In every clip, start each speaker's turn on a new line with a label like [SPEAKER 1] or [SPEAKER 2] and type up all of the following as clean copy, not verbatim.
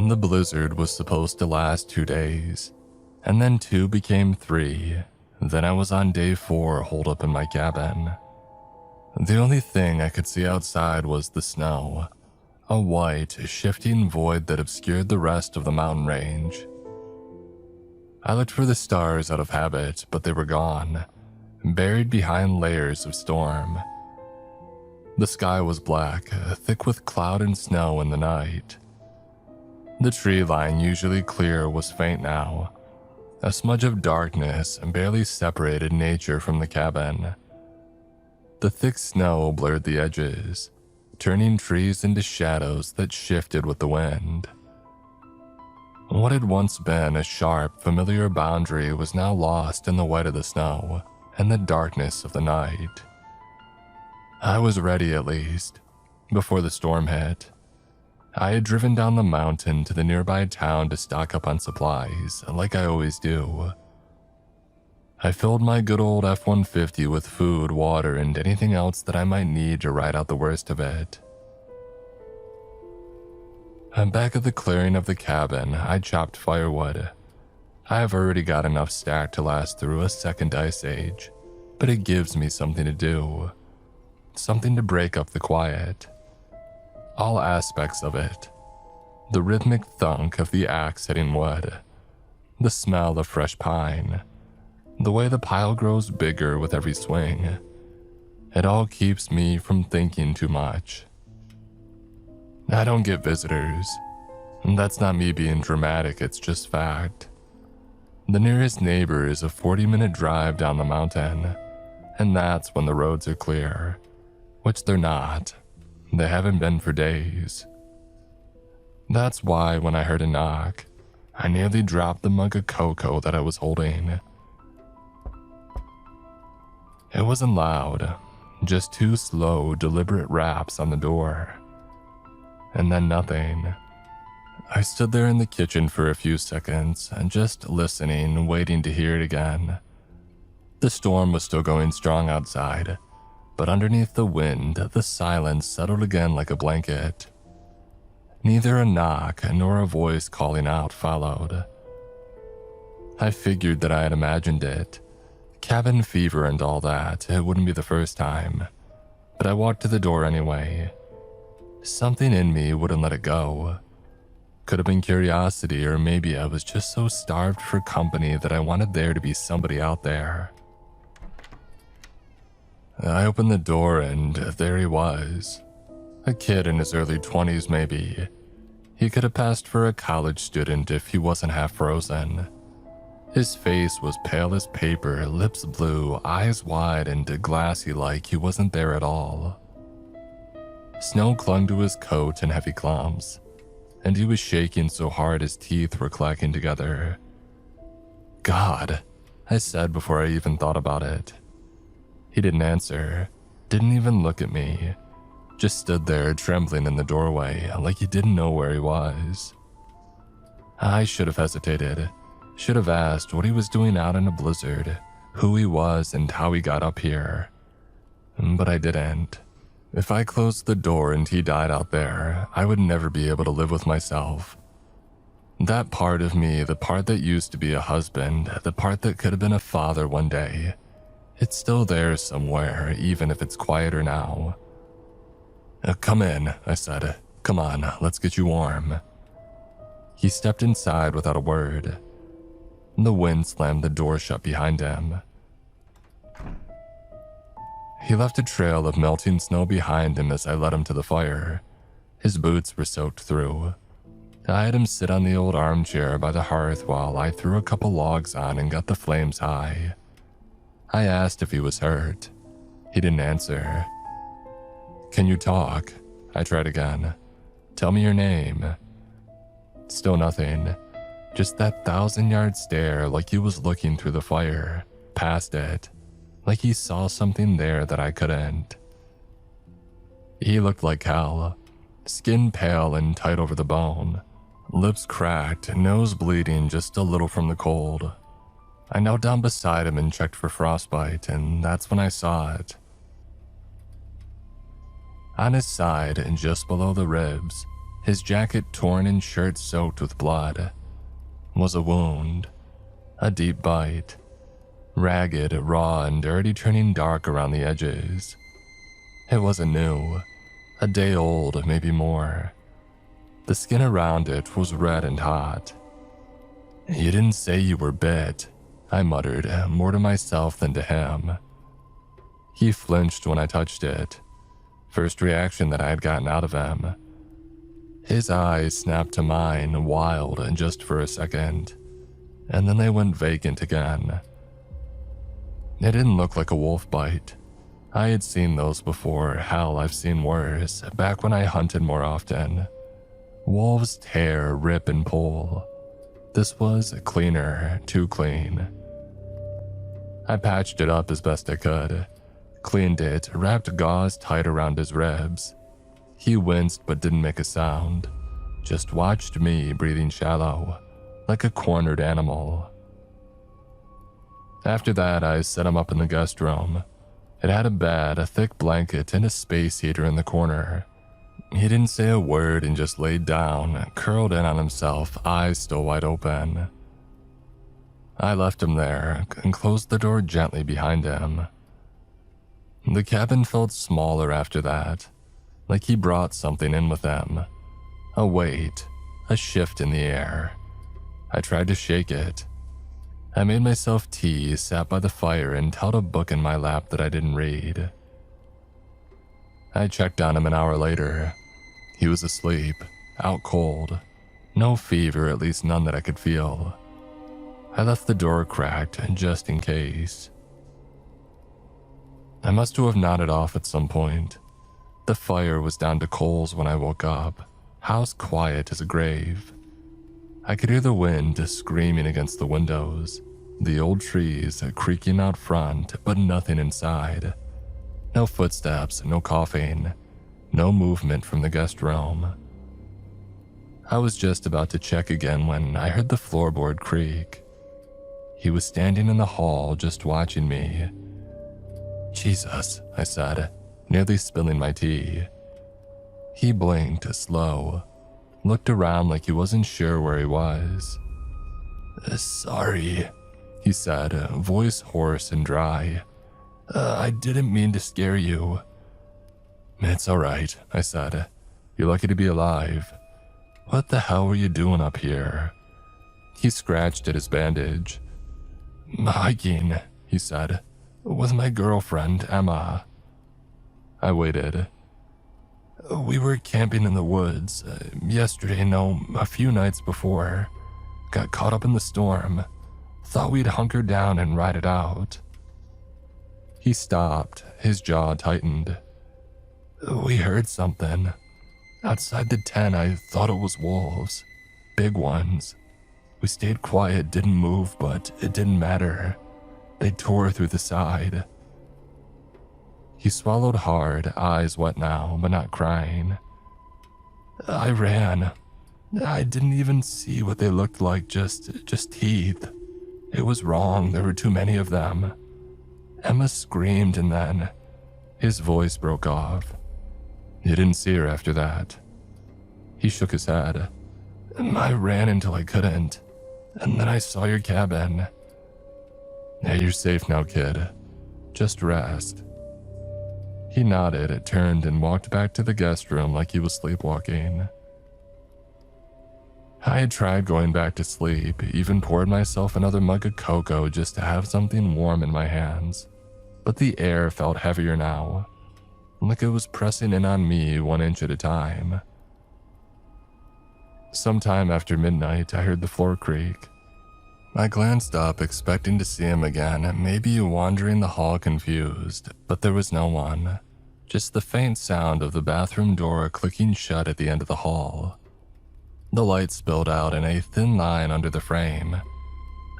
[SPEAKER 1] The blizzard was supposed to last 2 days, and then 2 became 3. Then I was on day 4 holed up in my cabin. The only thing I could see outside was the snow, a white, shifting void that obscured the rest of the mountain range. I looked for the stars out of habit, but they were gone, buried behind layers of storm. The sky was black, thick with cloud and snow in the night. The tree line, usually clear, was faint now. A smudge of darkness barely separated nature from the cabin. The thick snow blurred the edges, turning trees into shadows that shifted with the wind. What had once been a sharp, familiar boundary was now lost in the white of the snow and the darkness of the night. I was ready, at least, before the storm hit. I had driven down the mountain to the nearby town to stock up on supplies, like I always do. I filled my good old F-150 with food, water, and anything else that I might need to ride out the worst of it. I'm back at the clearing of the cabin. I chopped firewood. I have already got enough stacked to last through a second ice age, but it gives me something to do. Something to break up the quiet. All aspects of it. The rhythmic thunk of the axe hitting wood. The smell of fresh pine. The way the pile grows bigger with every swing. It all keeps me from thinking too much. I don't get visitors. That's not me being dramatic, it's just fact. The nearest neighbor is a 40-minute drive down the mountain, and that's when the roads are clear, which they're not. They haven't been for days. That's why when I heard a knock, I nearly dropped the mug of cocoa that I was holding. It wasn't loud, just 2 slow, deliberate raps on the door. And then nothing. I stood there in the kitchen for a few seconds and just listening, waiting to hear it again. The storm was still going strong outside, but underneath the wind, the silence settled again like a blanket. Neither a knock nor a voice calling out followed. I figured that I had imagined it. Cabin fever and all that, it wouldn't be the first time. But I walked to the door anyway. Something in me wouldn't let it go. Could have been curiosity, or maybe I was just so starved for company that I wanted there to be somebody out there. I opened the door and there he was. A kid in his early 20s maybe. He could have passed for a college student if he wasn't half frozen. His face was pale as paper, lips blue, eyes wide and glassy like he wasn't there at all. Snow clung to his coat in heavy clumps, and he was shaking so hard his teeth were clacking together. God, I said before I even thought about it. He didn't answer, didn't even look at me, just stood there trembling in the doorway like he didn't know where he was. I should have hesitated, should have asked what he was doing out in a blizzard, who he was and how he got up here. But I didn't. If I closed the door and he died out there, I would never be able to live with myself. That part of me, the part that used to be a husband, the part that could have been a father one day, it's still there somewhere, even if it's quieter now. Come in, I said. Come on, let's get you warm. He stepped inside without a word. The wind slammed the door shut behind him. He left a trail of melting snow behind him as I led him to the fire. His boots were soaked through. I had him sit on the old armchair by the hearth while I threw a couple logs on and got the flames high. I asked if he was hurt. He didn't answer. Can you talk? I tried again. Tell me your name. Still nothing. Just that 1,000-yard stare like he was looking through the fire, past it, like he saw something there that I couldn't. He looked like hell, skin pale and tight over the bone, lips cracked, nose bleeding just a little from the cold. I knelt down beside him and checked for frostbite, and that's when I saw it. On his side, and just below the ribs, his jacket torn and shirt soaked with blood, was a wound, a deep bite, ragged, raw, and dirty, turning dark around the edges. It wasn't new, a day old, maybe more. The skin around it was red and hot. "You didn't say you were bit," I muttered, more to myself than to him. He flinched when I touched it, first reaction that I had gotten out of him. His eyes snapped to mine, wild, just for a second, and then they went vacant again. It didn't look like a wolf bite. I had seen those before, hell, I've seen worse, back when I hunted more often. Wolves tear, rip, and pull. This was cleaner, too clean. I patched it up as best I could, cleaned it, wrapped gauze tight around his ribs. He winced but didn't make a sound, just watched me breathing shallow, like a cornered animal. After that, I set him up in the guest room. It had a bed, a thick blanket, and a space heater in the corner. He didn't say a word and just laid down, curled in on himself, eyes still wide open. I left him there and closed the door gently behind him. The cabin felt smaller after that, like he brought something in with him. A weight, a shift in the air. I tried to shake it. I made myself tea, sat by the fire, and held a book in my lap that I didn't read. I checked on him an hour later. He was asleep, out cold. No fever, at least none that I could feel. I left the door cracked, just in case. I must have nodded off at some point. The fire was down to coals when I woke up, house quiet as a grave. I could hear the wind screaming against the windows, the old trees creaking out front, but nothing inside. No footsteps, no coughing, no movement from the guest room. I was just about to check again when I heard the floorboard creak. He was standing in the hall just watching me. "Jesus," I said, nearly spilling my tea. He blinked, slow, looked around like he wasn't sure where he was. "Sorry," he said, voice hoarse and dry. "I didn't mean to scare you." "It's all right," I said. "You're lucky to be alive. What the hell were you doing up here?" He scratched at his bandage. "Hiking," he said, "with my girlfriend, Emma." I waited. "We were camping in the woods yesterday, no, a few nights before. Got caught up in the storm. Thought we'd hunker down and ride it out." He stopped, his jaw tightened. "We heard something. Outside the tent, I thought it was wolves. Big ones. We stayed quiet, didn't move, but it didn't matter. They tore through the side." He swallowed hard, eyes wet now, but not crying. "I ran. I didn't even see what they looked like, just teeth. It was wrong, there were too many of them." Emma screamed and then his voice broke off. "You didn't see her after that?" He shook his head. "I ran until I couldn't, and then I saw your cabin." "Hey, you're safe now, kid. Just rest." He nodded, turned, and walked back to the guest room like he was sleepwalking. I had tried going back to sleep, even poured myself another mug of cocoa just to have something warm in my hands. But the air felt heavier now, like it was pressing in on me 1 inch at a time. Sometime after midnight, I heard the floor creak. I glanced up, expecting to see him again, maybe wandering the hall confused, but there was no one. Just the faint sound of the bathroom door clicking shut at the end of the hall. The light spilled out in a thin line under the frame.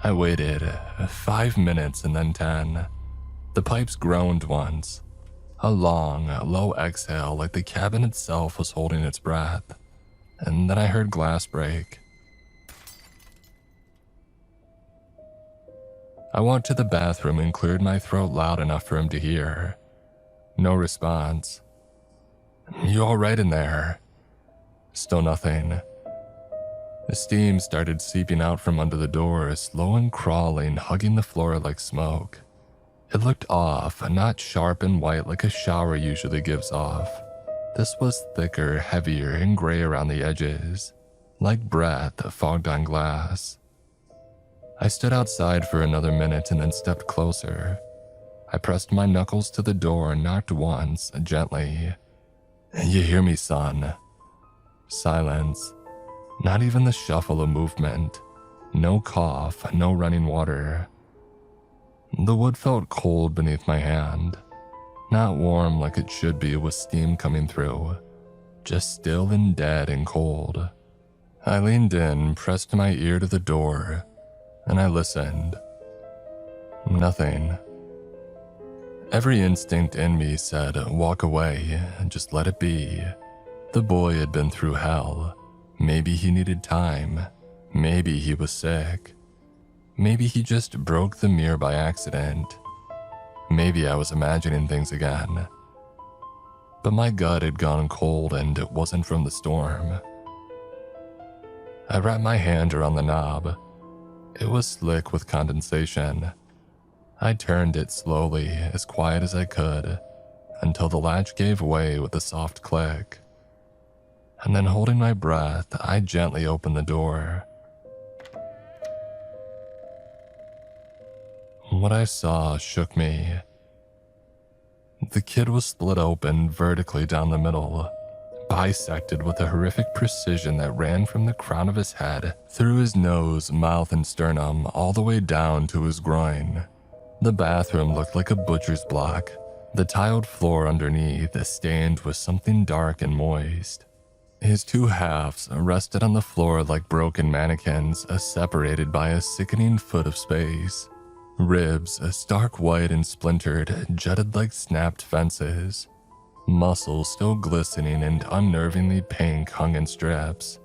[SPEAKER 1] I waited 5 minutes and then 10. The pipes groaned once. A long, low exhale like the cabin itself was holding its breath. And then I heard glass break. I walked to the bathroom and cleared my throat loud enough for him to hear. No response. "You all right in there?" Still nothing. The steam started seeping out from under the door, slow and crawling, hugging the floor like smoke. It looked off, not sharp and white like a shower usually gives off. This was thicker, heavier, and gray around the edges, like breath fogged on glass. I stood outside for another minute and then stepped closer. I pressed my knuckles to the door and knocked once, gently. "You hear me, son?" Silence. Not even the shuffle of movement. No cough, no running water. The wood felt cold beneath my hand. Not warm like it should be with steam coming through. Just still and dead and cold. I leaned in, pressed my ear to the door, and I listened. Nothing. Every instinct in me said, walk away, just let it be. The boy had been through hell. Maybe he needed time. Maybe he was sick. Maybe he just broke the mirror by accident. Maybe I was imagining things again. But my gut had gone cold and it wasn't from the storm. I wrapped my hand around the knob. It was slick with condensation. I turned it slowly, as quiet as I could, until the latch gave way with a soft click. And then, holding my breath, I gently opened the door. What I saw shook me. The kid was split open vertically down the middle, bisected with a horrific precision that ran from the crown of his head, through his nose, mouth, and sternum, all the way down to his groin. The bathroom looked like a butcher's block, the tiled floor underneath stained with something dark and moist. His two halves rested on the floor like broken mannequins, separated by a sickening foot of space. Ribs, stark white and splintered, jutted like snapped fences. Muscles still glistening and unnervingly pink hung in strips.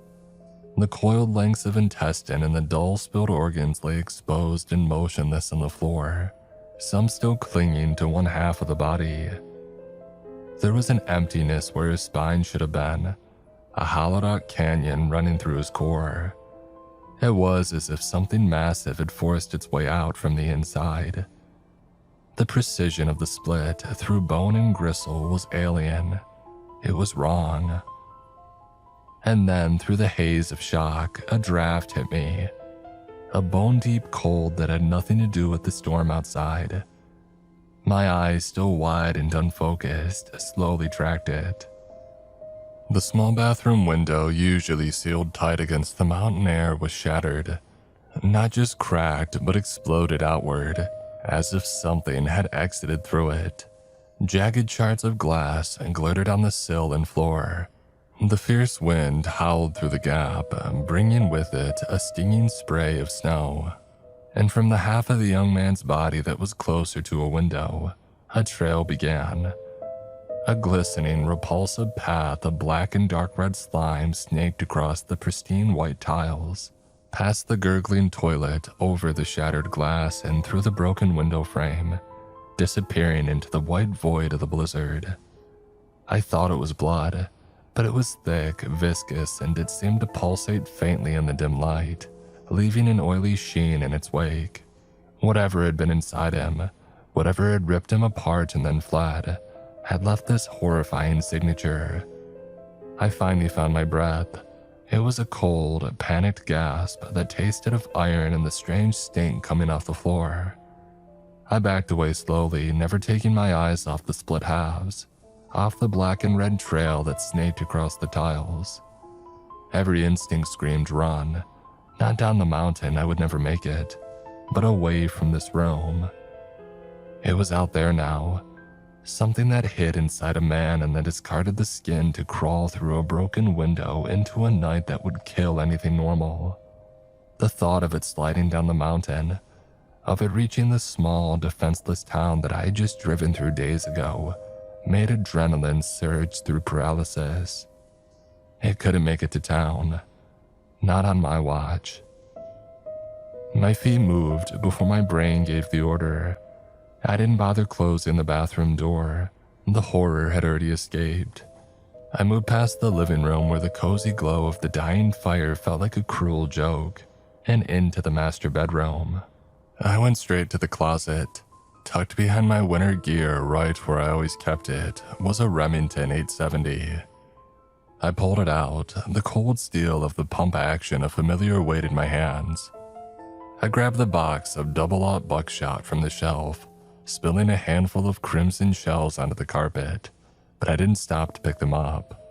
[SPEAKER 1] The coiled lengths of intestine and the dull spilled organs lay exposed and motionless on the floor, some still clinging to one half of the body. There was an emptiness where his spine should have been, a hollowed-out canyon running through his core. It was as if something massive had forced its way out from the inside. The precision of the split through bone and gristle was alien. It was wrong. And then, through the haze of shock, a draft hit me. A bone-deep cold that had nothing to do with the storm outside. My eyes, still wide and unfocused, slowly tracked it. The small bathroom window, usually sealed tight against the mountain air, was shattered. Not just cracked, but exploded outward, as if something had exited through it. Jagged shards of glass glittered on the sill and floor. The fierce wind howled through the gap, bringing with it a stinging spray of snow. And from the half of the young man's body that was closer to a window, a trail began. A glistening, repulsive path of black and dark red slime snaked across the pristine white tiles, past the gurgling toilet, over the shattered glass, and through the broken window frame, disappearing into the white void of the blizzard. I thought it was blood, but it was thick, viscous, and it seemed to pulsate faintly in the dim light, leaving an oily sheen in its wake. Whatever had been inside him, whatever had ripped him apart and then fled, had left this horrifying signature. I finally found my breath. It was a cold, panicked gasp that tasted of iron and the strange stink coming off the floor. I backed away slowly, never taking my eyes off the split halves, off the black and red trail that snaked across the tiles. Every instinct screamed run. Not down the mountain, I would never make it, but away from this room. It was out there now. Something that hid inside a man and that discarded the skin to crawl through a broken window into a night that would kill anything normal. The thought of it sliding down the mountain, of it reaching the small, defenseless town that I had just driven through days ago, made adrenaline surge through paralysis. It couldn't make it to town. Not on my watch. My feet moved before my brain gave the order. I didn't bother closing the bathroom door. The horror had already escaped. I moved past the living room where the cozy glow of the dying fire felt like a cruel joke, and into the master bedroom. I went straight to the closet. Tucked behind my winter gear, right where I always kept it, was a Remington 870. I pulled it out, the cold steel of the pump action a familiar weight in my hands. I grabbed the box of double-aught buckshot from the shelf, spilling a handful of crimson shells onto the carpet, but I didn't stop to pick them up.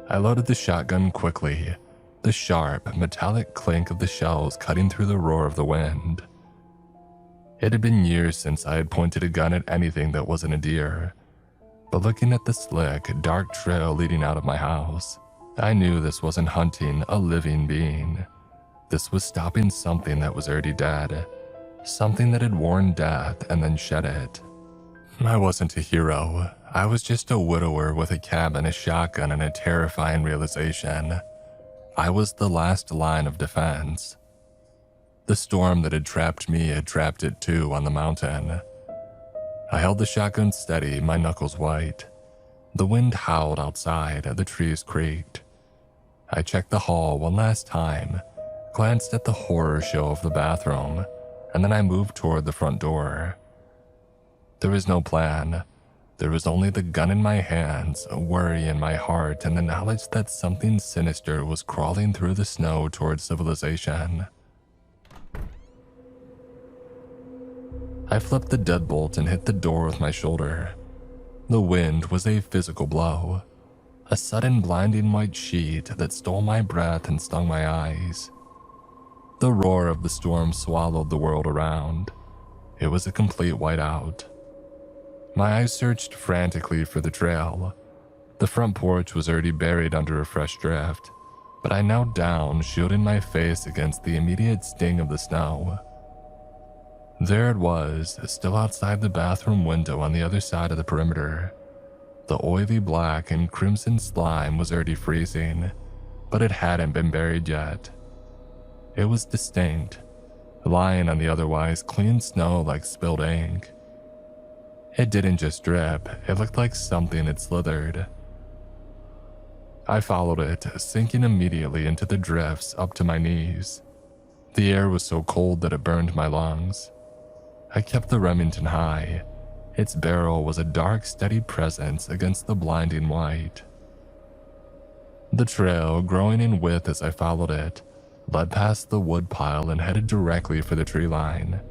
[SPEAKER 1] I loaded the shotgun quickly, the sharp, metallic clink of the shells cutting through the roar of the wind. It had been years since I had pointed a gun at anything that wasn't a deer, but looking at the slick, dark trail leading out of my house, I knew this wasn't hunting a living being. This was stopping something that was already dead, something that had worn death and then shed it. I wasn't a hero. I was just a widower with a cabin, a shotgun, and a terrifying realization. I was the last line of defense. The storm that had trapped me had trapped it too on the mountain. I held the shotgun steady, my knuckles white. The wind howled outside, the trees creaked. I checked the hall one last time, glanced at the horror show of the bathroom, and then I moved toward the front door. There was no plan. There was only the gun in my hands, a worry in my heart, and the knowledge that something sinister was crawling through the snow toward civilization. I flipped the deadbolt and hit the door with my shoulder. The wind was a physical blow, a sudden blinding white sheet that stole my breath and stung my eyes. The roar of the storm swallowed the world around. It was a complete whiteout. My eyes searched frantically for the trail. The front porch was already buried under a fresh drift, but I knelt down, shielding my face against the immediate sting of the snow. There it was, still outside the bathroom window on the other side of the perimeter. The oily black and crimson slime was already freezing, but it hadn't been buried yet. It was distinct, lying on the otherwise clean snow like spilled ink. It didn't just drip, it looked like something had slithered. I followed it, sinking immediately into the drifts up to my knees. The air was so cold that it burned my lungs. I kept the Remington high. Its barrel was a dark, steady presence against the blinding white. The trail, growing in width as I followed it, led past the woodpile and headed directly for the tree line.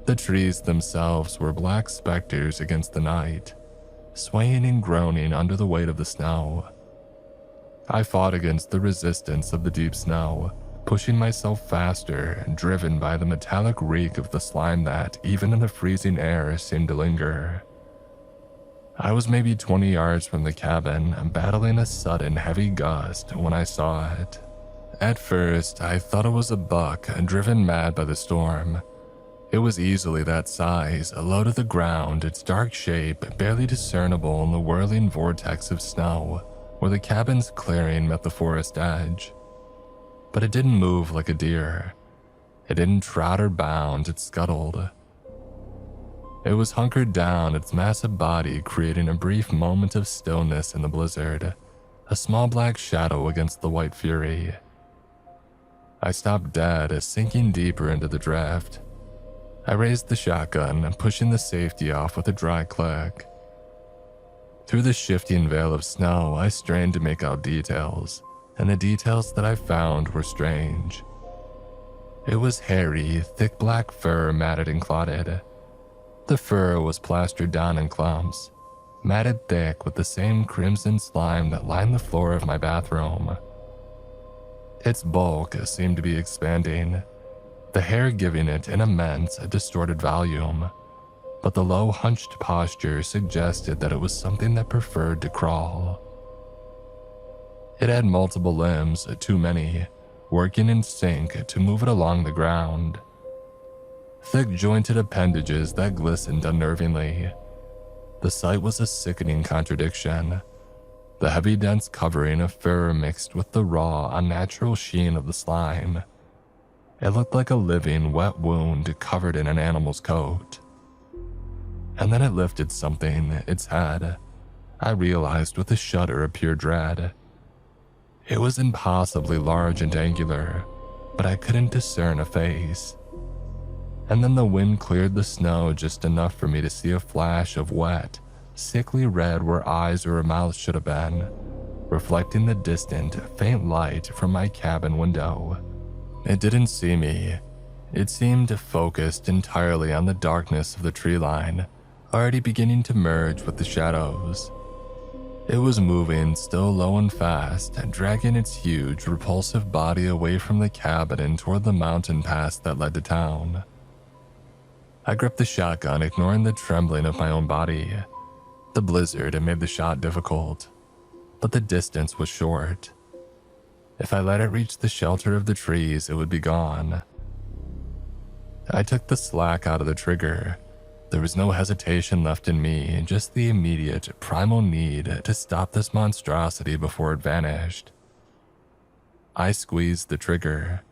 [SPEAKER 1] The trees themselves were black specters against the night, swaying and groaning under the weight of the snow. I fought against the resistance of the deep snow, pushing myself faster, driven by the metallic reek of the slime that, even in the freezing air, seemed to linger. I was maybe 20 yards from the cabin, battling a sudden heavy gust when I saw it. At first, I thought it was a buck, driven mad by the storm. It was easily that size, low to the ground, its dark shape barely discernible in the whirling vortex of snow, where the cabin's clearing met the forest edge. But it didn't move like a deer. It didn't trot or bound, it scuttled. It was hunkered down, its massive body creating a brief moment of stillness in the blizzard, a small black shadow against the white fury. I stopped dead, sinking deeper into the drift. I raised the shotgun, pushing the safety off with a dry click. Through the shifting veil of snow, I strained to make out details, and the details that I found were strange. It was hairy, thick black fur matted and clotted. The fur was plastered down in clumps, matted thick with the same crimson slime that lined the floor of my bathroom. Its bulk seemed to be expanding, the hair giving it an immense, distorted volume, but the low, hunched posture suggested that it was something that preferred to crawl. It had multiple limbs, too many, working in sync to move it along the ground. Thick jointed appendages that glistened unnervingly. The sight was a sickening contradiction. The heavy dense covering of fur mixed with the raw, unnatural sheen of the slime. It looked like a living, wet wound covered in an animal's coat. and then it lifted something, its head. I realized with a shudder of pure dread. It was impossibly large and angular, but I couldn't discern a face. And then the wind cleared the snow just enough for me to see a flash of wet, sickly red where eyes or a mouth should have been, reflecting the distant, faint light from my cabin window. It didn't see me. It seemed focused entirely on the darkness of the tree line, already beginning to merge with the shadows. It was moving still low and fast, dragging its huge, repulsive body away from the cabin and toward the mountain pass that led to town. I gripped the shotgun, ignoring the trembling of my own body. The blizzard had made the shot difficult, but the distance was short. If I let it reach the shelter of the trees, it would be gone. I took the slack out of the trigger. There was no hesitation left in me, just the immediate, primal need to stop this monstrosity before it vanished. I squeezed the trigger.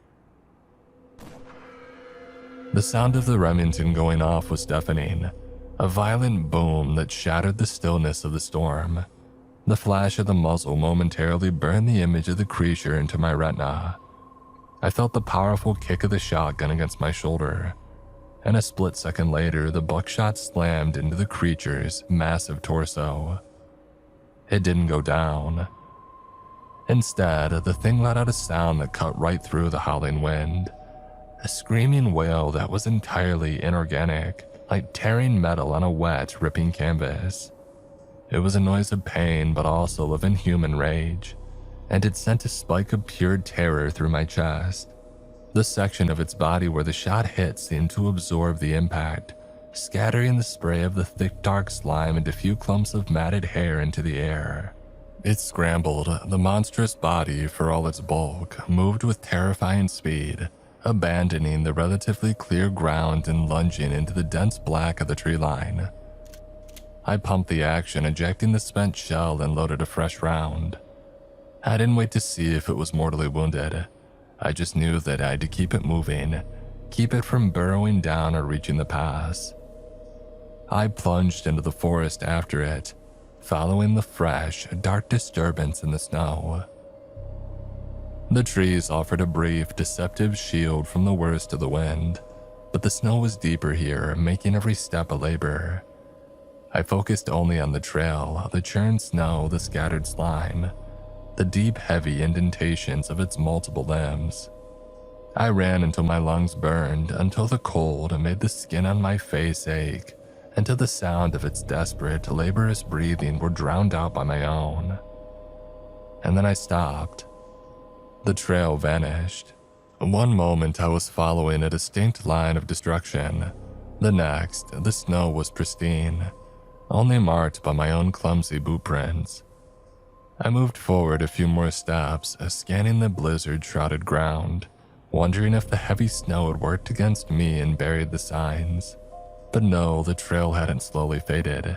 [SPEAKER 1] The sound of the Remington going off was deafening, a violent boom that shattered the stillness of the storm. The flash of the muzzle momentarily burned the image of the creature into my retina. I felt the powerful kick of the shotgun against my shoulder, and a split second later, the buckshot slammed into the creature's massive torso. It didn't go down. Instead, the thing let out a sound that cut right through the howling wind, a screaming wail that was entirely inorganic, like tearing metal on a wet, ripping canvas. It was a noise of pain, but also of inhuman rage, and it sent a spike of pure terror through my chest. The section of its body where the shot hit seemed to absorb the impact, scattering the spray of the thick dark slime and a few clumps of matted hair into the air. It scrambled, the monstrous body, for all its bulk, moved with terrifying speed, abandoning the relatively clear ground and lunging into the dense black of the tree line. I pumped the action, ejecting the spent shell, and loaded a fresh round. I didn't wait to see if it was mortally wounded. I just knew that I had to keep it moving, keep it from burrowing down or reaching the pass. I plunged into the forest after it, following the fresh, dark disturbance in the snow. The trees offered a brief, deceptive shield from the worst of the wind, but the snow was deeper here, making every step a labor. I focused only on the trail, the churned snow, the scattered slime, the deep, heavy indentations of its multiple limbs. I ran until my lungs burned, until the cold made the skin on my face ache, until the sound of its desperate, laborious breathing were drowned out by my own. And then I stopped. The trail vanished. One moment I was following a distinct line of destruction. The next, the snow was pristine, only marked by my own clumsy boot prints. I moved forward a few more steps, scanning the blizzard-shrouded ground, wondering if the heavy snow had worked against me and buried the signs. But no, the trail hadn't slowly faded.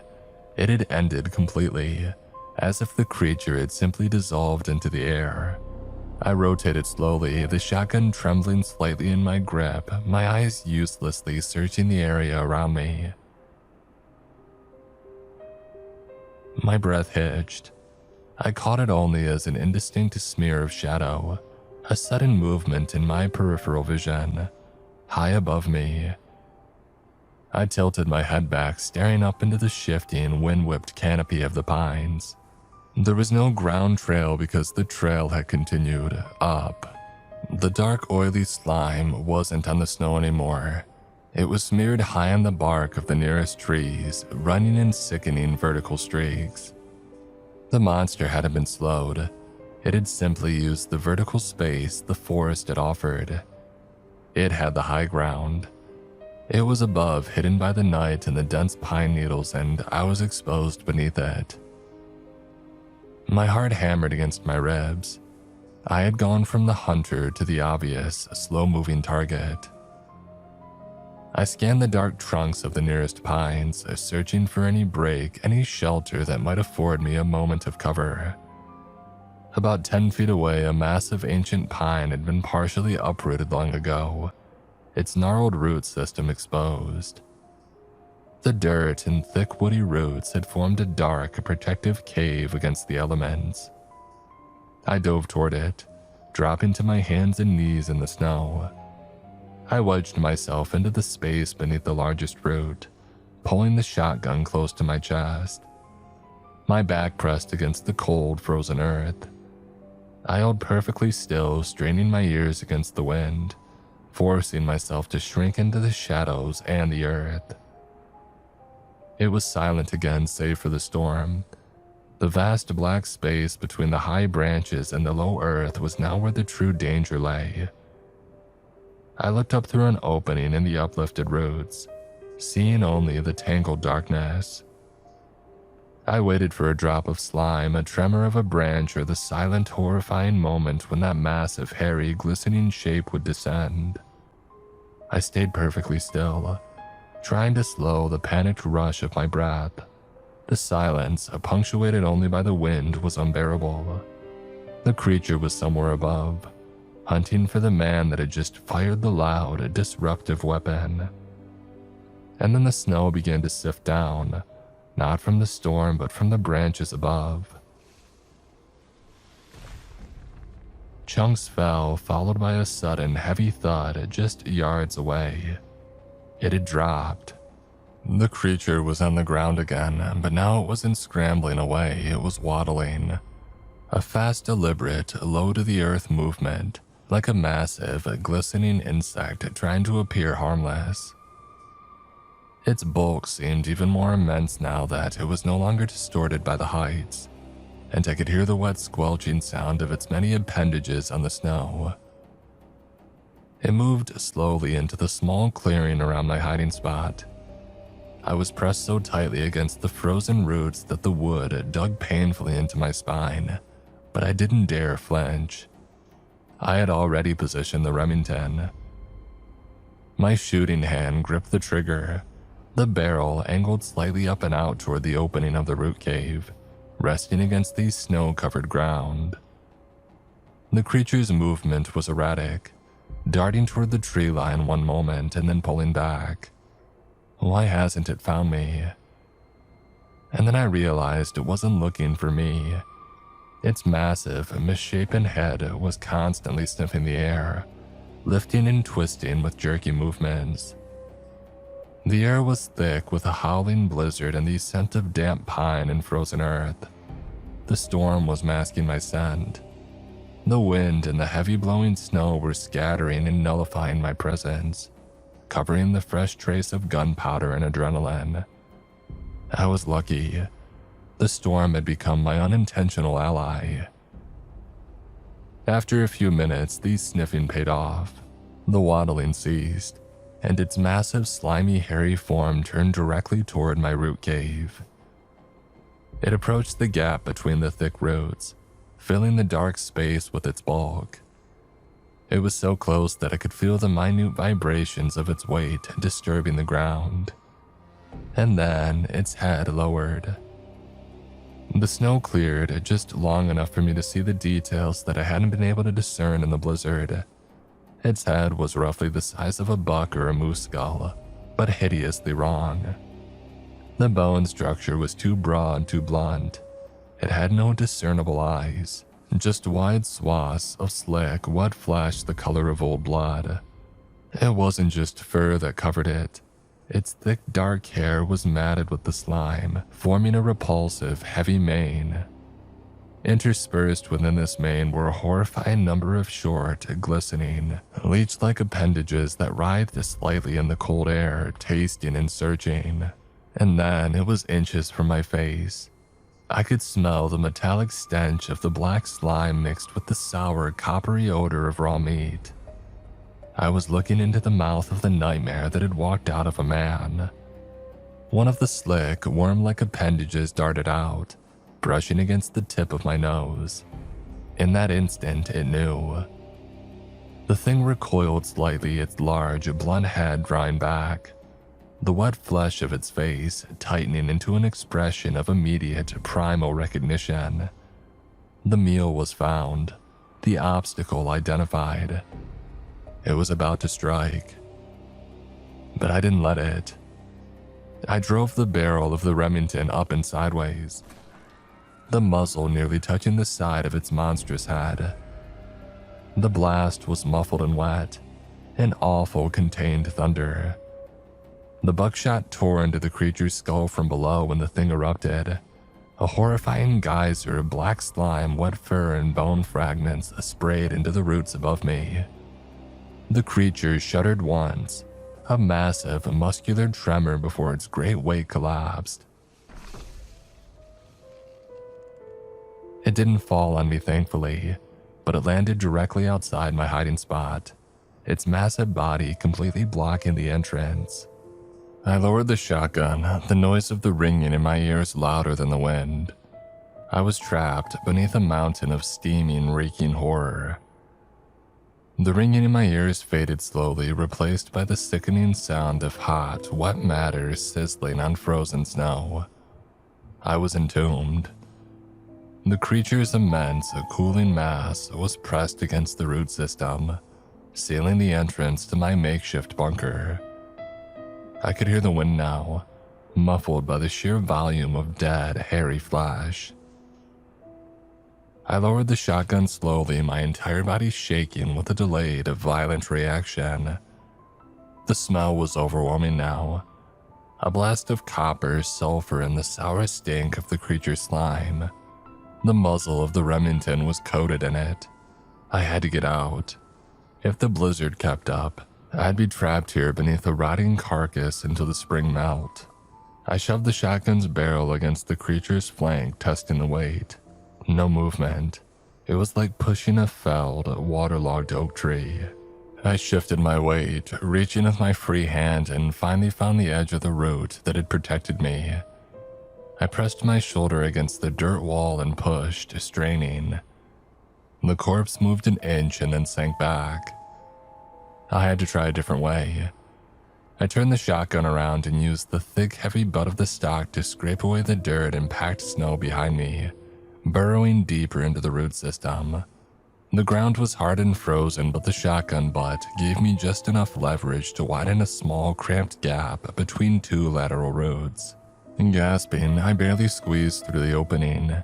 [SPEAKER 1] It had ended completely, as if the creature had simply dissolved into the air. I rotated slowly, the shotgun trembling slightly in my grip, my eyes uselessly searching the area around me. My breath hitched. I caught it only as an indistinct smear of shadow, a sudden movement in my peripheral vision, high above me. I tilted my head back, staring up into the shifting, wind-whipped canopy of the pines. There was no ground trail because the trail had continued up. The dark, oily slime wasn't on the snow anymore. It was smeared high on the bark of the nearest trees, running in sickening vertical streaks. The monster hadn't been slowed. It had simply used the vertical space the forest had offered. It had the high ground. It was above, hidden by the night and the dense pine needles, and I was exposed beneath it. My heart hammered against my ribs. I had gone from the hunter to the obvious, slow-moving target. I scanned the dark trunks of the nearest pines, searching for any break, any shelter that might afford me a moment of cover. About 10 feet away, a massive ancient pine had been partially uprooted long ago, its gnarled root system exposed. The dirt and thick woody roots had formed a dark, protective cave against the elements. I dove toward it, dropping to my hands and knees in the snow. I wedged myself into the space beneath the largest root, pulling the shotgun close to my chest. My back pressed against the cold, frozen earth. I held perfectly still, straining my ears against the wind, forcing myself to shrink into the shadows and the earth. It was silent again, save for the storm. The vast black space between the high branches and the low earth was now where the true danger lay. I looked up through an opening in the uplifted roots, seeing only the tangled darkness. I waited for a drop of slime, a tremor of a branch, or the silent, horrifying moment when that massive, hairy, glistening shape would descend. I stayed perfectly still, trying to slow the panicked rush of my breath. The silence, punctuated only by the wind, was unbearable. The creature was somewhere above, hunting for the man that had just fired the loud, disruptive weapon. And then the snow began to sift down, not from the storm but from the branches above. Chunks fell, followed by a sudden, heavy thud just yards away. It had dropped. The creature was on the ground again, but now it wasn't scrambling away, it was waddling. A fast, deliberate, low-to-the-earth movement, like a massive, glistening insect trying to appear harmless. Its bulk seemed even more immense now that it was no longer distorted by the heights, and I could hear the wet squelching sound of its many appendages on the snow. It moved slowly into the small clearing around my hiding spot. I was pressed so tightly against the frozen roots that the wood dug painfully into my spine, but I didn't dare flinch. I had already positioned the Remington. My shooting hand gripped the trigger, the barrel angled slightly up and out toward the opening of the root cave, resting against the snow-covered ground. The creature's movement was erratic, darting toward the tree line one moment and then pulling back. Why hasn't it found me? And then I realized it wasn't looking for me. Its massive, misshapen head was constantly sniffing the air, lifting and twisting with jerky movements. The air was thick with a howling blizzard and the scent of damp pine and frozen earth. The storm was masking my scent. The wind and the heavy blowing snow were scattering and nullifying my presence, covering the fresh trace of gunpowder and adrenaline. I was lucky. The storm had become my unintentional ally. After a few minutes, the sniffing paid off. The waddling ceased, and its massive, slimy, hairy form turned directly toward my root cave. It approached the gap between the thick roots, filling the dark space with its bulk. It was so close that I could feel the minute vibrations of its weight disturbing the ground. And then its head lowered. The snow cleared just long enough for me to see the details that I hadn't been able to discern in the blizzard. Its head was roughly the size of a buck or a moose skull, but hideously wrong. The bone structure was too broad, too blunt. It had no discernible eyes, just wide swaths of slick, wet flesh the color of old blood. It wasn't just fur that covered it. Its thick, dark hair was matted with the slime, forming a repulsive, heavy mane. Interspersed within this mane were a horrifying number of short, glistening, leech-like appendages that writhed slightly in the cold air, tasting and searching. And then it was inches from my face. I could smell the metallic stench of the black slime mixed with the sour, coppery odor of raw meat. I was looking into the mouth of the nightmare that had walked out of a man. One of the slick, worm-like appendages darted out, brushing against the tip of my nose. In that instant, it knew. The thing recoiled slightly, its large, blunt head drawing back, the wet flesh of its face tightening into an expression of immediate, primal recognition. The meal was found, the obstacle identified. It was about to strike. But I didn't let it. I drove the barrel of the Remington up and sideways, the muzzle nearly touching the side of its monstrous head. The blast was muffled and wet, an awful contained thunder. The buckshot tore into the creature's skull from below when the thing erupted, a horrifying geyser of black slime, wet fur, and bone fragments sprayed into the roots above me. The creature shuddered once, a massive, muscular tremor before its great weight collapsed. It didn't fall on me, thankfully, but it landed directly outside my hiding spot, its massive body completely blocking the entrance. I lowered the shotgun, the noise of the ringing in my ears louder than the wind. I was trapped beneath a mountain of steaming, reeking horror. The ringing in my ears faded slowly, replaced by the sickening sound of hot, wet matter sizzling on frozen snow. I was entombed. The creature's immense, cooling mass was pressed against the root system, sealing the entrance to my makeshift bunker. I could hear the wind now, muffled by the sheer volume of dead, hairy flesh. I lowered the shotgun slowly, my entire body shaking with a delayed, violent reaction. The smell was overwhelming now, a blast of copper, sulfur, and the sour stink of the creature's slime. The muzzle of the Remington was coated in it. I had to get out. If the blizzard kept up, I'd be trapped here beneath a rotting carcass until the spring melt. I shoved the shotgun's barrel against the creature's flank, testing the weight. No movement. It was like pushing a felled, waterlogged oak tree. I shifted my weight, reaching with my free hand, and finally found the edge of the root that had protected me. I pressed my shoulder against the dirt wall and pushed, straining. The corpse moved an inch and then sank back. I had to try a different way. I turned the shotgun around and used the thick, heavy butt of the stock to scrape away the dirt and packed snow behind me, burrowing deeper into the root system. The ground was hard and frozen, but the shotgun butt gave me just enough leverage to widen a small, cramped gap between two lateral roots. Gasping, I barely squeezed through the opening.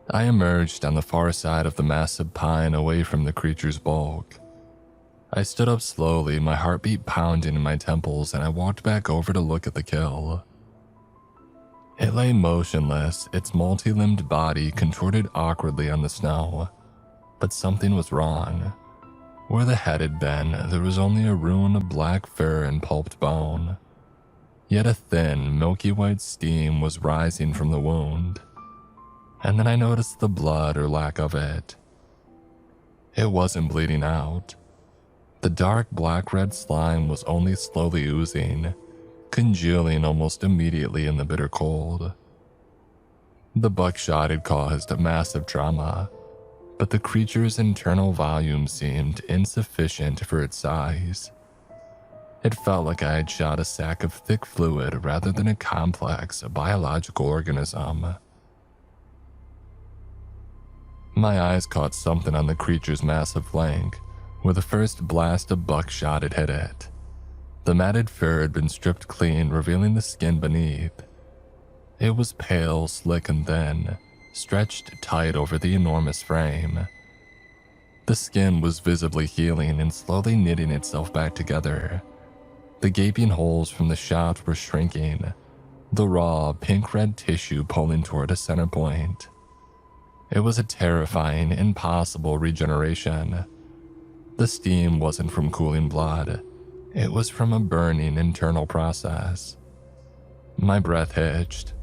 [SPEAKER 1] I emerged on the far side of the massive pine away from the creature's bulk. I stood up slowly, my heartbeat pounding in my temples, and I walked back over to look at the kill. It lay motionless, its multi-limbed body contorted awkwardly on the snow. But something was wrong. Where the head had been, there was only a ruin of black fur and pulped bone. Yet a thin, milky white steam was rising from the wound. And then I noticed the blood or lack of it. It wasn't bleeding out. The dark black-red slime was only slowly oozing, congealing almost immediately in the bitter cold. The buckshot had caused massive trauma, but the creature's internal volume seemed insufficient for its size. It felt like I had shot a sack of thick fluid rather than a complex biological organism. My eyes caught something on the creature's massive flank, where the first blast of buckshot had hit it. The matted fur had been stripped clean, revealing the skin beneath. It was pale, slick, and thin, stretched tight over the enormous frame. The skin was visibly healing and slowly knitting itself back together. The gaping holes from the shot were shrinking, the raw, pink-red tissue pulling toward a center point. It was a terrifying, impossible regeneration. The steam wasn't from cooling blood. It was from a burning internal process. My breath hitched.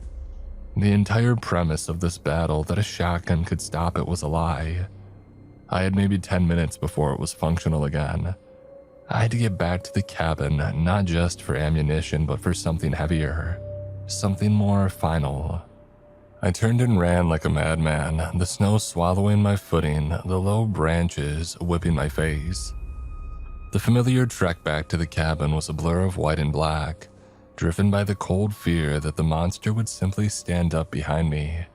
[SPEAKER 1] The entire premise of this battle, that a shotgun could stop it, was a lie. I had maybe 10 minutes before it was functional again. I had to get back to the cabin, not just for ammunition, but for something heavier, something more final. I turned and ran like a madman, the snow swallowing my footing, the low branches whipping my face. The familiar trek back to the cabin was a blur of white and black, driven by the cold fear that the monster would simply stand up behind me.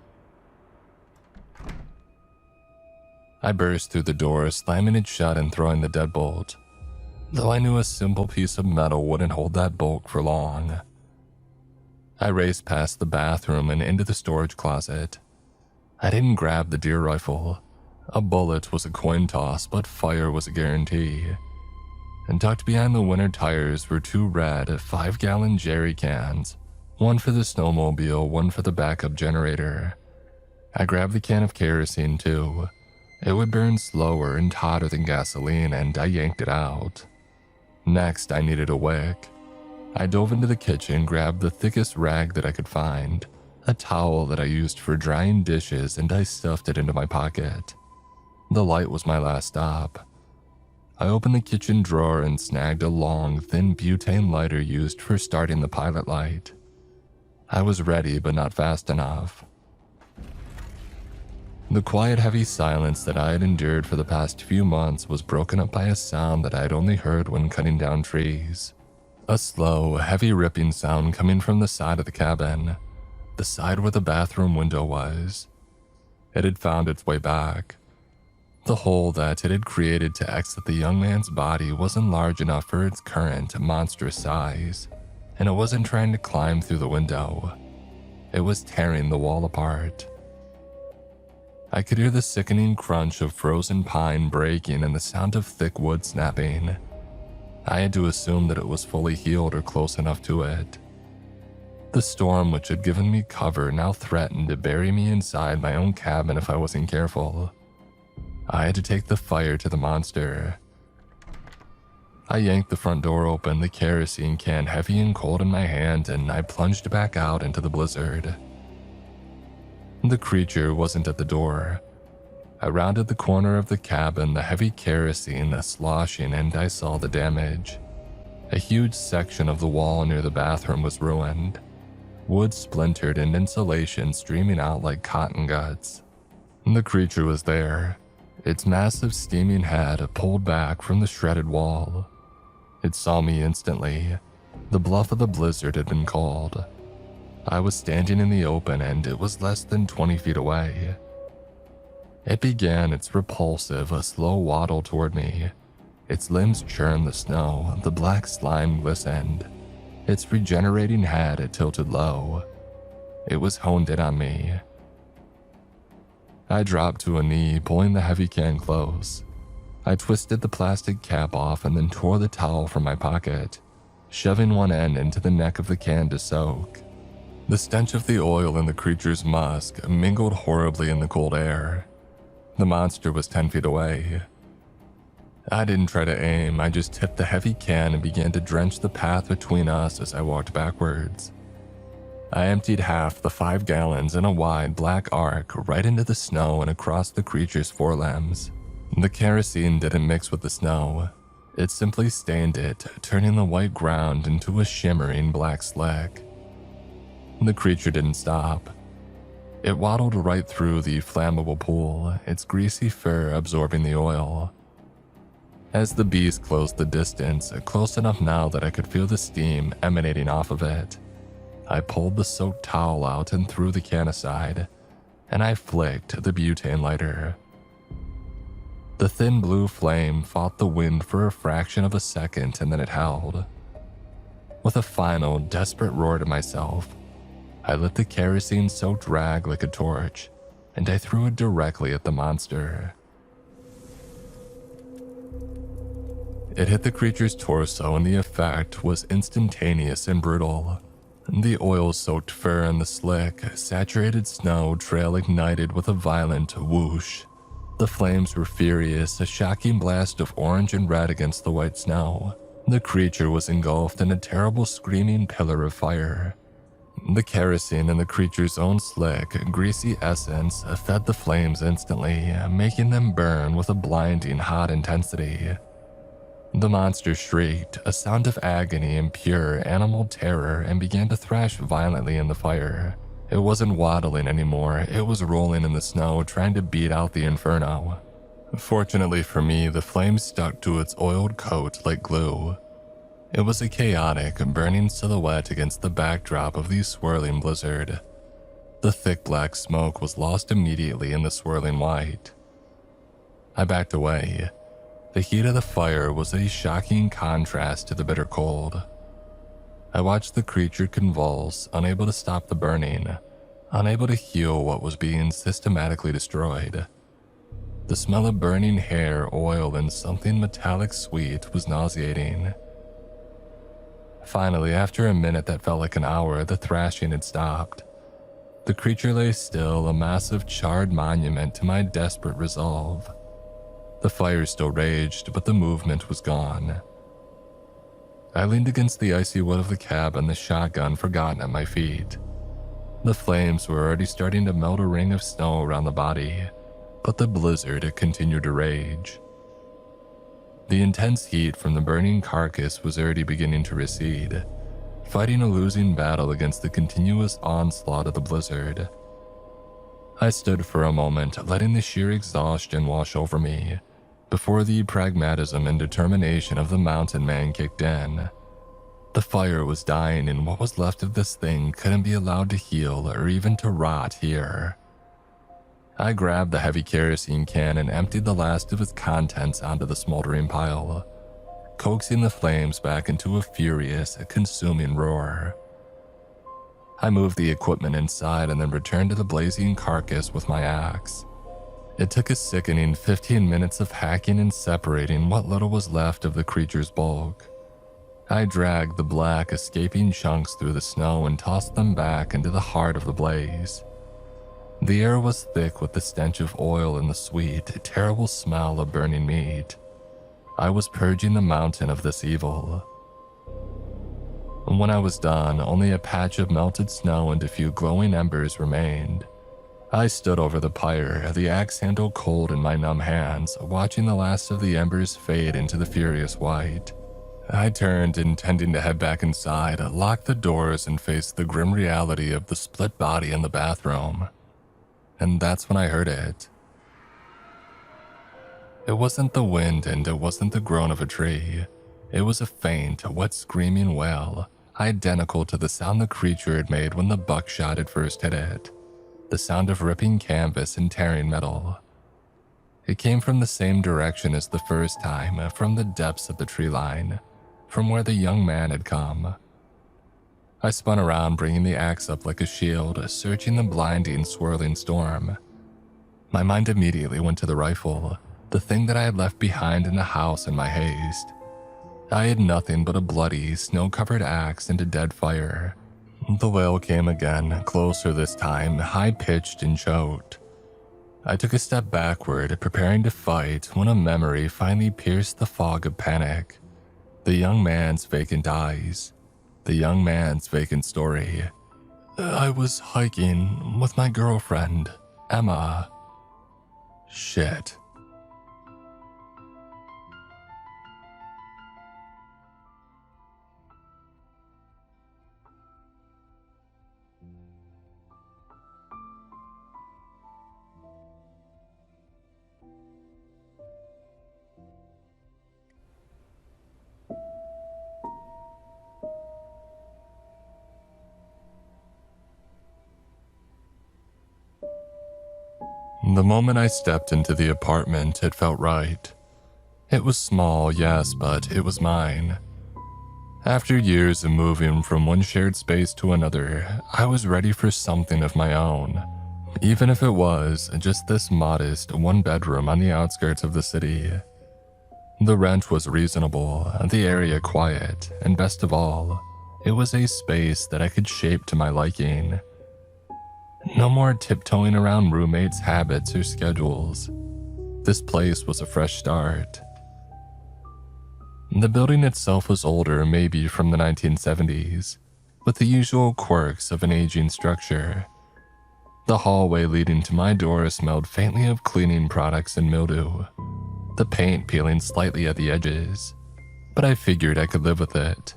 [SPEAKER 1] I burst through the door, slamming it shut and throwing the deadbolt, though I knew a simple piece of metal wouldn't hold that bulk for long. I raced past the bathroom and into the storage closet. I didn't grab the deer rifle. A bullet was a coin toss, but fire was a guarantee. And tucked behind the winter tires were 2 red 5-gallon jerry cans, one for the snowmobile, one for the backup generator. I grabbed the can of kerosene too. It would burn slower and hotter than gasoline, and I yanked it out. Next, I needed a wick. I dove into the kitchen, grabbed the thickest rag that I could find, a towel that I used for drying dishes, and I stuffed it into my pocket. The light was my last stop. I opened the kitchen drawer and snagged a long, thin butane lighter used for starting the pilot light. I was ready, but not fast enough. The quiet, heavy silence that I had endured for the past few months was broken up by a sound that I had only heard when cutting down trees. A slow, heavy ripping sound coming from the side of the cabin, the side where the bathroom window was. It had found its way back. The hole that it had created to exit the young man's body wasn't large enough for its current monstrous size, and it wasn't trying to climb through the window. It was tearing the wall apart. I could hear the sickening crunch of frozen pine breaking and the sound of thick wood snapping. I had to assume that it was fully healed or close enough to it. The storm, which had given me cover, now threatened to bury me inside my own cabin if I wasn't careful. I had to take the fire to the monster. I yanked the front door open, the kerosene can heavy and cold in my hand, and I plunged back out into the blizzard. The creature wasn't at the door. I rounded the corner of the cabin, the heavy kerosene sloshing, and I saw the damage. A huge section of the wall near the bathroom was ruined. Wood splintered and insulation streaming out like cotton guts. The creature was there, its massive steaming head pulled back from the shredded wall. It saw me instantly. The bluff of the blizzard had been called. I was standing in the open and it was less than 20 feet away. It began its repulsive, slow waddle toward me. Its limbs churned the snow, the black slime glistened. Its regenerating head tilted low. It was honed in on me. I dropped to a knee, pulling the heavy can close. I twisted the plastic cap off and then tore the towel from my pocket, shoving one end into the neck of the can to soak. The stench of the oil and the creature's musk mingled horribly in the cold air. The monster was 10 feet away. I didn't try to aim, I just tipped the heavy can and began to drench the path between us as I walked backwards. I emptied half the 5 gallons in a wide black arc right into the snow and across the creature's forelimbs. The kerosene didn't mix with the snow. It simply stained it, turning the white ground into a shimmering black slick. The creature didn't stop. It waddled right through the flammable pool, its greasy fur absorbing the oil. As the beast closed the distance, close enough now that I could feel the steam emanating off of it, I pulled the soaked towel out and threw the can aside, and I flicked the butane lighter. The thin blue flame fought the wind for a fraction of a second and then it held. With a final, desperate roar to myself, I lit the kerosene-soaked rag like a torch, and I threw it directly at the monster. It hit the creature's torso and the effect was instantaneous and brutal. The oil-soaked fur and the slick, saturated snow trail ignited with a violent whoosh. The flames were furious, a shocking blast of orange and red against the white snow. The creature was engulfed in a terrible screaming pillar of fire. The kerosene and the creature's own slick, greasy essence fed the flames instantly, making them burn with a blinding hot intensity. The monster shrieked, a sound of agony and pure animal terror, and began to thrash violently in the fire. It wasn't waddling anymore, it was rolling in the snow, trying to beat out the inferno. Fortunately for me, the flames stuck to its oiled coat like glue. It was a chaotic, burning silhouette against the backdrop of the swirling blizzard. The thick black smoke was lost immediately in the swirling white. I backed away. The heat of the fire was a shocking contrast to the bitter cold. I watched the creature convulse, unable to stop the burning, unable to heal what was being systematically destroyed. The smell of burning hair, oil, and something metallic sweet was nauseating. Finally, after a minute that felt like an hour, the thrashing had stopped. The creature lay still, a massive charred monument to my desperate resolve. The fire still raged, but the movement was gone. I leaned against the icy wood of the cabin, the shotgun forgotten at my feet. The flames were already starting to melt a ring of snow around the body, but the blizzard had continued to rage. The intense heat from the burning carcass was already beginning to recede, fighting a losing battle against the continuous onslaught of the blizzard. I stood for a moment, letting the sheer exhaustion wash over me, before the pragmatism and determination of the mountain man kicked in. The fire was dying, and what was left of this thing couldn't be allowed to heal or even to rot here. I grabbed the heavy kerosene can and emptied the last of its contents onto the smoldering pile, coaxing the flames back into a furious, consuming roar. I moved the equipment inside and then returned to the blazing carcass with my axe. It took a sickening 15 minutes of hacking and separating what little was left of the creature's bulk. I dragged the black, escaping chunks through the snow and tossed them back into the heart of the blaze. The air was thick with the stench of oil and the sweet, terrible smell of burning meat. I was purging the mountain of this evil. When I was done, only a patch of melted snow and a few glowing embers remained. I stood over the pyre, the axe handle cold in my numb hands, watching the last of the embers fade into the furious white. I turned, intending to head back inside, locked the doors, and faced the grim reality of the split body in the bathroom. And that's when I heard it. It wasn't the wind and it wasn't the groan of a tree. It was a faint, wet screaming wail, identical to the sound the creature had made when the buckshot had first hit it. The sound of ripping canvas and tearing metal. It came from the same direction as the first time, from the depths of the tree line, from where the young man had come. I spun around, bringing the axe up like a shield, searching the blinding, swirling storm. My mind immediately went to the rifle, the thing that I had left behind in the house in my haste. I had nothing but a bloody, snow-covered axe and a dead fire. The wail came again, closer this time, high-pitched and choked. I took a step backward, preparing to fight, when a memory finally pierced the fog of panic. The young man's vacant eyes. The young man's vacant story. I was hiking with my girlfriend, Emma. Shit. The moment I stepped into the apartment, it felt right. It was small, yes, but it was mine. After years of moving from one shared space to another, I was ready for something of my own, even if it was just this modest one-bedroom on the outskirts of the city. The rent was reasonable, the area quiet, and best of all, it was a space that I could shape to my liking. No more tiptoeing around roommates' habits or schedules. This place was a fresh start. The building itself was older, maybe from the 1970s, with the usual quirks of an aging structure. The hallway leading to my door smelled faintly of cleaning products and mildew, the paint peeling slightly at the edges, but I figured I could live with it.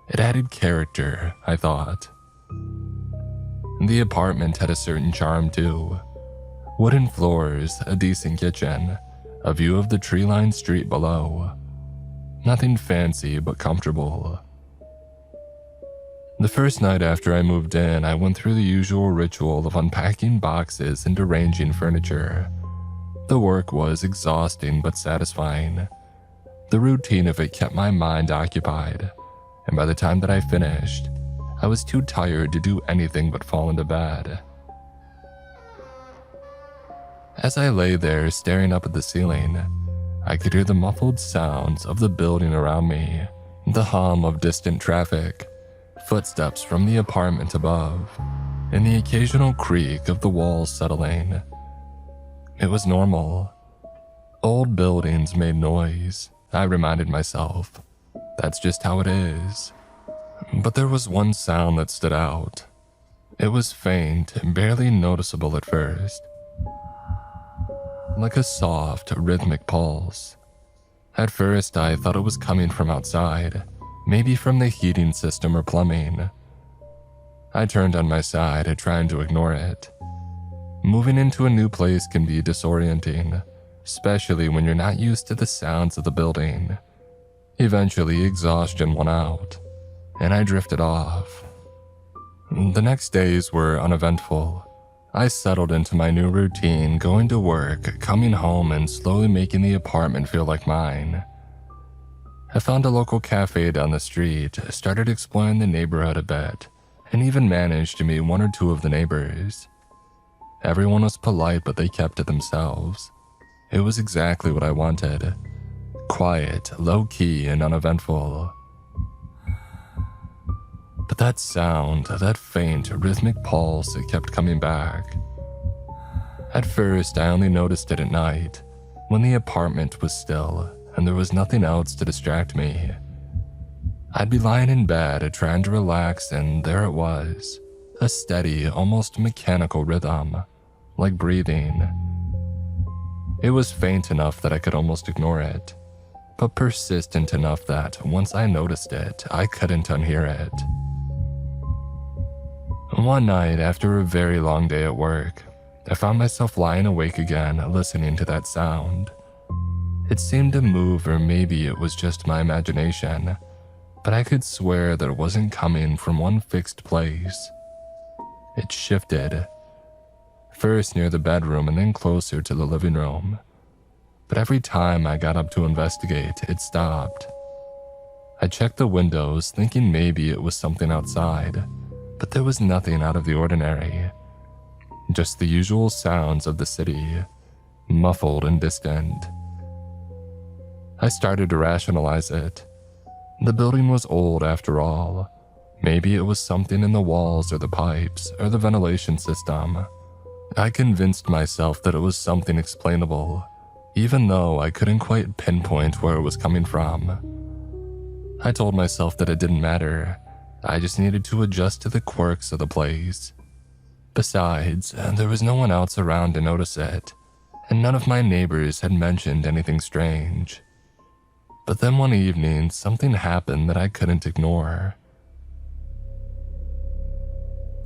[SPEAKER 1] It added character, I thought. The apartment had a certain charm too. Wooden floors, a decent kitchen, a view of the tree-lined street below. Nothing fancy, but comfortable. The first night after I moved in, I went through the usual ritual of unpacking boxes and arranging furniture. The work was exhausting but satisfying. The routine of it kept my mind occupied, and by the time that I finished, I was too tired to do anything but fall into bed. As I lay there staring up at the ceiling, I could hear the muffled sounds of the building around me, the hum of distant traffic, footsteps from the apartment above, and the occasional creak of the walls settling. It was normal. Old buildings made noise, I reminded myself. That's just how it is. But there was one sound that stood out. It was faint, barely noticeable at first. Like a soft, rhythmic pulse. At first, I thought it was coming from outside, maybe from the heating system or plumbing. I turned on my side, trying to ignore it. Moving into a new place can be disorienting, especially when you're not used to the sounds of the building. Eventually, exhaustion won out, and I drifted off. The next days were uneventful. I settled into my new routine, going to work, coming home, and slowly making the apartment feel like mine. I found a local cafe down the street, started exploring the neighborhood a bit, and even managed to meet one or two of the neighbors. Everyone was polite, but they kept to themselves. It was exactly what I wanted. Quiet, low-key, and uneventful. But that sound, that faint, rhythmic pulse, it kept coming back. At first, I only noticed it at night, when the apartment was still and there was nothing else to distract me. I'd be lying in bed, trying to relax, and there it was, a steady, almost mechanical rhythm, like breathing. It was faint enough that I could almost ignore it, but persistent enough that once I noticed it, I couldn't unhear it. One night, after a very long day at work, I found myself lying awake again, listening to that sound. It seemed to move, or maybe it was just my imagination, but I could swear that it wasn't coming from one fixed place. It shifted, first near the bedroom and then closer to the living room. But every time I got up to investigate, it stopped. I checked the windows, thinking maybe it was something outside, but there was nothing out of the ordinary. Just the usual sounds of the city, muffled and distant. I started to rationalize it. The building was old after all. Maybe it was something in the walls or the pipes or the ventilation system. I convinced myself that it was something explainable, even though I couldn't quite pinpoint where it was coming from. I told myself that it didn't matter. I just needed to adjust to the quirks of the place. Besides, there was no one else around to notice it, and none of my neighbors had mentioned anything strange. But then one evening, something happened that I couldn't ignore.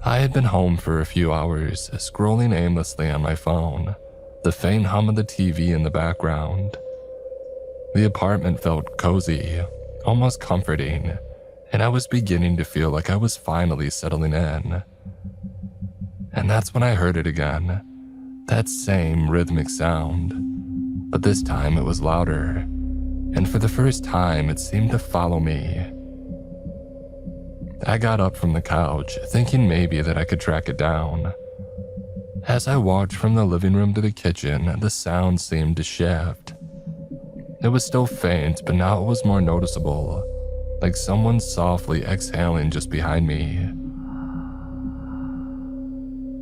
[SPEAKER 1] I had been home for a few hours, scrolling aimlessly on my phone, the faint hum of the TV in the background. The apartment felt cozy, almost comforting, and I was beginning to feel like I was finally settling in. And that's when I heard it again, that same rhythmic sound. But this time it was louder, and for the first time it seemed to follow me. I got up from the couch, thinking maybe that I could track it down. As I walked from the living room to the kitchen, the sound seemed to shift. It was still faint, but now it was more noticeable, like someone softly exhaling just behind me.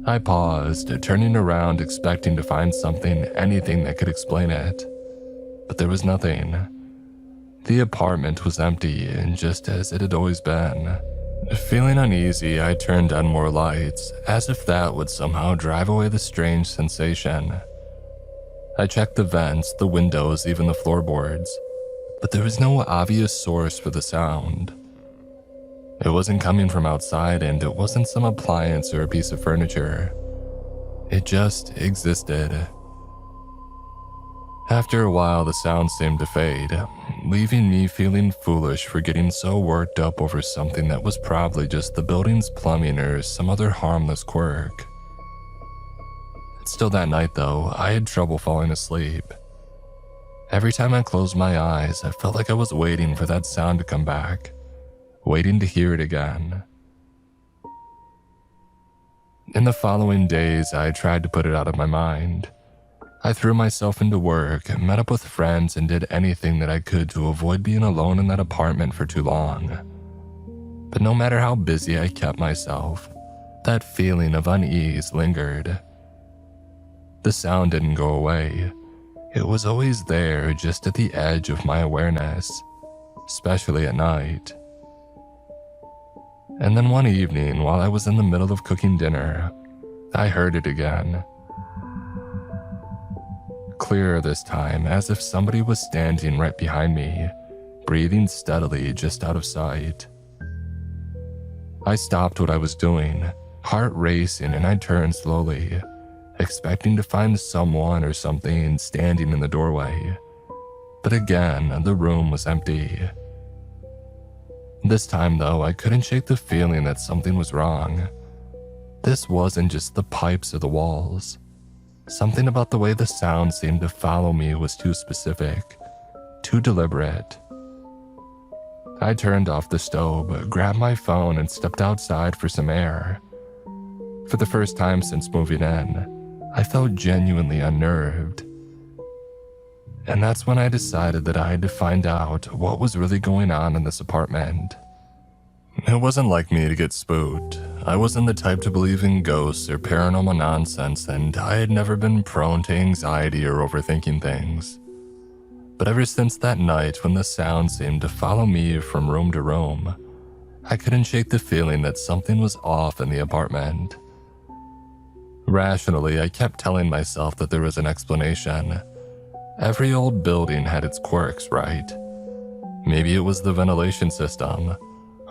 [SPEAKER 1] I paused, turning around expecting to find something, anything that could explain it. But there was nothing. The apartment was empty, and just as it had always been. Feeling uneasy, I turned on more lights, as if that would somehow drive away the strange sensation. I checked the vents, the windows, even the floorboards, but there was no obvious source for the sound. It wasn't coming from outside, and it wasn't some appliance or a piece of furniture. It just existed. After a while, the sound seemed to fade, leaving me feeling foolish for getting so worked up over something that was probably just the building's plumbing or some other harmless quirk. Still that night, though, I had trouble falling asleep. Every time I closed my eyes, I felt like I was waiting for that sound to come back. waiting to hear it again. In the following days, I tried to put it out of my mind. I threw myself into work, met up with friends, and did anything that I could to avoid being alone in that apartment for too long. But no matter how busy I kept myself, that feeling of unease lingered. The sound didn't go away. It was always there, just at the edge of my awareness, especially at night. And then one evening, while I was in the middle of cooking dinner, I heard it again. Clearer this time, as if somebody was standing right behind me, breathing steadily just out of sight. I stopped what I was doing, heart racing, and I turned slowly, expecting to find someone or something standing in the doorway. But again, the room was empty. This time, though, I couldn't shake the feeling that something was wrong. This wasn't just the pipes or the walls. Something about the way the sound seemed to follow me was too specific, too deliberate. I turned off the stove, grabbed my phone, and stepped outside for some air. For the first time since moving in, I felt genuinely unnerved. And that's when I decided that I had to find out what was really going on in this apartment. It wasn't like me to get spooked. I wasn't the type to believe in ghosts or paranormal nonsense, and I had never been prone to anxiety or overthinking things. But ever since that night when the sound seemed to follow me from room to room, I couldn't shake the feeling that something was off in the apartment. Rationally, I kept telling myself that there was an explanation. Every old building had its quirks, right? Maybe it was the ventilation system,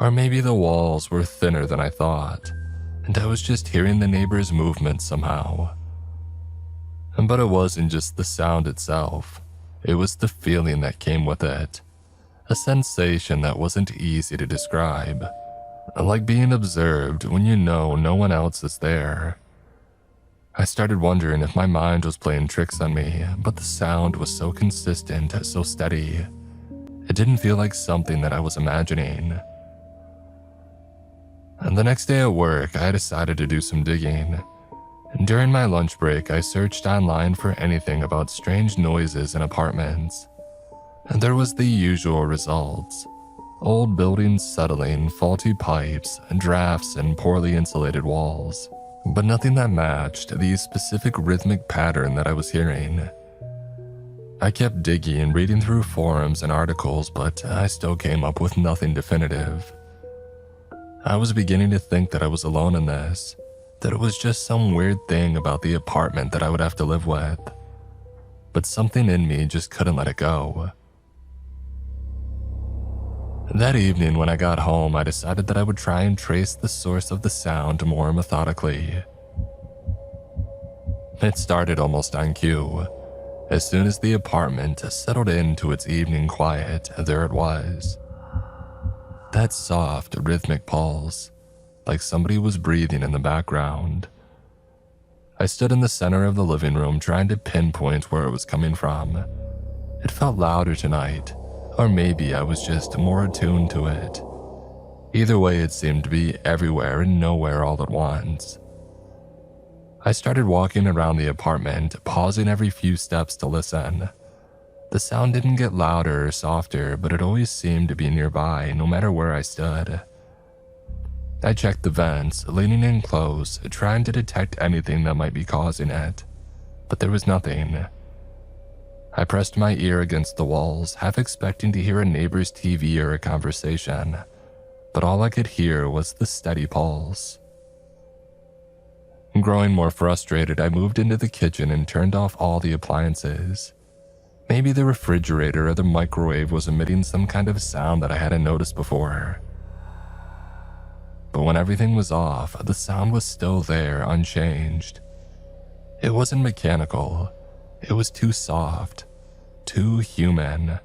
[SPEAKER 1] or maybe the walls were thinner than I thought, and I was just hearing the neighbors' movements somehow. But it wasn't just the sound itself, it was the feeling that came with it. A sensation that wasn't easy to describe, like being observed when you know no one else is there. I started wondering if my mind was playing tricks on me, but the sound was so consistent, so steady. It didn't feel like something that I was imagining. And the next day at work, I decided to do some digging. During my lunch break, I searched online for anything about strange noises in apartments. And there was the usual results. Old buildings settling, faulty pipes, drafts, and poorly insulated walls. But nothing that matched the specific rhythmic pattern that I was hearing. I kept digging, reading through forums and articles, but I still came up with nothing definitive. I was beginning to think that I was alone in this, that it was just some weird thing about the apartment that I would have to live with. But something in me just couldn't let it go. That evening when I got home, I decided that I would try and trace the source of the sound more methodically. It started almost on cue. As soon as the apartment settled into its evening quiet, there it was. That soft, rhythmic pulse, like somebody was breathing in the background. I stood in the center of the living room trying to pinpoint where it was coming from. It felt louder tonight. Or maybe I was just more attuned to it. Either way, it seemed to be everywhere and nowhere all at once. I started walking around the apartment, pausing every few steps to listen. The sound didn't get louder or softer, but it always seemed to be nearby, no matter where I stood. I checked the vents, leaning in close, trying to detect anything that might be causing it, but there was nothing. I pressed my ear against the walls, half expecting to hear a neighbor's TV or a conversation, but all I could hear was the steady pulse. Growing more frustrated, I moved into the kitchen and turned off all the appliances. Maybe the refrigerator or the microwave was emitting some kind of sound that I hadn't noticed before. But when everything was off, the sound was still there, unchanged. It wasn't mechanical. It was too soft, too human.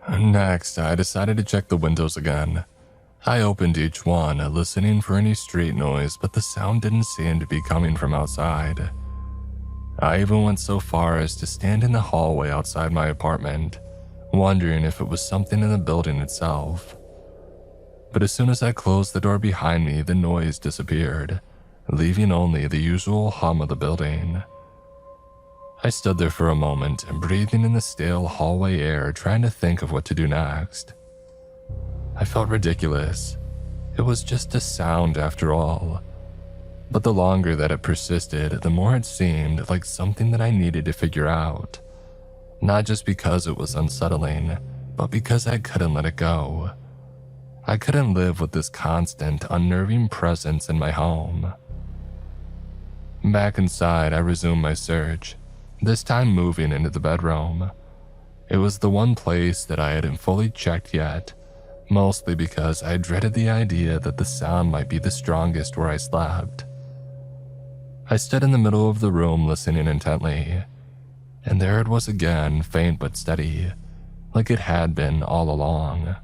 [SPEAKER 1] Next, I decided to check the windows again. I opened each one, listening for any street noise, but the sound didn't seem to be coming from outside. I even went so far as to stand in the hallway outside my apartment, wondering if it was something in the building itself. but as soon as I closed the door behind me, the noise disappeared, leaving only the usual hum of the building. I stood there for a moment, breathing in the stale hallway air, trying to think of what to do next. I felt ridiculous. It was just a sound after all. But the longer that it persisted, the more it seemed like something that I needed to figure out. Not just because it was unsettling, but because I couldn't let it go. I couldn't live with this constant, unnerving presence in my home. Back inside, I resumed my search, this time moving into the bedroom. It was the one place that I hadn't fully checked yet, mostly because I dreaded the idea that the sound might be the strongest where I slept. I stood in the middle of the room listening intently, and there it was again, faint but steady, like it had been all along.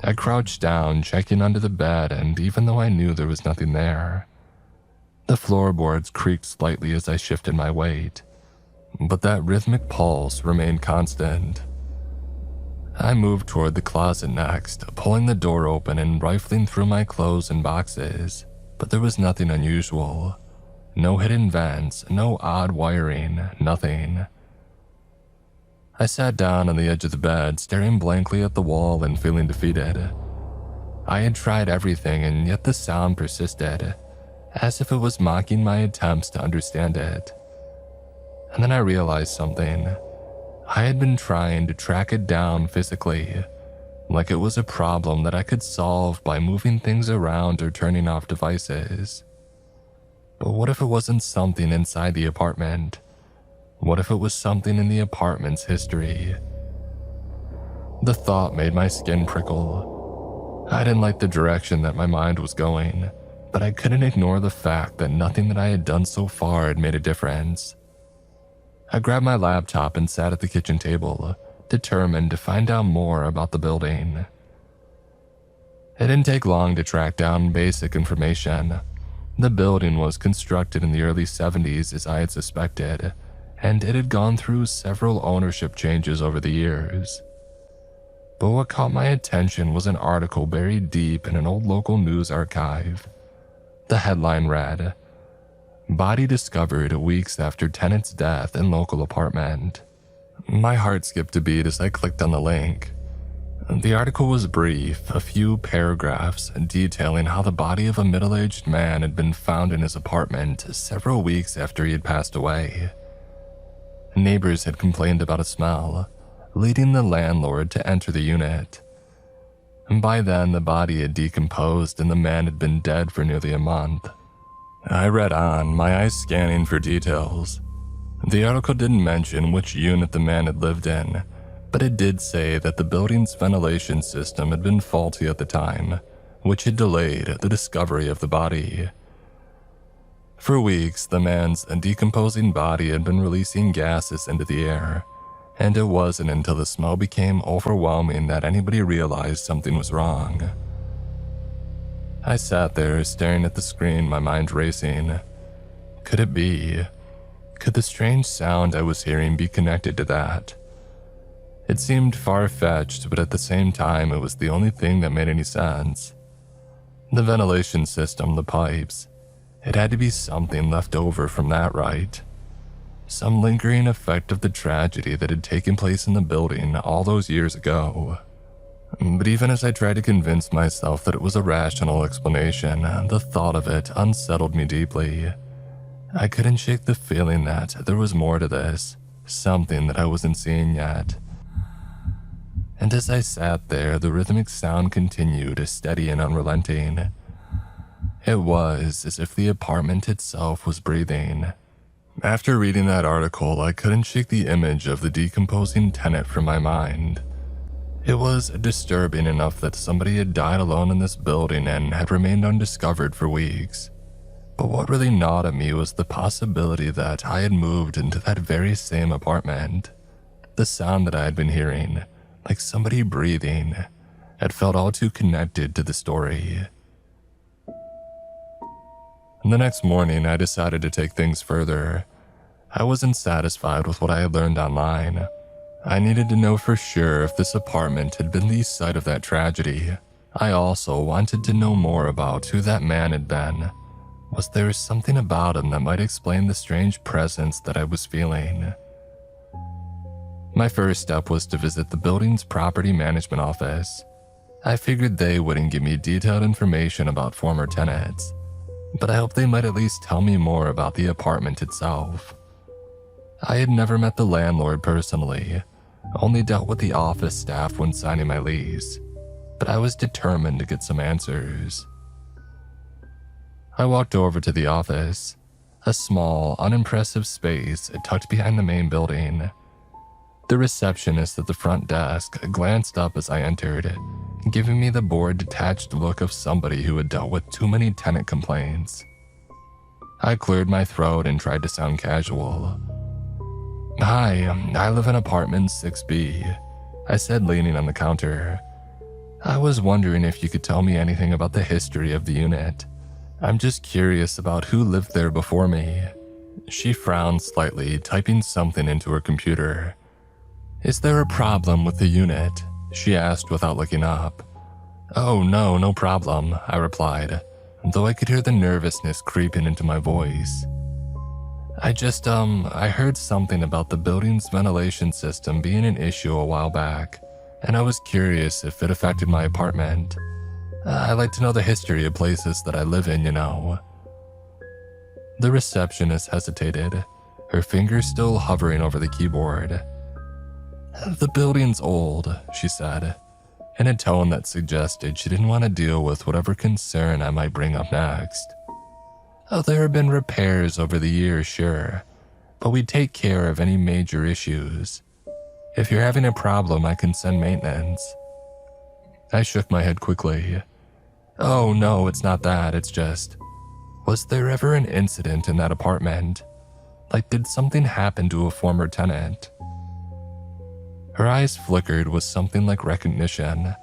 [SPEAKER 1] I crouched down, checking under the bed, and even though I knew there was nothing there, the floorboards creaked slightly as I shifted my weight, but that rhythmic pulse remained constant. I moved toward the closet next, pulling the door open and rifling through my clothes and boxes, but there was nothing unusual. No hidden vents, no odd wiring, nothing. I sat down on the edge of the bed, staring blankly at the wall and feeling defeated. I had tried everything, and yet the sound persisted, as if it was mocking my attempts to understand it. And then I realized something. I had been trying to track it down physically, like it was a problem that I could solve by moving things around or turning off devices. But what if it wasn't something inside the apartment? What if it was something in the apartment's history? The thought made my skin prickle. I didn't like the direction that my mind was going, but I couldn't ignore the fact that nothing that I had done so far had made a difference. I grabbed my laptop and sat at the kitchen table, determined to find out more about the building. It didn't take long to track down basic information. The building was constructed in the early 70s as I had suspected, and it had gone through several ownership changes over the years. But what caught my attention was an article buried deep in an old local news archive. The headline read, "Body discovered weeks after tenant's death in local apartment." My heart skipped a beat as I clicked on the link. The article was brief, a few paragraphs detailing how the body of a middle-aged man had been found in his apartment several weeks after he had passed away. Neighbors had complained about a smell, leading the landlord to enter the unit. By then, the body had decomposed and the man had been dead for nearly a month. I read on, my eyes scanning for details. The article didn't mention which unit the man had lived in, but it did say that the building's ventilation system had been faulty at the time, which had delayed the discovery of the body. For weeks, the man's decomposing body had been releasing gases into the air, and it wasn't until the smell became overwhelming that anybody realized something was wrong. I sat there staring at the screen, my mind racing. Could it be? Could the strange sound I was hearing be connected to that? It seemed far-fetched, but at the same time it was the only thing that made any sense. The ventilation system, the pipes, it had to be something left over from that, right? Some lingering effect of the tragedy that had taken place in the building all those years ago. But even as I tried to convince myself that it was a rational explanation, the thought of it unsettled me deeply. I couldn't shake the feeling that there was more to this, something that I wasn't seeing yet. And as I sat there, the rhythmic sound continued, steady and unrelenting. It was as if the apartment itself was breathing. After reading that article, I couldn't shake the image of the decomposing tenant from my mind. It was disturbing enough that somebody had died alone in this building and had remained undiscovered for weeks. But what really gnawed at me was the possibility that I had moved into that very same apartment. The sound that I had been hearing, like somebody breathing, had felt all too connected to the story. The next morning, I decided to take things further. I wasn't satisfied with what I had learned online. I needed to know for sure if this apartment had been the site of that tragedy. I also wanted to know more about who that man had been. Was there something about him that might explain the strange presence that I was feeling? My first step was to visit the building's property management office. I figured they wouldn't give me detailed information about former tenants, but I hoped they might at least tell me more about the apartment itself. I had never met the landlord personally, only dealt with the office staff when signing my lease, but I was determined to get some answers. I walked over to the office, a small, unimpressive space tucked behind the main building. The receptionist at the front desk glanced up as I entered, giving me the bored, detached look of somebody who had dealt with too many tenant complaints. I cleared my throat and tried to sound casual. "Hi, I live in apartment 6B, I said, leaning on the counter. "I was wondering if you could tell me anything about the history of the unit. I'm just curious about who lived there before me." She frowned slightly, typing something into her computer. "Is there a problem with the unit?" she asked without looking up. "Oh, no problem," I replied, though I could hear the nervousness creeping into my voice. I heard something about the building's ventilation system being an issue a while back, and I was curious if it affected my apartment. I like to know the history of places that I live in, you know." The receptionist hesitated, her fingers still hovering over the keyboard. "The building's old," she said, in a tone that suggested she didn't want to deal with whatever concern I might bring up next. "There have been repairs over the years, sure, but we take care of any major issues. If you're having a problem, I can send maintenance." I shook my head quickly. "Oh, no, it's not that, it's just, was there ever an incident in that apartment? Like, did something happen to a former tenant?" Her eyes flickered with something like recognition.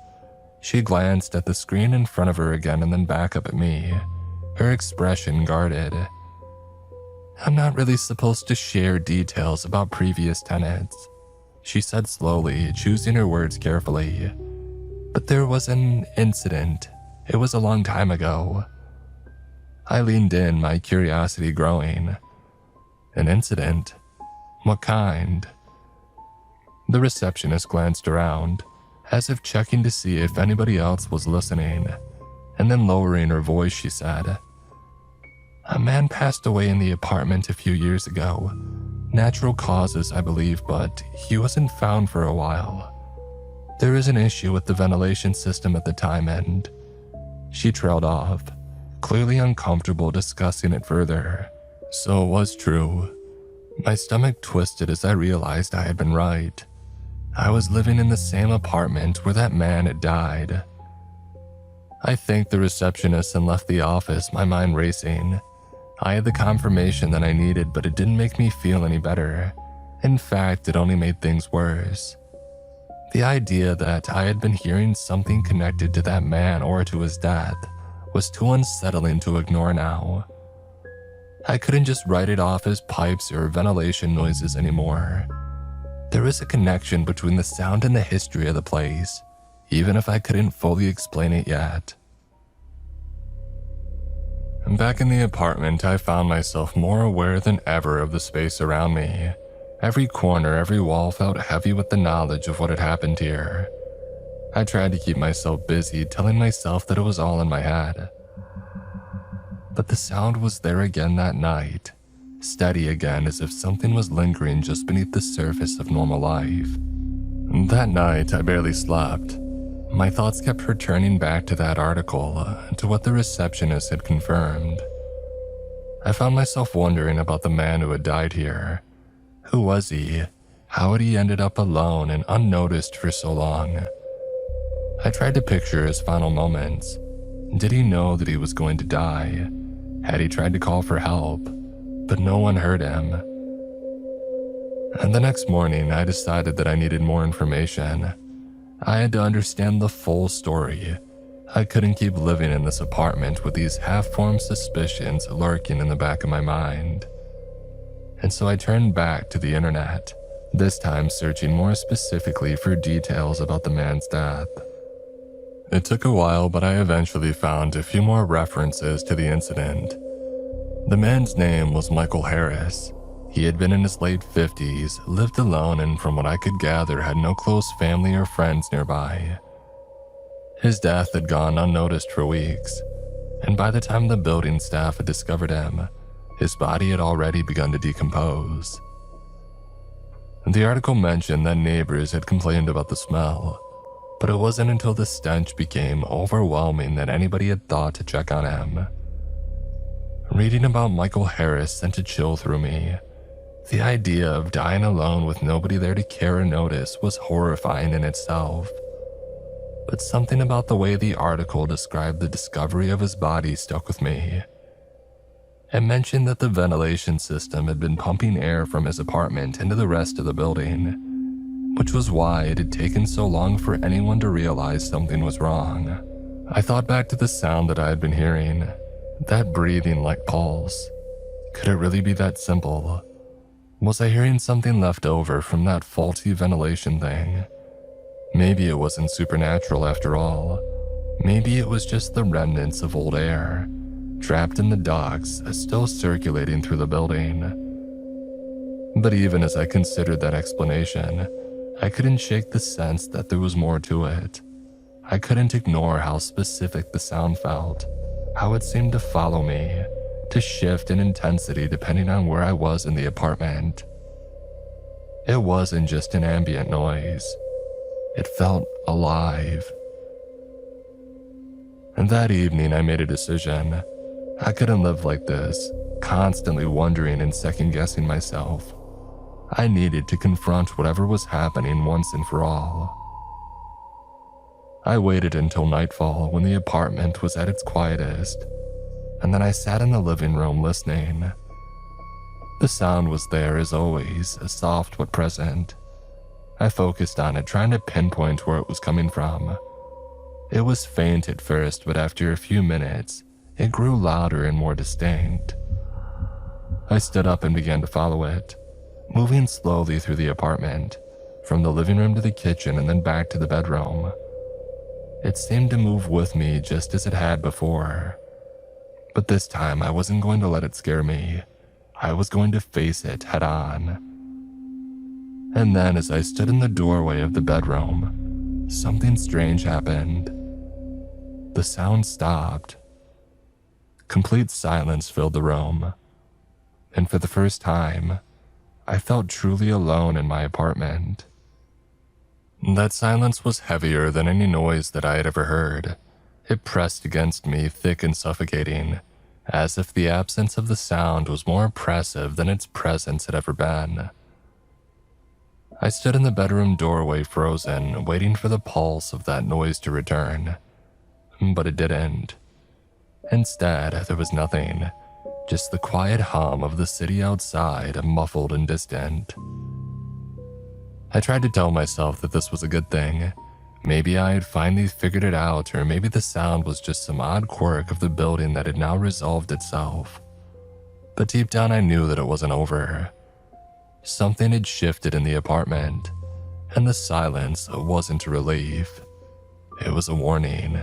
[SPEAKER 1] She glanced at the screen in front of her again and then back up at me, her expression guarded. "I'm not really supposed to share details about previous tenants," she said slowly, choosing her words carefully. "But there was an incident. It was a long time ago." I leaned in, my curiosity growing. "An incident? What kind?" The receptionist glanced around, as if checking to see if anybody else was listening, and then lowering her voice, she said, "A man passed away in the apartment a few years ago. Natural causes, I believe, but he wasn't found for a while. There was an issue with the ventilation system at the time, and..." She trailed off, clearly uncomfortable discussing it further. So it was true. My stomach twisted as I realized I had been right. I was living in the same apartment where that man had died. I thanked the receptionist and left the office, my mind racing. I had the confirmation that I needed, but it didn't make me feel any better. In fact, it only made things worse. The idea that I had been hearing something connected to that man or to his death was too unsettling to ignore now. I couldn't just write it off as pipes or ventilation noises anymore. There was a connection between the sound and the history of the place, even if I couldn't fully explain it yet. Back in the apartment, I found myself more aware than ever of the space around me. Every corner, every wall felt heavy with the knowledge of what had happened here. I tried to keep myself busy, telling myself that it was all in my head. But the sound was there again that night, steady again, as if something was lingering just beneath the surface of normal life. That night, I barely slept. My thoughts kept returning back to that article, to what the receptionist had confirmed. I found myself wondering about the man who had died here. Who was he? How had he ended up alone and unnoticed for so long? I tried to picture his final moments. Did he know that he was going to die? Had he tried to call for help? But no one heard him. And the next morning, I decided that I needed more information. I had to understand the full story. I couldn't keep living in this apartment with these half-formed suspicions lurking in the back of my mind. And so I turned back to the internet, this time searching more specifically for details about the man's death. It took a while, but I eventually found a few more references to the incident. The man's name was Michael Harris. He had been in his late 50s, lived alone, and from what I could gather had no close family or friends nearby. His death had gone unnoticed for weeks, and by the time the building staff had discovered him, his body had already begun to decompose. The article mentioned that neighbors had complained about the smell, but it wasn't until the stench became overwhelming that anybody had thought to check on him. Reading about Michael Harris sent a chill through me. The idea of dying alone with nobody there to care or notice was horrifying in itself. But something about the way the article described the discovery of his body stuck with me. It mentioned that the ventilation system had been pumping air from his apartment into the rest of the building, which was why it had taken so long for anyone to realize something was wrong. I thought back to the sound that I had been hearing, that breathing like pulse. Could it really be that simple? Was I hearing something left over from that faulty ventilation thing? Maybe it wasn't supernatural after all. Maybe it was just the remnants of old air, trapped in the ducts, still circulating through the building. But even as I considered that explanation, I couldn't shake the sense that there was more to it. I couldn't ignore how specific the sound felt, how it seemed to follow me, to shift in intensity depending on where I was in the apartment. It wasn't just an ambient noise. It felt alive. And that evening I made a decision. I couldn't live like this, constantly wondering and second-guessing myself. I needed to confront whatever was happening once and for all. I waited until nightfall when the apartment was at its quietest, and then I sat in the living room listening. The sound was there as always, soft but present. I focused on it, trying to pinpoint where it was coming from. It was faint at first, but after a few minutes, it grew louder and more distinct. I stood up and began to follow it, moving slowly through the apartment, from the living room to the kitchen and then back to the bedroom. It seemed to move with me just as it had before. But this time I wasn't going to let it scare me. I was going to face it head on. And then as I stood in the doorway of the bedroom, something strange happened. The sound stopped. Complete silence filled the room. And for the first time, I felt truly alone in my apartment. That silence was heavier than any noise that I had ever heard. It pressed against me, thick and suffocating, as if the absence of the sound was more oppressive than its presence had ever been. I stood in the bedroom doorway frozen, waiting for the pulse of that noise to return. But it didn't. Instead, there was nothing, just the quiet hum of the city outside, muffled and distant. I tried to tell myself that this was a good thing. Maybe I had finally figured it out, or maybe the sound was just some odd quirk of the building that had now resolved itself. But deep down I knew that it wasn't over. Something had shifted in the apartment, and the silence wasn't a relief. It was a warning.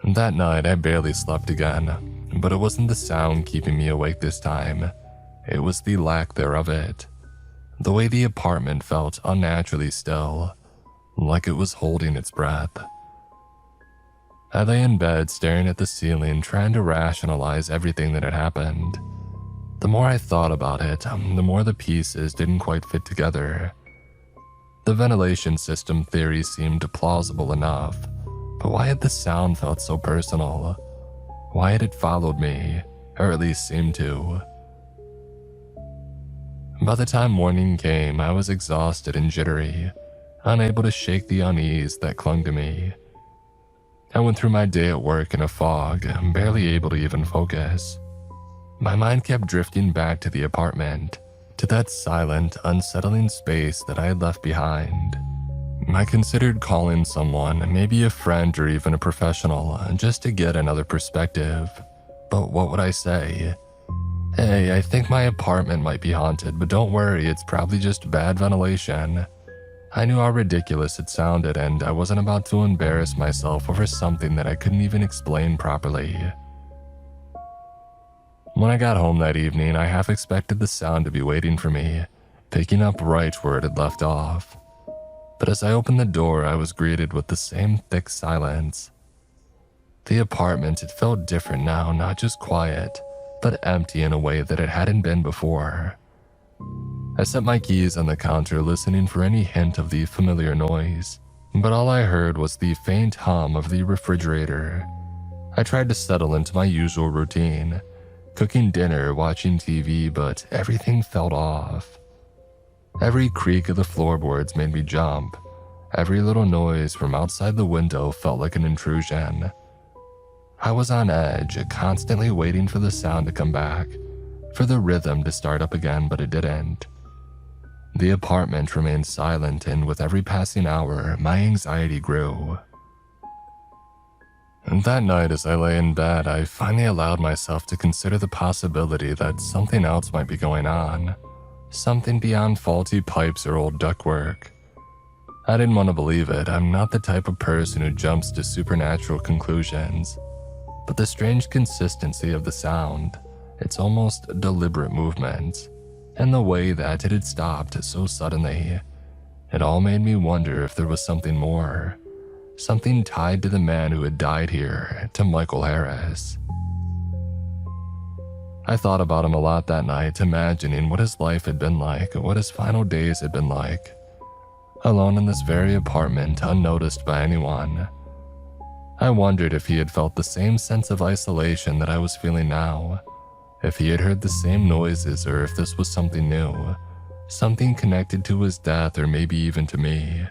[SPEAKER 1] That night I barely slept again, but it wasn't the sound keeping me awake this time. It was the lack thereof it. The way the apartment felt unnaturally still, like it was holding its breath. I lay in bed staring at the ceiling, trying to rationalize everything that had happened. The more I thought about it, the more the pieces didn't quite fit together. The ventilation system theory seemed plausible enough, but why had the sound felt so personal? Why had it followed me, or at least seemed to? By the time morning came, I was exhausted and jittery, unable to shake the unease that clung to me. I went through my day at work in a fog, barely able to even focus. My mind kept drifting back to the apartment, to that silent, unsettling space that I had left behind. I considered calling someone, maybe a friend or even a professional, just to get another perspective. But what would I say? Hey, I think my apartment might be haunted, but don't worry, it's probably just bad ventilation. I knew how ridiculous it sounded, and I wasn't about to embarrass myself over something that I couldn't even explain properly. When I got home that evening, I half expected the sound to be waiting for me, picking up right where it had left off. But as I opened the door, I was greeted with the same thick silence. The apartment, it felt different now, not just quiet, but empty in a way that it hadn't been before. I set my keys on the counter, listening for any hint of the familiar noise, but all I heard was the faint hum of the refrigerator. I tried to settle into my usual routine, cooking dinner, watching TV, but everything felt off. Every creak of the floorboards made me jump. Every little noise from outside the window felt like an intrusion. I was on edge, constantly waiting for the sound to come back, for the rhythm to start up again, but it didn't. The apartment remained silent, and with every passing hour, my anxiety grew. And that night, as I lay in bed, I finally allowed myself to consider the possibility that something else might be going on. Something beyond faulty pipes or old ductwork. I didn't want to believe it. I'm not the type of person who jumps to supernatural conclusions. But the strange consistency of the sound, its almost deliberate movements, and the way that it had stopped so suddenly, it all made me wonder if there was something more. Something tied to the man who had died here, to Michael Harris. I thought about him a lot that night, imagining what his life had been like, what his final days had been like. Alone in this very apartment, unnoticed by anyone. I wondered if he had felt the same sense of isolation that I was feeling now, if he had heard the same noises, or if this was something new, something connected to his death or maybe even to me.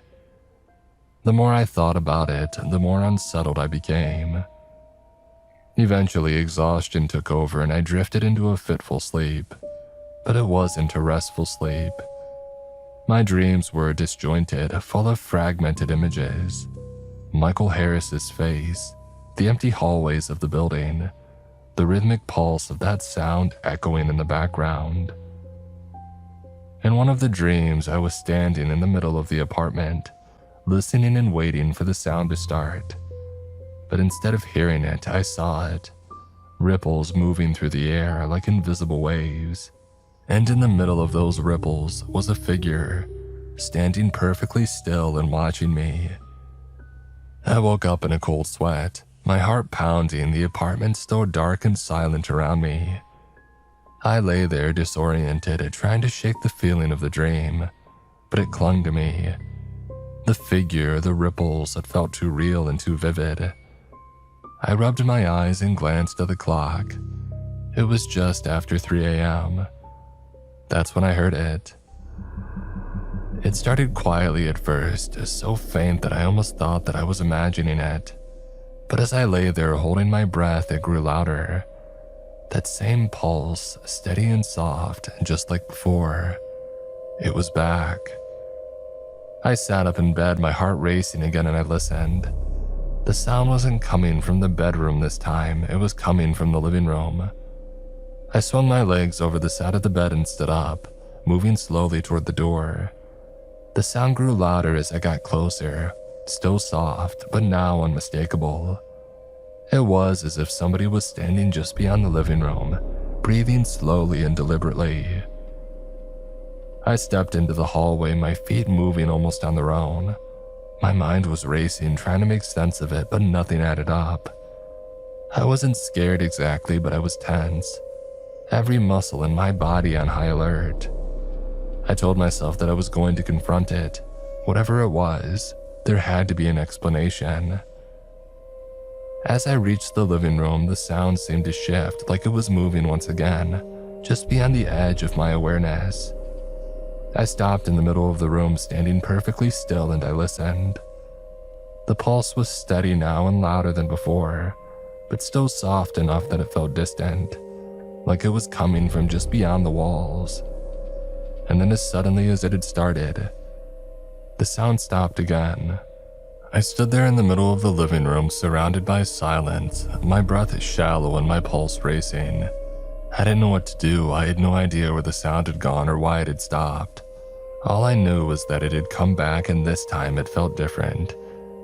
[SPEAKER 1] The more I thought about it, the more unsettled I became. Eventually, exhaustion took over and I drifted into a fitful sleep, but it wasn't a restful sleep. My dreams were disjointed, full of fragmented images. Michael Harris's face, the empty hallways of the building, the rhythmic pulse of that sound echoing in the background. In one of the dreams, I was standing in the middle of the apartment, listening and waiting for the sound to start. But instead of hearing it, I saw it. Ripples moving through the air like invisible waves. And in the middle of those ripples was a figure, standing perfectly still and watching me. I woke up in a cold sweat, my heart pounding, the apartment still dark and silent around me. I lay there disoriented, trying to shake the feeling of the dream, but it clung to me. The figure, the ripples, it felt too real and too vivid. I rubbed my eyes and glanced at the clock. It was just after 3 a.m. That's when I heard it. It started quietly at first, so faint that I almost thought that I was imagining it. But as I lay there holding my breath, it grew louder. That same pulse, steady and soft, just like before. It was back. I sat up in bed, my heart racing again, and I listened. The sound wasn't coming from the bedroom this time, it was coming from the living room. I swung my legs over the side of the bed and stood up, moving slowly toward the door. The sound grew louder as I got closer, still soft, but now unmistakable. It was as if somebody was standing just beyond the living room, breathing slowly and deliberately. I stepped into the hallway, my feet moving almost on their own. My mind was racing, trying to make sense of it, but nothing added up. I wasn't scared exactly, but I was tense, every muscle in my body on high alert. I told myself that I was going to confront it. Whatever it was, there had to be an explanation. As I reached the living room, the sound seemed to shift, like it was moving once again, just beyond the edge of my awareness. I stopped in the middle of the room, standing perfectly still, and I listened. The pulse was steady now and louder than before, but still soft enough that it felt distant, like it was coming from just beyond the walls. And then as suddenly as it had started, the sound stopped again. I stood there in the middle of the living room, surrounded by silence, my breath shallow and my pulse racing. I didn't know what to do. I had no idea where the sound had gone or why it had stopped. All I knew was that it had come back, and this time it felt different,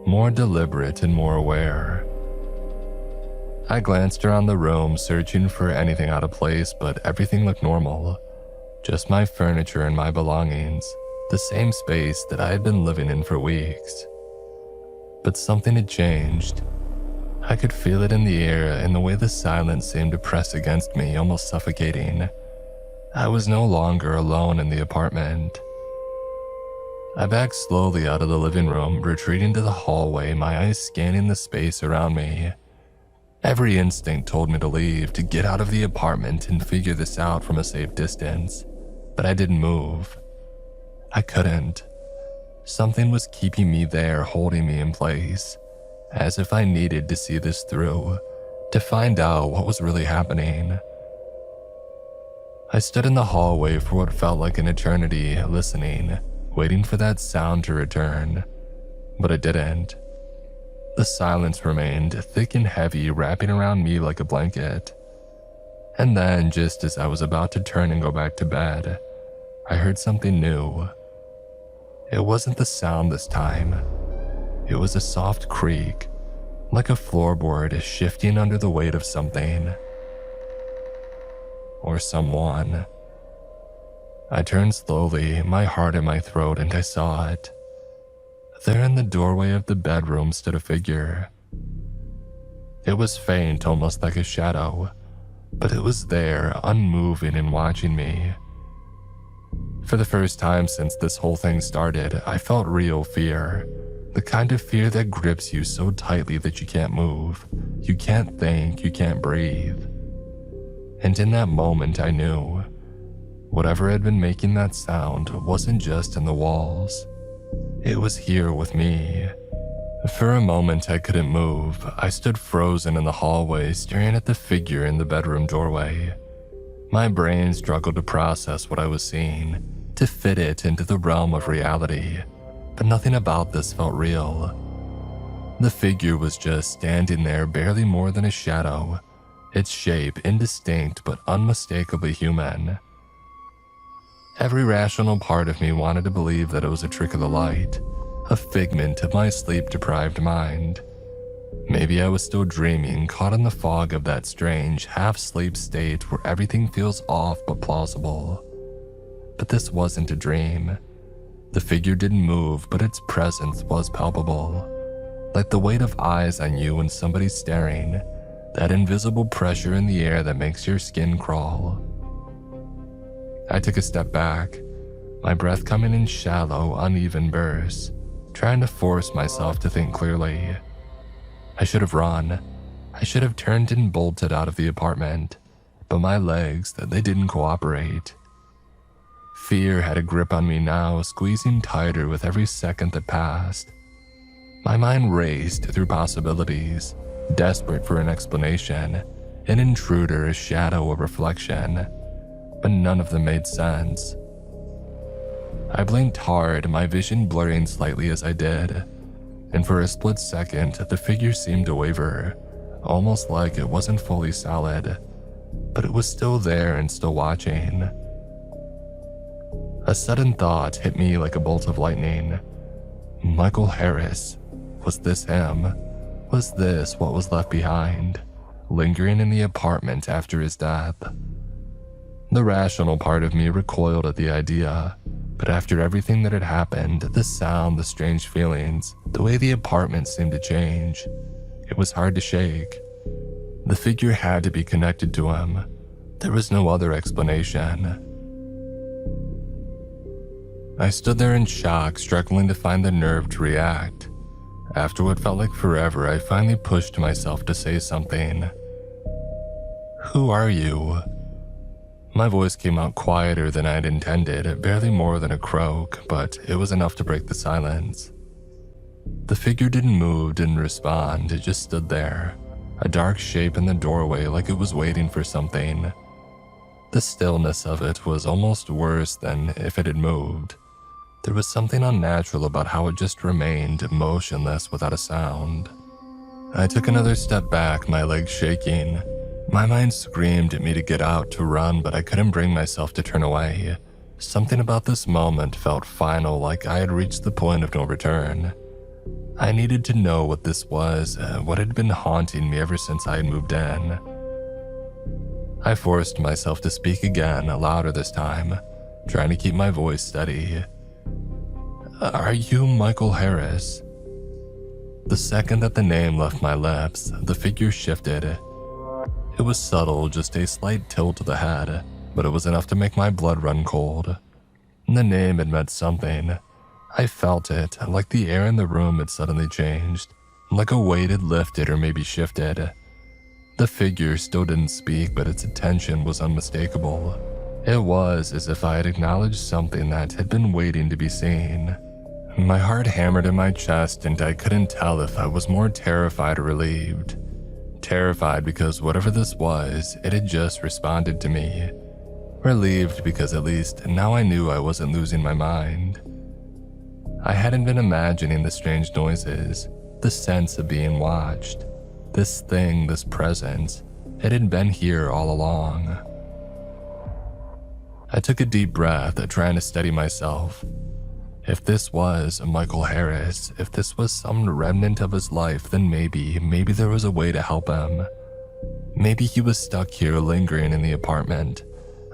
[SPEAKER 1] more deliberate and more aware. I glanced around the room, searching for anything out of place, but everything looked normal. Just my furniture and my belongings, the same space that I had been living in for weeks. But something had changed. I could feel it in the air, and the way the silence seemed to press against me, almost suffocating. I was no longer alone in the apartment. I backed slowly out of the living room, retreating to the hallway, my eyes scanning the space around me. Every instinct told me to leave, to get out of the apartment and figure this out from a safe distance, but I didn't move. I couldn't. Something was keeping me there, holding me in place, as if I needed to see this through, to find out what was really happening. I stood in the hallway for what felt like an eternity, listening, waiting for that sound to return, but it didn't. The silence remained, thick and heavy, wrapping around me like a blanket. And then, just as I was about to turn and go back to bed, I heard something new. It wasn't the sound this time. It was a soft creak, like a floorboard shifting under the weight of something. Or someone. I turned slowly, my heart in my throat, and I saw it. There in the doorway of the bedroom stood a figure. It was faint, almost like a shadow, but it was there, unmoving and watching me. For the first time since this whole thing started, I felt real fear. The kind of fear that grips you so tightly that you can't move, you can't think, you can't breathe. And in that moment I knew, whatever had been making that sound wasn't just in the walls. It was here with me. For a moment I couldn't move. I stood frozen in the hallway, staring at the figure in the bedroom doorway. My brain struggled to process what I was seeing, to fit it into the realm of reality, but nothing about this felt real. The figure was just standing there, barely more than a shadow, its shape indistinct but unmistakably human. Every rational part of me wanted to believe that it was a trick of the light, a figment of my sleep-deprived mind. Maybe I was still dreaming, caught in the fog of that strange half-sleep state where everything feels off but plausible. But this wasn't a dream. The figure didn't move, but its presence was palpable. Like the weight of eyes on you when somebody's staring, that invisible pressure in the air that makes your skin crawl. I took a step back, my breath coming in shallow, uneven bursts, trying to force myself to think clearly. I should have run. I should have turned and bolted out of the apartment, but my legs, they didn't cooperate. Fear had a grip on me now, squeezing tighter with every second that passed. My mind raced through possibilities, desperate for an explanation, an intruder, a shadow, a reflection, but none of them made sense. I blinked hard, my vision blurring slightly as I did, and for a split second, the figure seemed to waver, almost like it wasn't fully solid, but it was still there and still watching. A sudden thought hit me like a bolt of lightning. Michael Harris. Was this him? Was this what was left behind, lingering in the apartment after his death? The rational part of me recoiled at the idea, but after everything that had happened, the sound, the strange feelings, the way the apartment seemed to change, it was hard to shake. The figure had to be connected to him. There was no other explanation. I stood there in shock, struggling to find the nerve to react. After what felt like forever, I finally pushed myself to say something. "Who are you?" My voice came out quieter than I'd intended, barely more than a croak, but it was enough to break the silence. The figure didn't move, didn't respond, it just stood there, a dark shape in the doorway like it was waiting for something. The stillness of it was almost worse than if it had moved. There was something unnatural about how it just remained motionless without a sound. I took another step back, my legs shaking. My mind screamed at me to get out, to run, but I couldn't bring myself to turn away. Something about this moment felt final, like I had reached the point of no return. I needed to know what this was, what had been haunting me ever since I had moved in. I forced myself to speak again, louder this time, trying to keep my voice steady. "Are you Michael Harris?" The second that the name left my lips, the figure shifted. It was subtle, just a slight tilt of the head, but it was enough to make my blood run cold. The name had meant something. I felt it, like the air in the room had suddenly changed, like a weight had lifted or maybe shifted. The figure still didn't speak, but its attention was unmistakable. It was as if I had acknowledged something that had been waiting to be seen. My heart hammered in my chest, and I couldn't tell if I was more terrified or relieved. Terrified because whatever this was, it had just responded to me. Relieved because at least now I knew I wasn't losing my mind. I hadn't been imagining the strange noises, the sense of being watched. This thing, this presence, it had been here all along. I took a deep breath, trying to steady myself. If this was Michael Harris, if this was some remnant of his life, then maybe there was a way to help him. Maybe he was stuck here lingering in the apartment,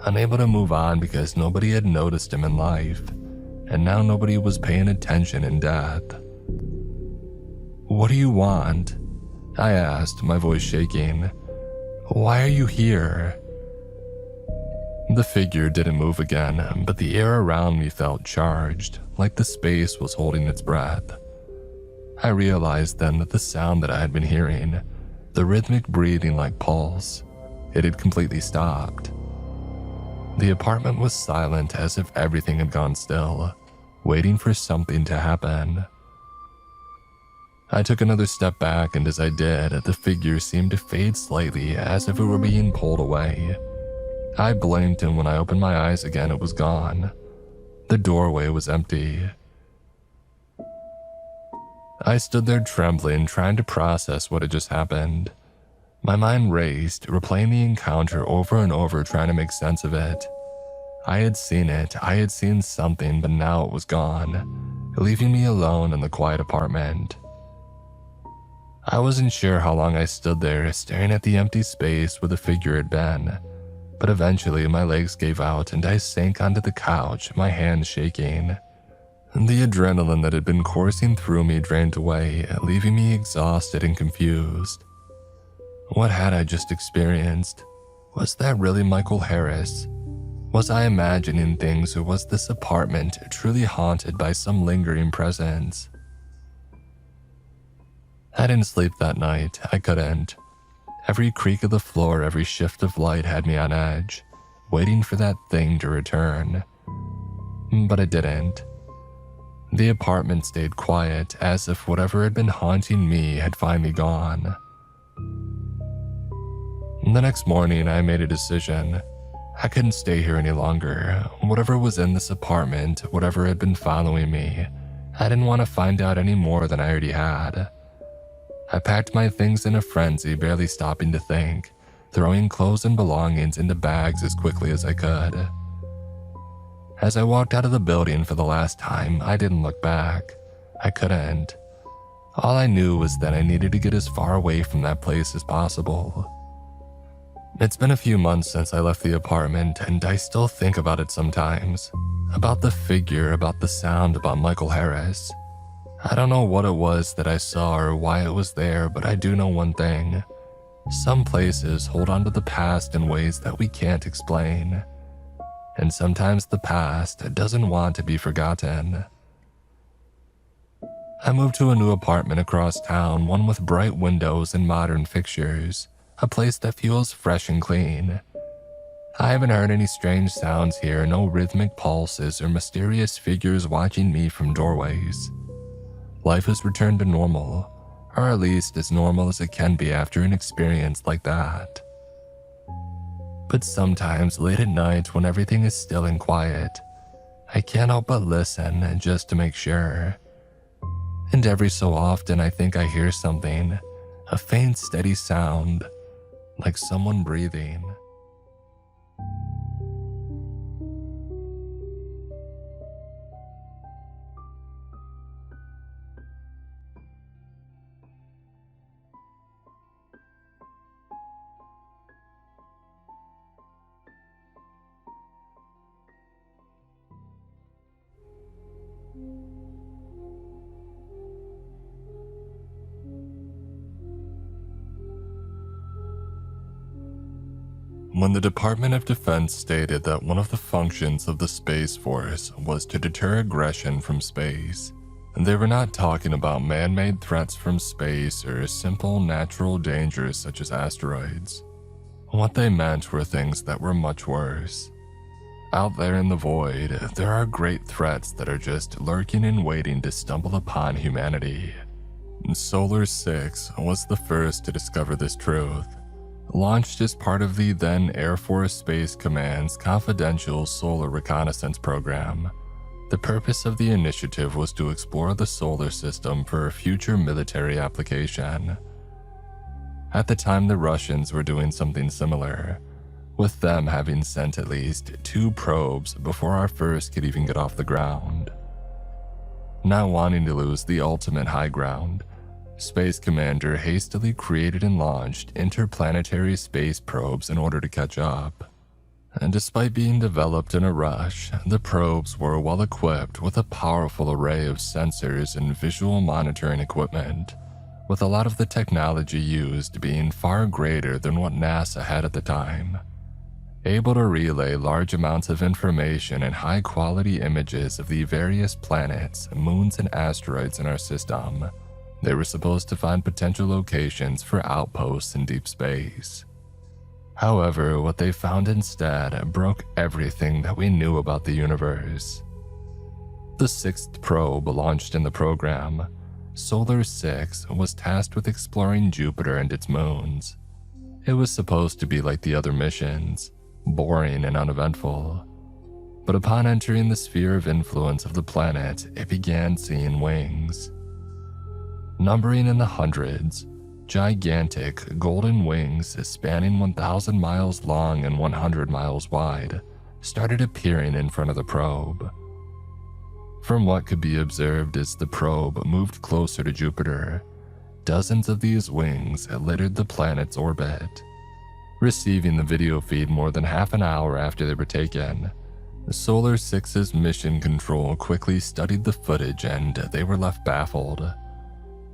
[SPEAKER 1] unable to move on because nobody had noticed him in life, and now nobody was paying attention in death. "What do you want?" I asked, my voice shaking. "Why are you here?" The figure didn't move again, but the air around me felt charged, like the space was holding its breath. I realized then that the sound that I had been hearing, the rhythmic breathing like pulse, it had completely stopped. The apartment was silent, as if everything had gone still, waiting for something to happen. I took another step back, and as I did, the figure seemed to fade slightly, as if it were being pulled away. I blinked, and when I opened my eyes again, it was gone. The doorway was empty. I stood there trembling, trying to process what had just happened. My mind raced, replaying the encounter over and over, trying to make sense of it. I had seen it, I had seen something, but now it was gone, leaving me alone in the quiet apartment. I wasn't sure how long I stood there, staring at the empty space where the figure had been. But eventually my legs gave out and I sank onto the couch, my hands shaking. The adrenaline that had been coursing through me drained away, leaving me exhausted and confused. What had I just experienced? Was that really Michael Harris? Was I imagining things, or was this apartment truly haunted by some lingering presence? I didn't sleep that night, I couldn't. Every creak of the floor, every shift of light had me on edge, waiting for that thing to return. But it didn't. The apartment stayed quiet, as if whatever had been haunting me had finally gone. The next morning, I made a decision. I couldn't stay here any longer. Whatever was in this apartment, whatever had been following me, I didn't want to find out any more than I already had. I packed my things in a frenzy, barely stopping to think, throwing clothes and belongings into bags as quickly as I could. As I walked out of the building for the last time, I didn't look back. I couldn't. All I knew was that I needed to get as far away from that place as possible. It's been a few months since I left the apartment, and I still think about it sometimes. About the figure, about the sound, about Michael Harris. I don't know what it was that I saw or why it was there, but I do know one thing. Some places hold on to the past in ways that we can't explain. And sometimes the past doesn't want to be forgotten. I moved to a new apartment across town, one with bright windows and modern fixtures, a place that feels fresh and clean. I haven't heard any strange sounds here, no rhythmic pulses or mysterious figures watching me from doorways. Life has returned to normal, or at least as normal as it can be after an experience like that. But sometimes late at night when everything is still and quiet, I can't help but listen just to make sure. And every so often I think I hear something, a faint steady sound, like someone breathing. When the Department of Defense stated that one of the functions of the Space Force was to deter aggression from space, they were not talking about man-made threats from space or simple natural dangers such as asteroids. What they meant were things that were much worse. Out there in the void, there are great threats that are just lurking and waiting to stumble upon humanity. Solar 6 was the first to discover this truth. Launched as part of the then Air Force Space Command's confidential solar reconnaissance program, the purpose of the initiative was to explore the solar system for a future military application. At the time, the Russians were doing something similar, with them having sent at least 2 probes before our first could even get off the ground. Not wanting to lose the ultimate high ground, Space Commander hastily created and launched interplanetary space probes in order to catch up. And despite being developed in a rush, the probes were well equipped with a powerful array of sensors and visual monitoring equipment, with a lot of the technology used being far greater than what NASA had at the time. Able to relay large amounts of information and high-quality images of the various planets, moons, and asteroids in our system, they were supposed to find potential locations for outposts in deep space. However, what they found instead broke everything that we knew about the universe. The 6th probe launched in the program, Solar 6, was tasked with exploring Jupiter and its moons. It was supposed to be like the other missions, boring and uneventful. But upon entering the sphere of influence of the planet, it began seeing wings. Numbering in the hundreds, gigantic golden wings spanning 1,000 miles long and 100 miles wide started appearing in front of the probe. From what could be observed as the probe moved closer to Jupiter, dozens of these wings littered the planet's orbit. Receiving the video feed more than half an hour after they were taken, Solar 6's mission control quickly studied the footage and they were left baffled.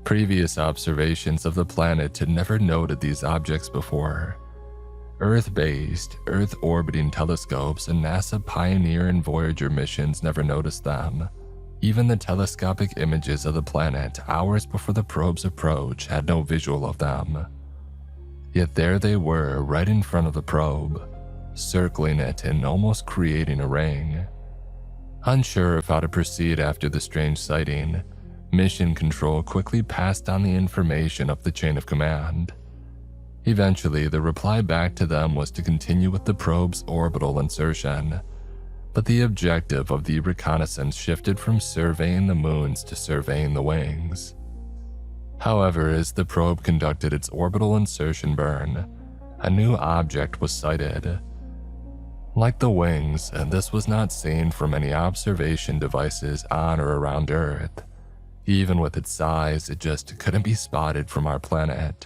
[SPEAKER 1] Previous observations of the planet had never noted these objects before. Earth-based, Earth-orbiting telescopes and NASA Pioneer and Voyager missions never noticed them. Even the telescopic images of the planet hours before the probe's approach had no visual of them. Yet there they were, right in front of the probe, circling it and almost creating a ring. Unsure of how to proceed after the strange sighting, Mission Control quickly passed on the information up the chain of command. Eventually, the reply back to them was to continue with the probe's orbital insertion, but the objective of the reconnaissance shifted from surveying the moons to surveying the wings. However, as the probe conducted its orbital insertion burn, a new object was sighted. Like the wings, this was not seen from any observation devices on or around Earth. Even with its size, it just couldn't be spotted from our planet.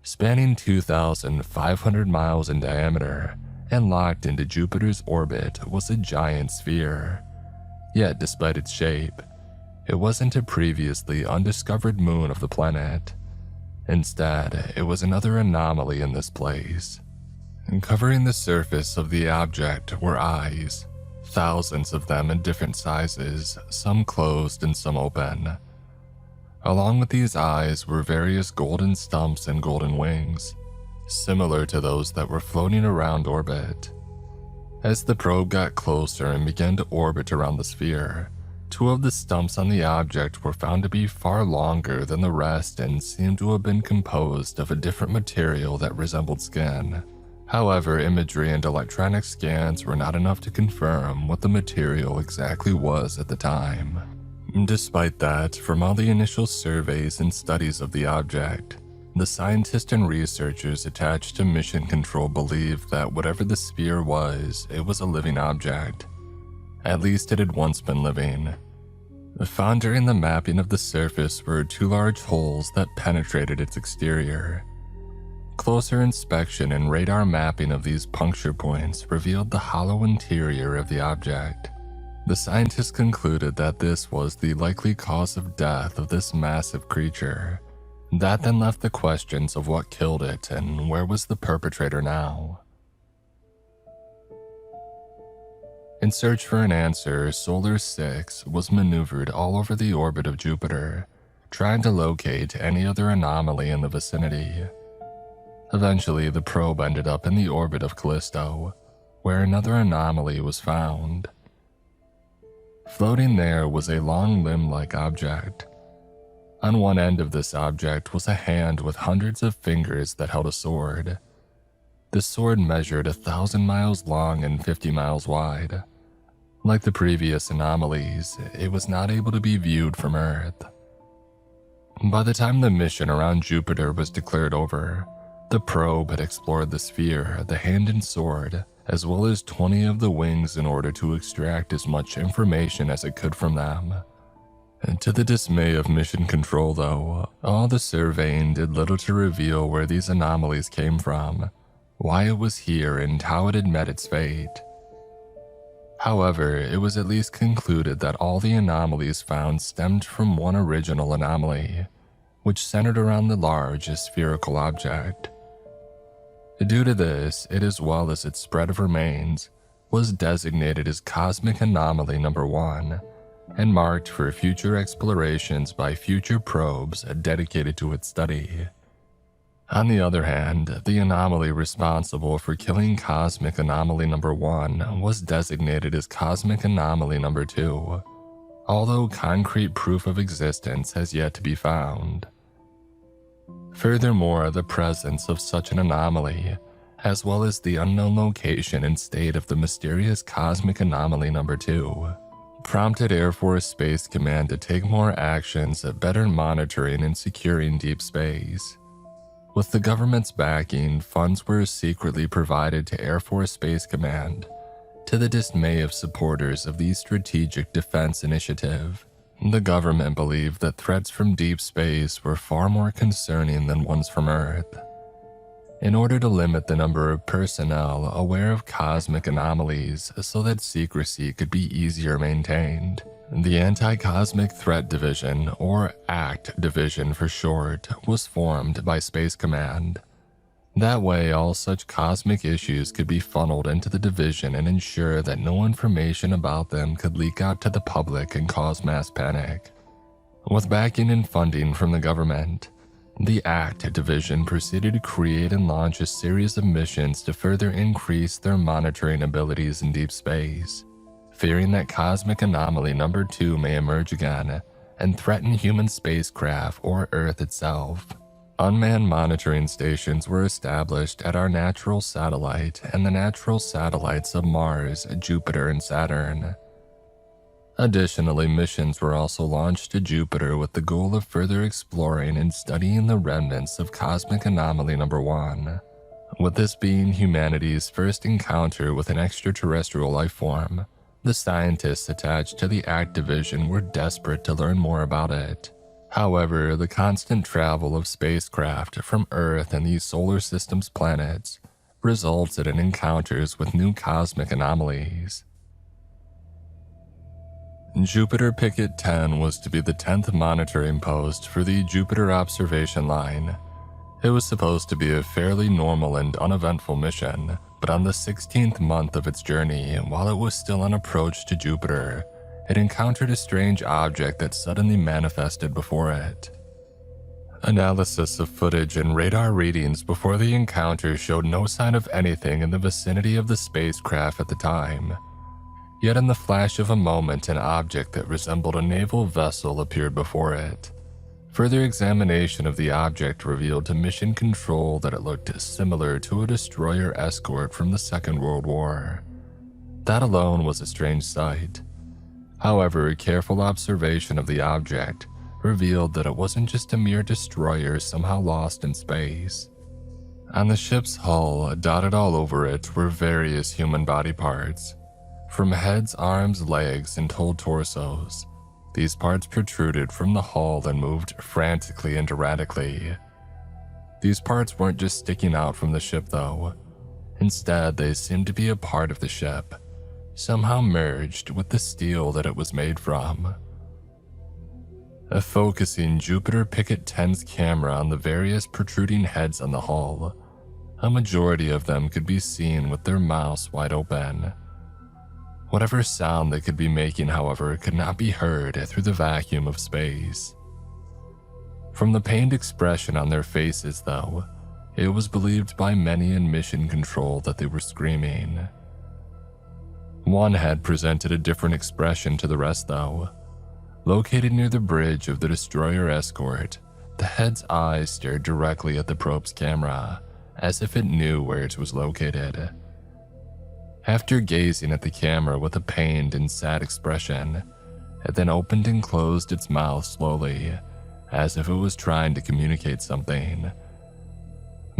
[SPEAKER 1] Spanning 2,500 miles in diameter and locked into Jupiter's orbit was a giant sphere. Yet, despite its shape, it wasn't a previously undiscovered moon of the planet. Instead, it was another anomaly in this place. And covering the surface of the object were eyes, thousands of them in different sizes, some closed and some open. Along with these eyes were various golden stumps and golden wings, similar to those that were floating around orbit. As the probe got closer and began to orbit around the sphere, 2 of the stumps on the object were found to be far longer than the rest and seemed to have been composed of a different material that resembled skin. However, imagery and electronic scans were not enough to confirm what the material exactly was at the time. Despite that, from all the initial surveys and studies of the object, the scientists and researchers attached to Mission Control believed that whatever the sphere was, it was a living object. At least it had once been living. Found during the mapping of the surface were 2 large holes that penetrated its exterior. Closer inspection and radar mapping of these puncture points revealed the hollow interior of the object. The scientists concluded that this was the likely cause of death of this massive creature. That then left the questions of what killed it and where was the perpetrator now. In search for an answer, Solar 6 was maneuvered all over the orbit of Jupiter, trying to locate any other anomaly in the vicinity. Eventually, the probe ended up in the orbit of Callisto, where another anomaly was found. Floating there was a long limb-like object. On one end of this object was a hand with hundreds of fingers that held a sword. The sword measured 1,000 miles long and 50 miles wide. Like the previous anomalies, it was not able to be viewed from Earth. By the time the mission around Jupiter was declared over, the probe had explored the sphere, the hand and sword, as well as 20 of the wings in order to extract as much information as it could from them. And to the dismay of Mission Control though, all the surveying did little to reveal where these anomalies came from, why it was here, and how it had met its fate. However, it was at least concluded that all the anomalies found stemmed from one original anomaly, which centered around the large spherical object. Due to this, it as well as its spread of remains, was designated as Cosmic Anomaly Number 1, and marked for future explorations by future probes dedicated to its study. On the other hand, the anomaly responsible for killing Cosmic Anomaly Number 1 was designated as Cosmic Anomaly Number 2, although concrete proof of existence has yet to be found. Furthermore, the presence of such an anomaly, as well as the unknown location and state of the mysterious Cosmic Anomaly Number 2, prompted Air Force Space Command to take more actions at better monitoring and securing deep space. With the government's backing, funds were secretly provided to Air Force Space Command, to the dismay of supporters of the Strategic Defense Initiative. The government believed that threats from deep space were far more concerning than ones from Earth. In order to limit the number of personnel aware of cosmic anomalies so that secrecy could be easier maintained, the Anti-Cosmic Threat Division, or ACT Division for short, was formed by Space Command. That way, all such cosmic issues could be funneled into the division and ensure that no information about them could leak out to the public and cause mass panic. With backing and funding from the government, the ACT Division proceeded to create and launch a series of missions to further increase their monitoring abilities in deep space, fearing that Cosmic Anomaly Number 2 may emerge again and threaten human spacecraft or Earth itself. Unmanned monitoring stations were established at our natural satellite and the natural satellites of Mars, Jupiter, and Saturn. Additionally, missions were also launched to Jupiter with the goal of further exploring and studying the remnants of Cosmic Anomaly Number 1, with this being humanity's first encounter with an extraterrestrial life form. The scientists attached to the ACT Division were desperate to learn more about it. However, the constant travel of spacecraft from Earth and these solar system's planets resulted in encounters with new cosmic anomalies. Jupiter Picket 10 was to be the 10th monitoring post for the Jupiter observation line. It was supposed to be a fairly normal and uneventful mission, but on the 16th month of its journey, while it was still on approach to Jupiter, it encountered a strange object that suddenly manifested before it. Analysis of footage and radar readings before the encounter showed no sign of anything in the vicinity of the spacecraft at the time. Yet in the flash of a moment, an object that resembled a naval vessel appeared before it. Further examination of the object revealed to Mission Control that it looked similar to a destroyer escort from the Second World War. That alone was a strange sight. However, careful observation of the object revealed that it wasn't just a mere destroyer somehow lost in space. On the ship's hull, dotted all over it, were various human body parts. From heads, arms, legs, and whole torsos, these parts protruded from the hull and moved frantically and erratically. These parts weren't just sticking out from the ship though. Instead, they seemed to be a part of the ship, somehow merged with the steel that it was made from. Focusing Jupiter Picket 10's camera on the various protruding heads on the hull, a majority of them could be seen with their mouths wide open. Whatever sound they could be making, however, could not be heard through the vacuum of space. From the pained expression on their faces, though, it was believed by many in Mission Control that they were screaming. One head presented a different expression to the rest, though. Located near the bridge of the destroyer escort, the head's eyes stared directly at the probe's camera, as if it knew where it was located. After gazing at the camera with a pained and sad expression, it then opened and closed its mouth slowly, as if it was trying to communicate something.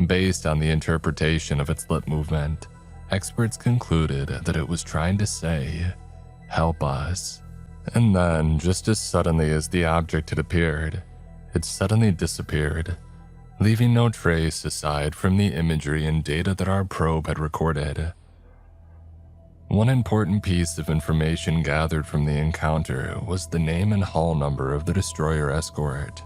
[SPEAKER 1] Based on the interpretation of its lip movement, experts concluded that it was trying to say, "Help us." And then, just as suddenly as the object had appeared, it suddenly disappeared, leaving no trace aside from the imagery and data that our probe had recorded. One important piece of information gathered from the encounter was the name and hull number of the destroyer escort.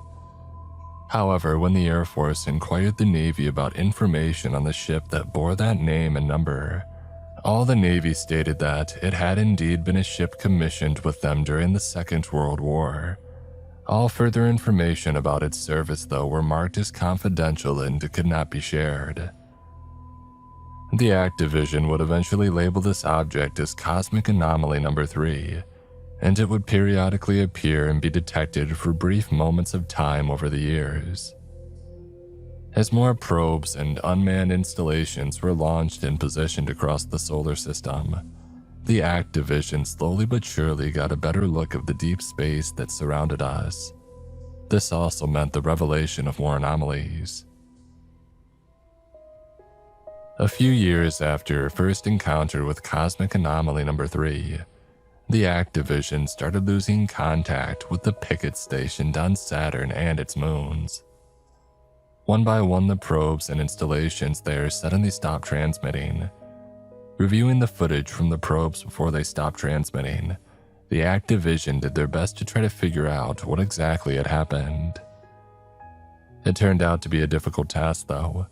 [SPEAKER 1] However, when the Air Force inquired the Navy about information on the ship that bore that name and number, all the Navy stated that it had indeed been a ship commissioned with them during the Second World War. All further information about its service, though, were marked as confidential and could not be shared. The Activision would eventually label this object as Cosmic Anomaly Number 3, and it would periodically appear and be detected for brief moments of time over the years. As more probes and unmanned installations were launched and positioned across the solar system, the Activision slowly but surely got a better look of the deep space that surrounded us. This also meant the revelation of more anomalies. A few years after first encounter with Cosmic Anomaly Number 3, the Activision started losing contact with the picket stationed on Saturn and its moons. One by one, the probes and installations there suddenly stopped transmitting. Reviewing the footage from the probes before they stopped transmitting, the Activision did their best to try to figure out what exactly had happened. It turned out to be a difficult task, though,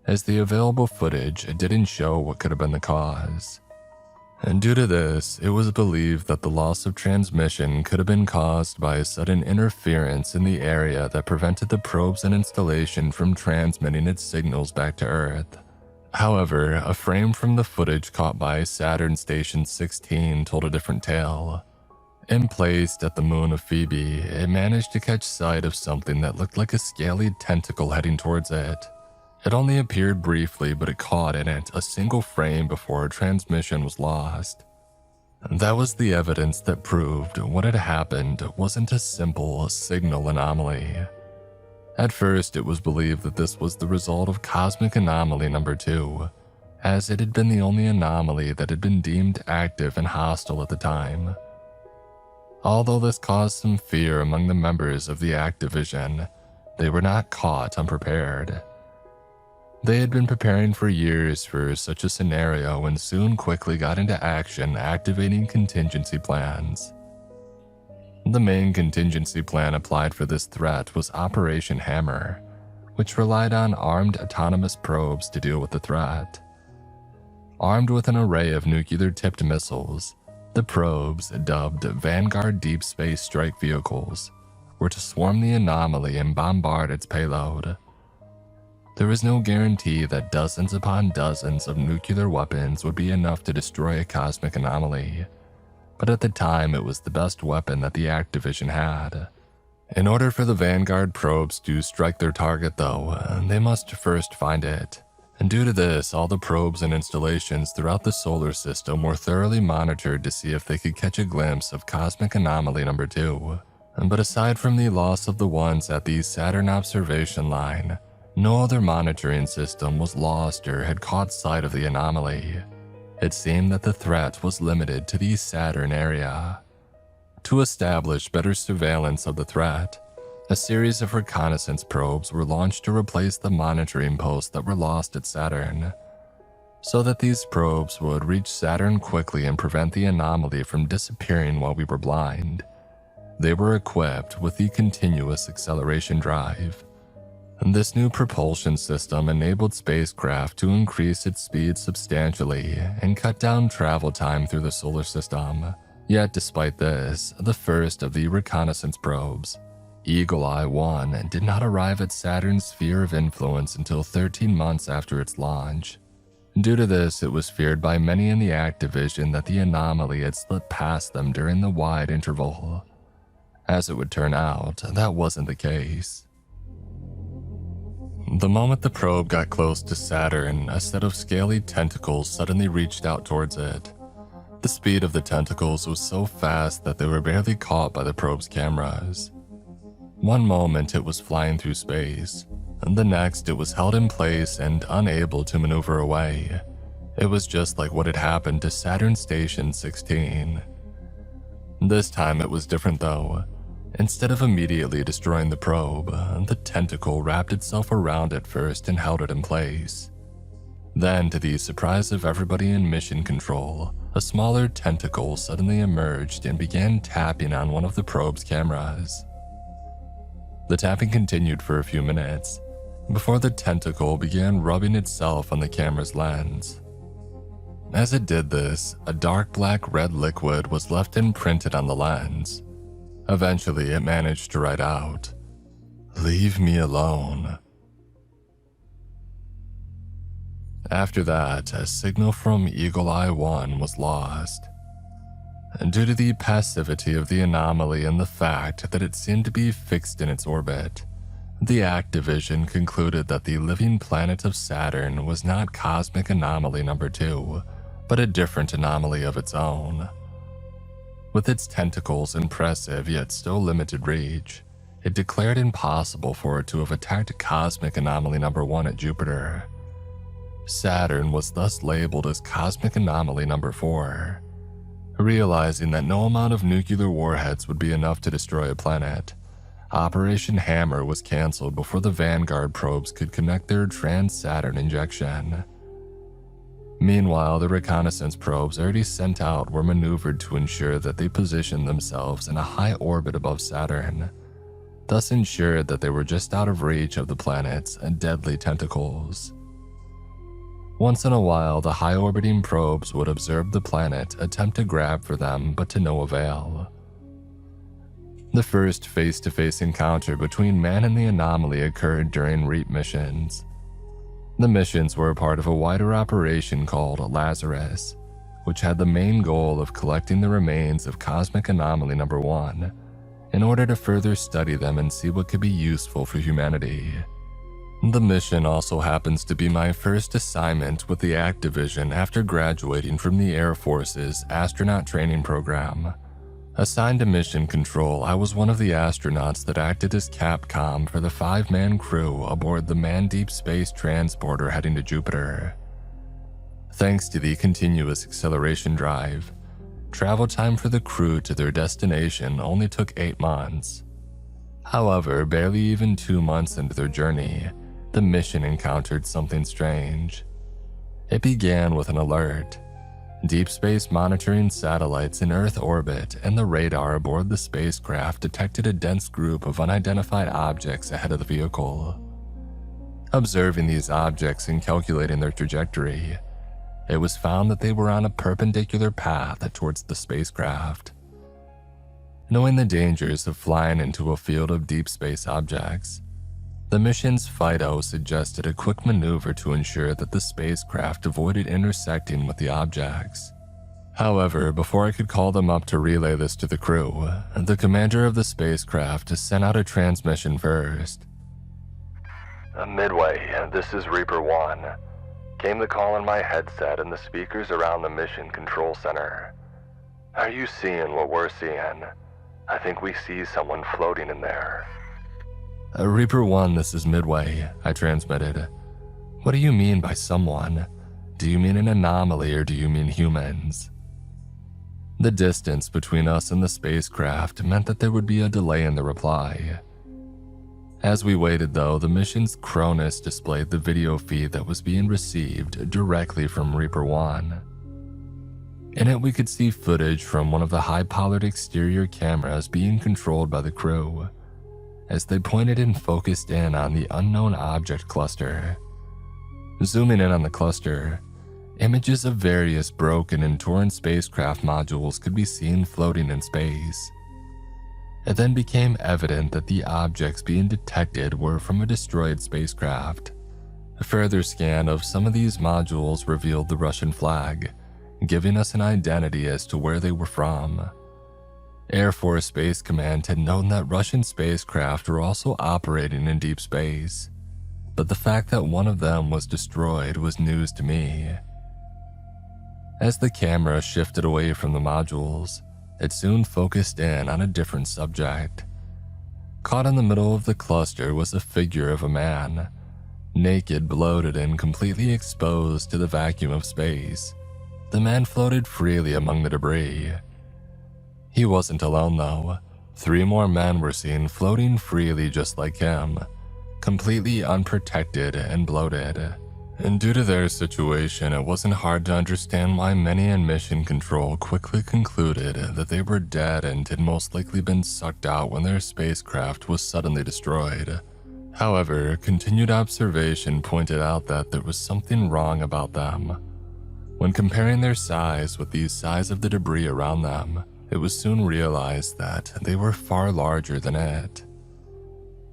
[SPEAKER 1] as the available footage didn't show what could have been the cause. And due to this, it was believed that the loss of transmission could have been caused by a sudden interference in the area that prevented the probes and installation from transmitting its signals back to Earth. However, a frame from the footage caught by Saturn Station 16 told a different tale. Emplaced at the moon of Phoebe, it managed to catch sight of something that looked like a scaly tentacle heading towards it. It only appeared briefly, but it caught in it a single frame before transmission was lost. That was the evidence that proved what had happened wasn't a simple signal anomaly. At first, it was believed that this was the result of Cosmic Anomaly Number 2, as it had been the only anomaly that had been deemed active and hostile at the time. Although this caused some fear among the members of the Activision, they were not caught unprepared. They had been preparing for years for such a scenario and soon quickly got into action activating contingency plans. The main contingency plan applied for this threat was Operation Hammer, which relied on armed autonomous probes to deal with the threat. Armed with an array of nuclear-tipped missiles, the probes, dubbed Vanguard Deep Space Strike Vehicles, were to swarm the anomaly and bombard its payload. There was no guarantee that dozens upon dozens of nuclear weapons would be enough to destroy a cosmic anomaly, but at the time it was the best weapon that the Activision had. In order for the Vanguard probes to strike their target, though, they must first find it. And due to this, all the probes and installations throughout the solar system were thoroughly monitored to see if they could catch a glimpse of Cosmic Anomaly Number 2. But aside from the loss of the ones at the Saturn observation line, no other monitoring system was lost or had caught sight of the anomaly. It seemed that the threat was limited to the Saturn area. To establish better surveillance of the threat, a series of reconnaissance probes were launched to replace the monitoring posts that were lost at Saturn, so that these probes would reach Saturn quickly and prevent the anomaly from disappearing while we were blind. They were equipped with the continuous acceleration drive. This new propulsion system enabled spacecraft to increase its speed substantially and cut down travel time through the solar system. Yet despite this, the first of the reconnaissance probes, Eagle Eye 1, did not arrive at Saturn's sphere of influence until 13 months after its launch. Due to this, it was feared by many in the Activision that the anomaly had slipped past them during the wide interval. As it would turn out, that wasn't the case. The moment the probe got close to Saturn, a set of scaly tentacles suddenly reached out towards it. The speed of the tentacles was so fast that they were barely caught by the probe's cameras. One moment it was flying through space, and the next it was held in place and unable to maneuver away. It was just like what had happened to Saturn Station 16. This time it was different though. Instead of immediately destroying the probe, the tentacle wrapped itself around it first and held it in place. Then, to the surprise of everybody in mission control, a smaller tentacle suddenly emerged and began tapping on one of the probe's cameras. The tapping continued for a few minutes, before the tentacle began rubbing itself on the camera's lens. As it did this, a dark black-red liquid was left imprinted on the lens. Eventually, it managed to write out, "Leave me alone." After that, a signal from Eagle Eye 1 was lost. Due to the passivity of the anomaly and the fact that it seemed to be fixed in its orbit, the Activision concluded that the living planet of Saturn was not Cosmic Anomaly number 2, but a different anomaly of its own. With its tentacles' impressive yet still limited reach, it declared impossible for it to have attacked Cosmic Anomaly number 1 at Jupiter. Saturn was thus labeled as Cosmic Anomaly number 4. Realizing that no amount of nuclear warheads would be enough to destroy a planet, Operation Hammer was canceled before the Vanguard probes could connect their trans-Saturn injection. Meanwhile, the reconnaissance probes already sent out were maneuvered to ensure that they positioned themselves in a high orbit above Saturn, thus ensured that they were just out of reach of the planet's deadly tentacles. Once in a while, the high-orbiting probes would observe the planet, attempt to grab for them, but to no avail. The first face-to-face encounter between man and the anomaly occurred during REAP missions. The missions were a part of a wider operation called Lazarus, which had the main goal of collecting the remains of Cosmic Anomaly number 1 in order to further study them and see what could be useful for humanity. The mission also happens to be my first assignment with the Activision after graduating from the Air Force's astronaut training program. Assigned to mission control, I was one of the astronauts that acted as Capcom for the 5-man crew aboard the manned deep space transporter heading to Jupiter. Thanks to the continuous acceleration drive, travel time for the crew to their destination only took 8 months. However, barely even 2 months into their journey, the mission encountered something strange. It began with an alert. Deep space monitoring satellites in Earth orbit and the radar aboard the spacecraft detected a dense group of unidentified objects ahead of the vehicle. Observing these objects and calculating their trajectory, it was found that they were on a perpendicular path towards the spacecraft. Knowing the dangers of flying into a field of deep space objects, the mission's FIDO suggested a quick maneuver to ensure that the spacecraft avoided intersecting with the objects. However, before I could call them up to relay this to the crew, the commander of the spacecraft sent out a transmission first.
[SPEAKER 2] Midway, this is Reaper 1. Came the call in my headset and the speakers around the mission control center. Are you seeing what we're seeing? I think we see someone floating in there.
[SPEAKER 1] Reaper 1, this is Midway, I transmitted. What do you mean by someone? Do you mean an anomaly or do you mean humans? The distance between us and the spacecraft meant that there would be a delay in the reply. As we waited though, the mission's Cronus displayed the video feed that was being received directly from Reaper 1. In it we could see footage from one of the high-powered exterior cameras being controlled by the crew. as they pointed and focused in on the unknown object cluster. Zooming in on the cluster, images of various broken and torn spacecraft modules could be seen floating in space. It then became evident that the objects being detected were from a destroyed spacecraft. A further scan of some of these modules revealed the Russian flag, giving us an identity as to where they were from. Air Force Space Command had known that Russian spacecraft were also operating in deep space, but the fact that one of them was destroyed was news to me. As the camera shifted away from the modules, it soon focused in on a different subject. Caught in the middle of the cluster was a figure of a man, naked, bloated, and completely exposed to the vacuum of space. The man floated freely among the debris. He wasn't alone though. 3 more men were seen floating freely just like him, completely unprotected and bloated. And due to their situation, it wasn't hard to understand why many in Mission Control quickly concluded that they were dead and had most likely been sucked out when their spacecraft was suddenly destroyed. However, continued observation pointed out that there was something wrong about them. When comparing their size with the size of the debris around them, it was soon realized that they were far larger than it.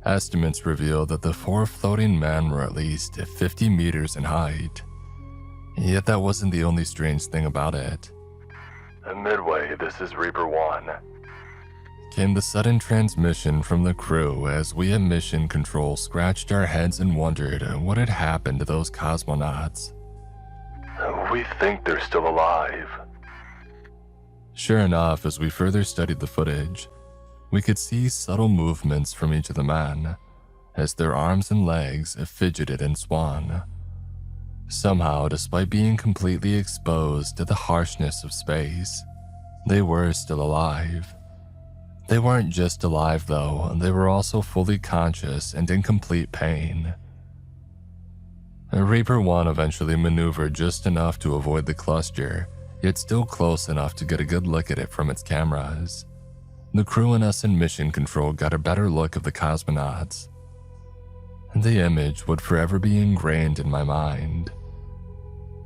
[SPEAKER 1] Estimates revealed that the 4 floating men were at least 50 meters in height. Yet that wasn't the only strange thing about it.
[SPEAKER 2] Midway, this is Reaper 1.
[SPEAKER 1] Came the sudden transmission from the crew as we at Mission Control scratched our heads and wondered what had happened to those cosmonauts.
[SPEAKER 2] We think they're still alive.
[SPEAKER 1] Sure enough, as we further studied the footage, we could see subtle movements from each of the men, as their arms and legs fidgeted and swung. Somehow, despite being completely exposed to the harshness of space, they were still alive. They weren't just alive though, they were also fully conscious and in complete pain. Reaper 1 eventually maneuvered just enough to avoid the cluster, yet still close enough to get a good look at it from its cameras. The crew and us in Mission Control got a better look of the cosmonauts. The image would forever be ingrained in my mind.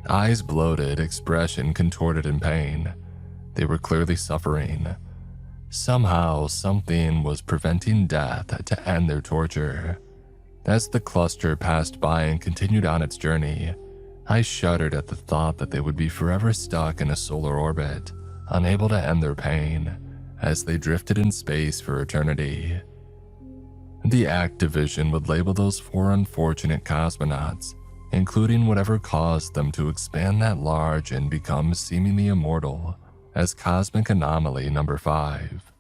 [SPEAKER 1] Eyes bloated, expression contorted in pain. They were clearly suffering. Somehow, something was preventing death to end their torture. As the cluster passed by and continued on its journey, I shuddered at the thought that they would be forever stuck in a solar orbit, unable to end their pain, as they drifted in space for eternity. The ACT Division would label those 4 unfortunate cosmonauts, including whatever caused them to expand that large and become seemingly immortal, as Cosmic Anomaly number 5.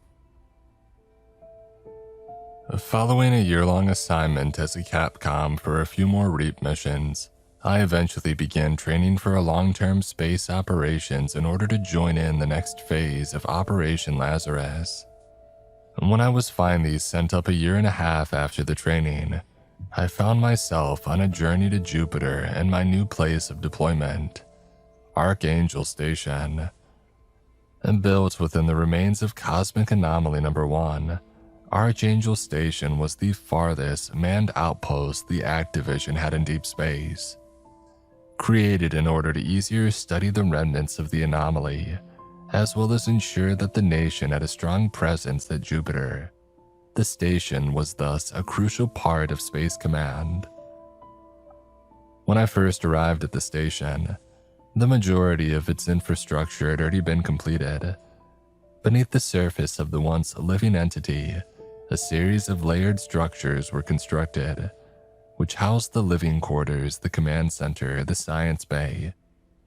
[SPEAKER 1] Following a year-long assignment as a Capcom for a few more REAP missions, I eventually began training for a long-term space operations in order to join in the next phase of Operation Lazarus. When I was finally sent up a year and a half after the training, I found myself on a journey to Jupiter and my new place of deployment, Archangel Station. Built within the remains of Cosmic Anomaly number 1, Archangel Station was the farthest manned outpost the ACT Division had in deep space. Created in order to easier study the remnants of the anomaly, as well as ensure that the nation had a strong presence at Jupiter. The station was thus a crucial part of Space Command. When I first arrived at the station, the majority of its infrastructure had already been completed. Beneath the surface of the once living entity, a series of layered structures were constructed, which housed the living quarters, the command center, the science bay,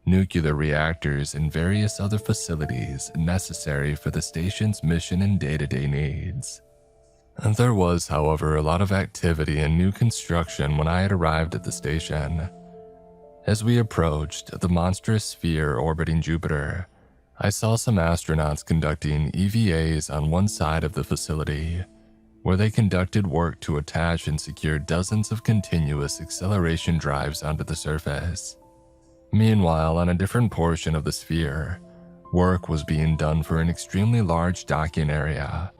[SPEAKER 1] nuclear reactors, and various other facilities necessary for the station's mission and day-to-day needs. There was, however, a lot of activity and new construction when I had arrived at the station. As we approached the monstrous sphere orbiting Jupiter, I saw some astronauts conducting EVAs on one side of the facility, where they conducted work to attach and secure dozens of continuous acceleration drives onto the surface. Meanwhile, on a different portion of the sphere, work was being done for an extremely large docking area,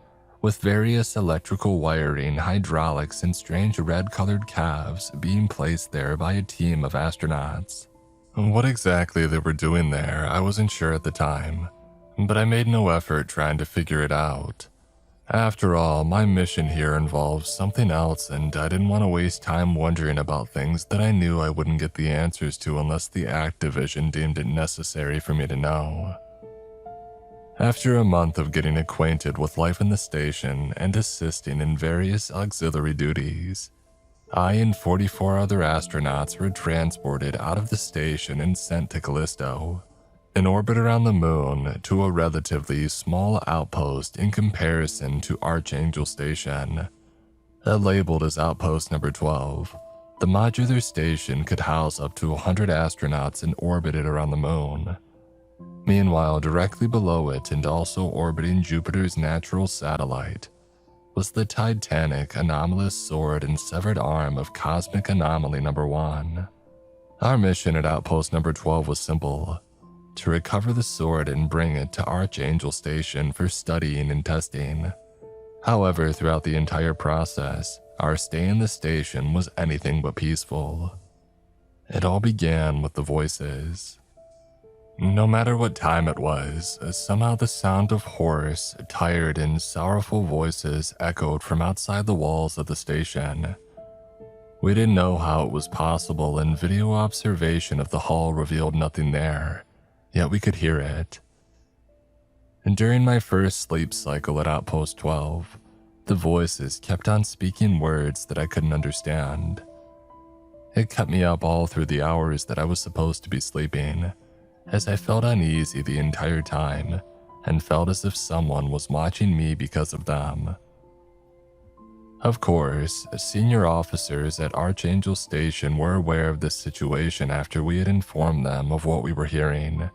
[SPEAKER 1] with various electrical wiring, hydraulics, and strange red-colored calves being placed there by a team of astronauts. What exactly they were doing there, I wasn't sure at the time, but I made no effort trying to figure it out. After all, my mission here involves something else, and I didn't want to waste time wondering about things that I knew I wouldn't get the answers to unless the Activision deemed it necessary for me to know. After a month of getting acquainted with life in the station and assisting in various auxiliary duties, I and 44 other astronauts were transported out of the station and sent to Callisto, in orbit around the moon, to a relatively small outpost in comparison to Archangel Station. Labeled as Outpost Number 12, the modular station could house up to 100 astronauts and orbited around the moon. Meanwhile, directly below it and also orbiting Jupiter's natural satellite was the titanic anomalous sword and severed arm of Cosmic Anomaly Number 1. Our mission at Outpost Number 12 was simple: to recover the sword and bring it to Archangel Station for studying and testing. However, throughout the entire process, our stay in the station was anything but peaceful. It all began with the voices. No matter what time it was, somehow the sound of hoarse, tired, and sorrowful voices echoed from outside the walls of the station. We didn't know how it was possible, and video observation of the hall revealed nothing there, yet we could hear it. And during my first sleep cycle at Outpost 12, the voices kept on speaking words that I couldn't understand. It kept me up all through the hours that I was supposed to be sleeping, as I felt uneasy the entire time and felt as if someone was watching me because of them. Of course, senior officers at Archangel Station were aware of this situation after we had informed them of what we were hearing.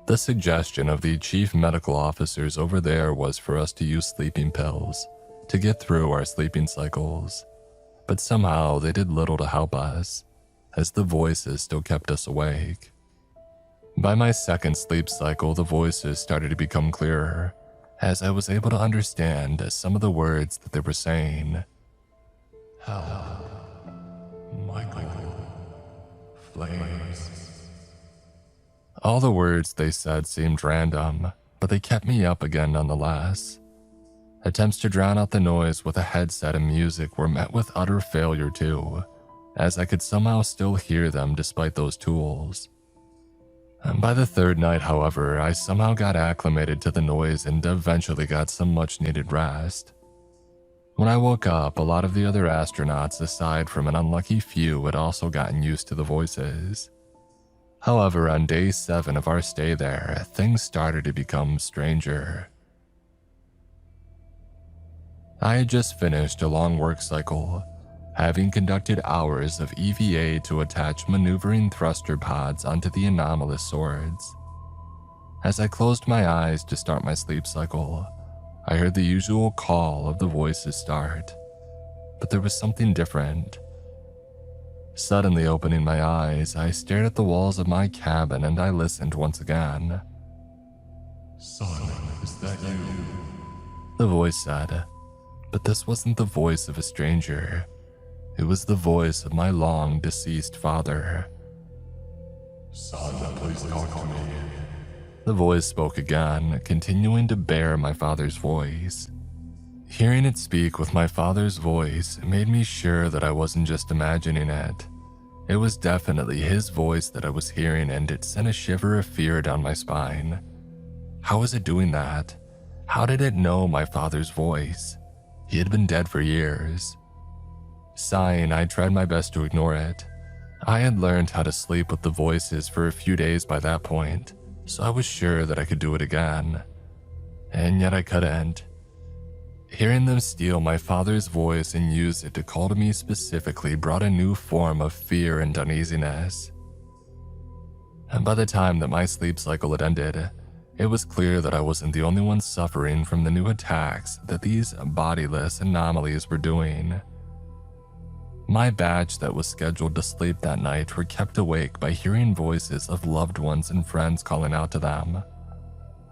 [SPEAKER 1] The suggestion of the chief medical officers over there was for us to use sleeping pills to get through our sleeping cycles, but somehow they did little to help us, as the voices still kept us awake. By my second sleep cycle, the voices started to become clearer, as I was able to understand some of the words that they were saying. Help, Michael, flames. All the words they said seemed random, but they kept me up again nonetheless. Attempts to drown out the noise with a headset and music were met with utter failure too, as I could somehow still hear them despite those tools. By the third night, however, I somehow got acclimated to the noise and eventually got some much-needed rest. When I woke up, a lot of the other astronauts, aside from an unlucky few, had also gotten used to the voices. However, on day 7 of our stay there, things started to become stranger. I had just finished a long work cycle, having conducted hours of EVA to attach maneuvering thruster pods onto the anomalous swords. As I closed my eyes to start my sleep cycle, I heard the usual call of the voices start, but there was something different. Suddenly opening my eyes, I stared at the walls of my cabin and I listened once again. "Son, is that you?" the voice said, but this wasn't the voice of a stranger. It was the voice of my long-deceased father. "Son, please talk to me." The voice spoke again, continuing to bear my father's voice. Hearing it speak with my father's voice made me sure that I wasn't just imagining it. It was definitely his voice that I was hearing, and it sent a shiver of fear down my spine. How was it doing that? How did it know my father's voice? He had been dead for years. Sighing, I tried my best to ignore it. I had learned how to sleep with the voices for a few days by that point, so I was sure that I could do it again. And yet I couldn't. Hearing them steal my father's voice and use it to call to me specifically brought a new form of fear and uneasiness. And by the time that my sleep cycle had ended, it was clear that I wasn't the only one suffering from the new attacks that these bodiless anomalies were doing. My batch that was scheduled to sleep that night were kept awake by hearing voices of loved ones and friends calling out to them.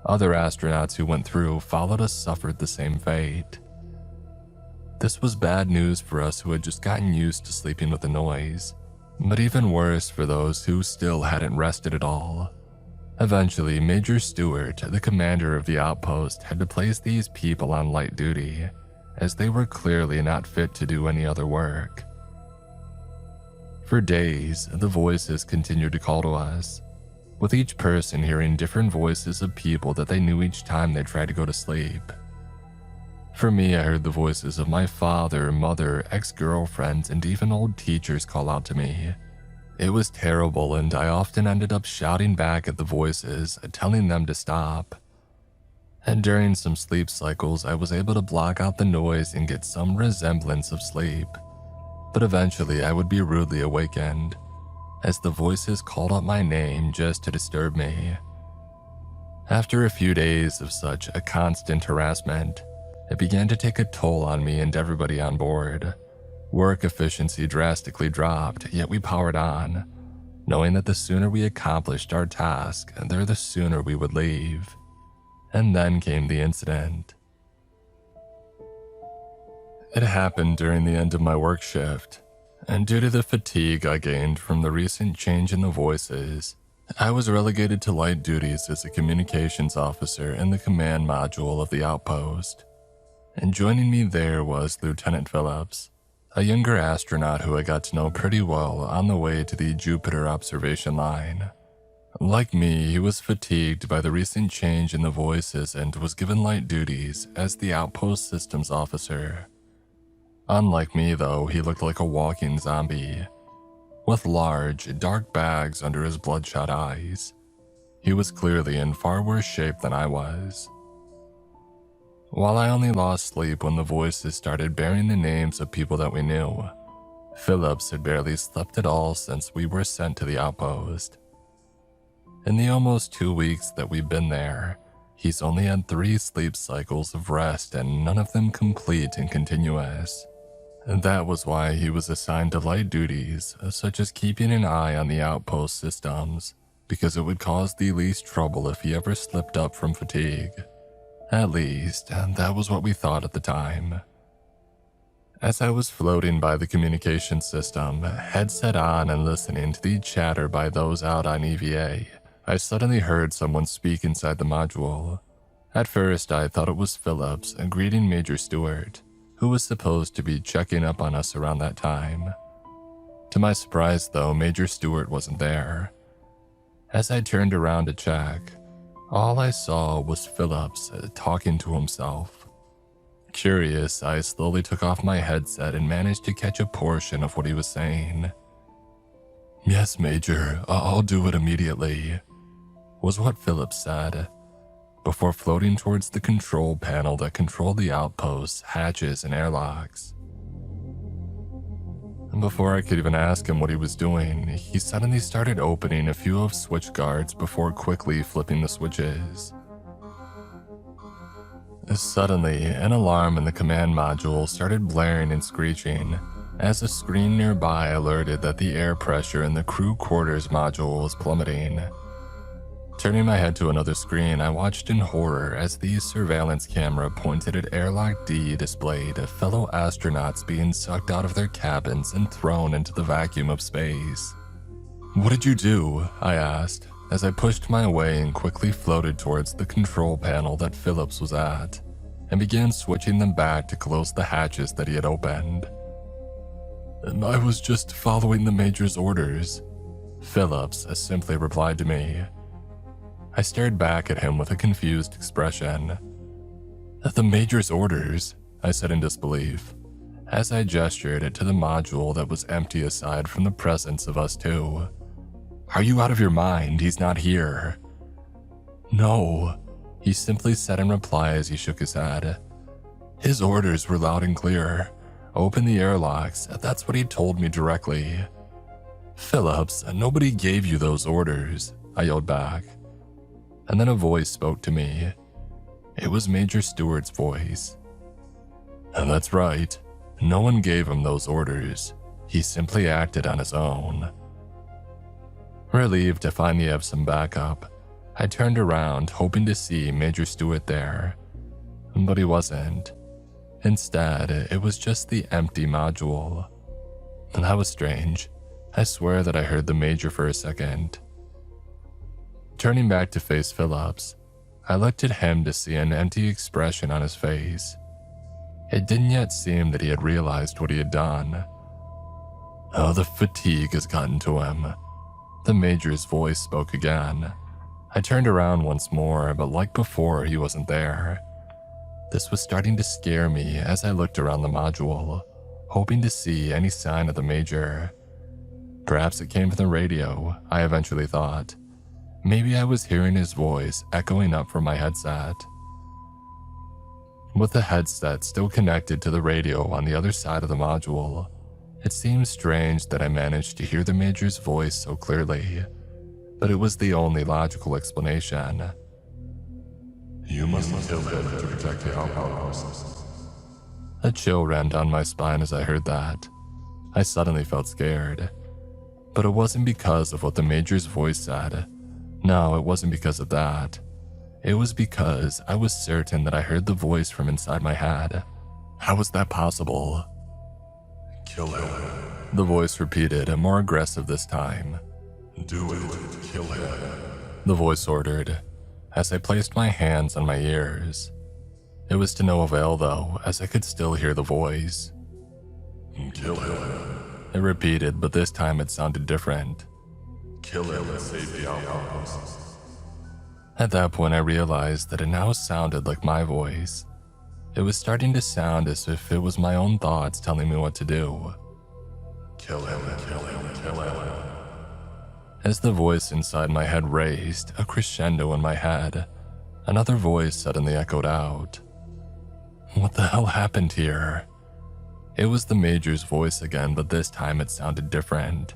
[SPEAKER 1] Other astronauts who went through followed us suffered the same fate. This was bad news for us who had just gotten used to sleeping with the noise, but even worse for those who still hadn't rested at all. Eventually, Major Stewart, the commander of the outpost, had to place these people on light duty, as they were clearly not fit to do any other work. For days, the voices continued to call to us, with each person hearing different voices of people that they knew each time they tried to go to sleep. For me, I heard the voices of my father, mother, ex-girlfriends, and even old teachers call out to me. It was terrible, and I often ended up shouting back at the voices, telling them to stop. And during some sleep cycles, I was able to block out the noise and get some resemblance of sleep. But eventually, I would be rudely awakened, as the voices called out my name just to disturb me. After a few days of such a constant harassment, it began to take a toll on me and everybody on board. Work efficiency drastically dropped, yet we powered on, knowing that the sooner we accomplished our task, the sooner we would leave. And then came the incident. It happened during the end of my work shift, and due to the fatigue I gained from the recent change in the voices, I was relegated to light duties as a communications officer in the command module of the outpost. And joining me there was Lieutenant Phillips, a younger astronaut who I got to know pretty well on the way to the Jupiter observation line. Like me, he was fatigued by the recent change in the voices and was given light duties as the outpost systems officer. Unlike me though, he looked like a walking zombie, with large, dark bags under his bloodshot eyes. He was clearly in far worse shape than I was. While I only lost sleep when the voices started bearing the names of people that we knew, Phillips had barely slept at all since we were sent to the outpost. In the almost 2 weeks that we've been there, he's only had 3 sleep cycles of rest and none of them complete and continuous. And that was why he was assigned to light duties, such as keeping an eye on the outpost systems, because it would cause the least trouble if he ever slipped up from fatigue. At least, that was what we thought at the time. As I was floating by the communication system, headset on and listening to the chatter by those out on EVA, I suddenly heard someone speak inside the module. At first, I thought it was Phillips greeting Major Stewart, who was supposed to be checking up on us around that time. To my surprise, though, Major Stewart wasn't there. As I turned around to check, all I saw was Phillips talking to himself. Curious, I slowly took off my headset and managed to catch a portion of what he was saying. "Yes, Major, I'll do it immediately," was what Phillips said, before floating towards the control panel that controlled the outposts, hatches, and airlocks. And before I could even ask him what he was doing, he suddenly started opening a few of switch guards before quickly flipping the switches. Suddenly, an alarm in the command module started blaring and screeching, as a screen nearby alerted that the air pressure in the crew quarters module was plummeting. Turning my head to another screen, I watched in horror as the surveillance camera pointed at Airlock D displayed fellow astronauts being sucked out of their cabins and thrown into the vacuum of space. "What did you do?" I asked, as I pushed my way and quickly floated towards the control panel that Phillips was at, and began switching them back to close the hatches that he had opened. "I was just following the Major's orders," Phillips simply replied to me. I stared back at him with a confused expression. "The Major's orders?" I said in disbelief, as I gestured to the module that was empty aside from the presence of us two. "Are you out of your mind? He's not here." "No," he simply said in reply as he shook his head. "His orders were loud and clear. Open the airlocks, that's what he told me directly." "Phillips, nobody gave you those orders," I yelled back. And then a voice spoke to me. It was Major Stewart's voice. "And that's right. No one gave him those orders. He simply acted on his own." Relieved to finally have some backup, I turned around, hoping to see Major Stewart there, but he wasn't. Instead, it was just the empty module. That was strange. I swear that I heard the Major for a second. Turning back to face Phillips, I looked at him to see an empty expression on his face. It didn't yet seem that he had realized what he had done. Oh, the fatigue has gotten to him. The Major's voice spoke again. I turned around once more, but like before, he wasn't there. This was starting to scare me as I looked around the module, hoping to see any sign of the Major. Perhaps it came from the radio, I eventually thought. Maybe I was hearing his voice echoing up from my headset. With the headset still connected to the radio on the other side of the module, it seemed strange that I managed to hear the Major's voice so clearly, but it was the only logical explanation.
[SPEAKER 3] You must kill him to protect the outposts.
[SPEAKER 1] A chill ran down my spine as I heard that. I suddenly felt scared. But it wasn't because of what the Major's voice said. No, it wasn't because of that. It was because I was certain that I heard the voice from inside my head. How was that possible?
[SPEAKER 3] Kill him.
[SPEAKER 1] The voice repeated, more aggressive this time.
[SPEAKER 3] Do it. Kill him.
[SPEAKER 1] The voice ordered, as I placed my hands on my ears. It was to no avail though, as I could still hear the voice.
[SPEAKER 3] Kill him.
[SPEAKER 1] It repeated, but this time it sounded different.
[SPEAKER 3] Kill him and save the outposts.
[SPEAKER 1] At that point I realized that it now sounded like my voice. It was starting to sound as if it was my own thoughts telling me what to do.
[SPEAKER 3] Kill him, kill him, kill him.
[SPEAKER 1] As the voice inside my head raised, a crescendo in my head, another voice suddenly echoed out. What the hell happened here? It was the Major's voice again, but this time it sounded different.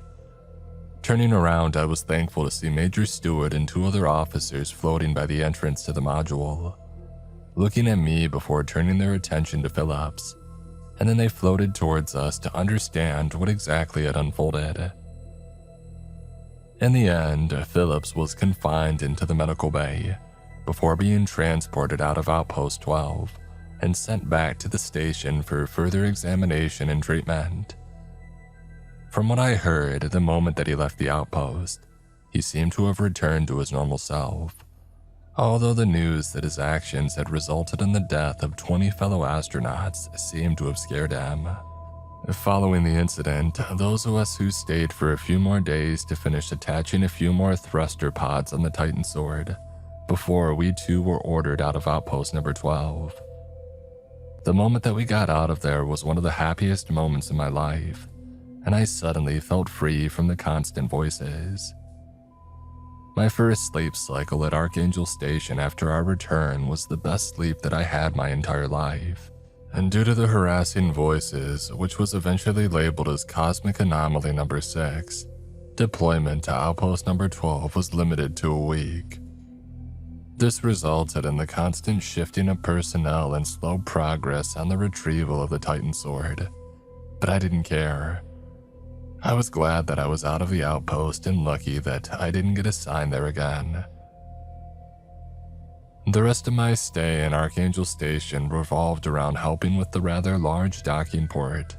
[SPEAKER 1] Turning around, I was thankful to see Major Stewart and 2 other officers floating by the entrance to the module, looking at me before turning their attention to Phillips, and then they floated towards us to understand what exactly had unfolded. In the end, Phillips was confined into the medical bay before being transported out of Outpost 12 and sent back to the station for further examination and treatment. From what I heard, the moment that he left the outpost, he seemed to have returned to his normal self, although the news that his actions had resulted in the death of 20 fellow astronauts seemed to have scared him. Following the incident, those of us who stayed for a few more days to finish attaching a few more thruster pods on the Titan sword before we too were ordered out of Outpost number 12. The moment that we got out of there was one of the happiest moments in my life, and I suddenly felt free from the constant voices. My first sleep cycle at Archangel Station after our return was the best sleep that I had my entire life. And due to the harassing voices, which was eventually labeled as Cosmic Anomaly number 6, deployment to Outpost number 12 was limited to a week. This resulted in the constant shifting of personnel and slow progress on the retrieval of the Titan sword. But I didn't care. I was glad that I was out of the outpost and lucky that I didn't get assigned there again. The rest of my stay in Archangel Station revolved around helping with the rather large docking port.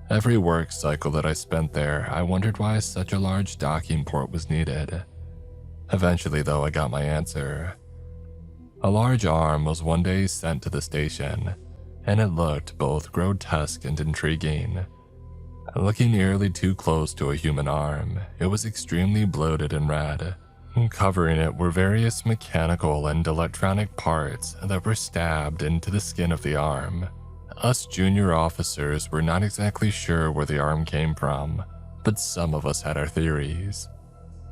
[SPEAKER 1] Every work cycle that I spent there, I wondered why such a large docking port was needed. Eventually, though, I got my answer. A large arm was one day sent to the station, and it looked both grotesque and intriguing. Looking nearly too close to a human arm, it was extremely bloated and red. Covering it were various mechanical and electronic parts that were stabbed into the skin of the arm. Us junior officers were not exactly sure where the arm came from, but some of us had our theories.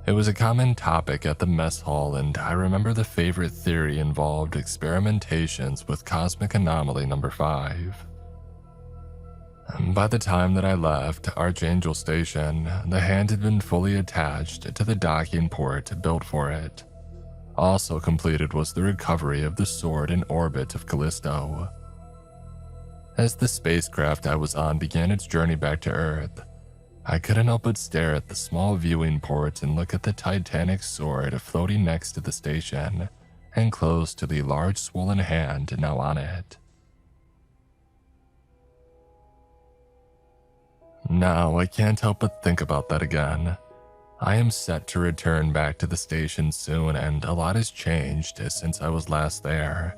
[SPEAKER 1] It was a common topic at the mess hall, and I remember the favorite theory involved experimentations with Cosmic Anomaly number 5. By the time that I left Archangel Station, the hand had been fully attached to the docking port built for it. Also completed was the recovery of the sword in orbit of Callisto. As the spacecraft I was on began its journey back to Earth, I couldn't help but stare at the small viewing port and look at the Titanic sword floating next to the station and close to the large swollen hand now on it. Now I can't help but think about that again. I am set to return back to the station soon, and a lot has changed since I was last there.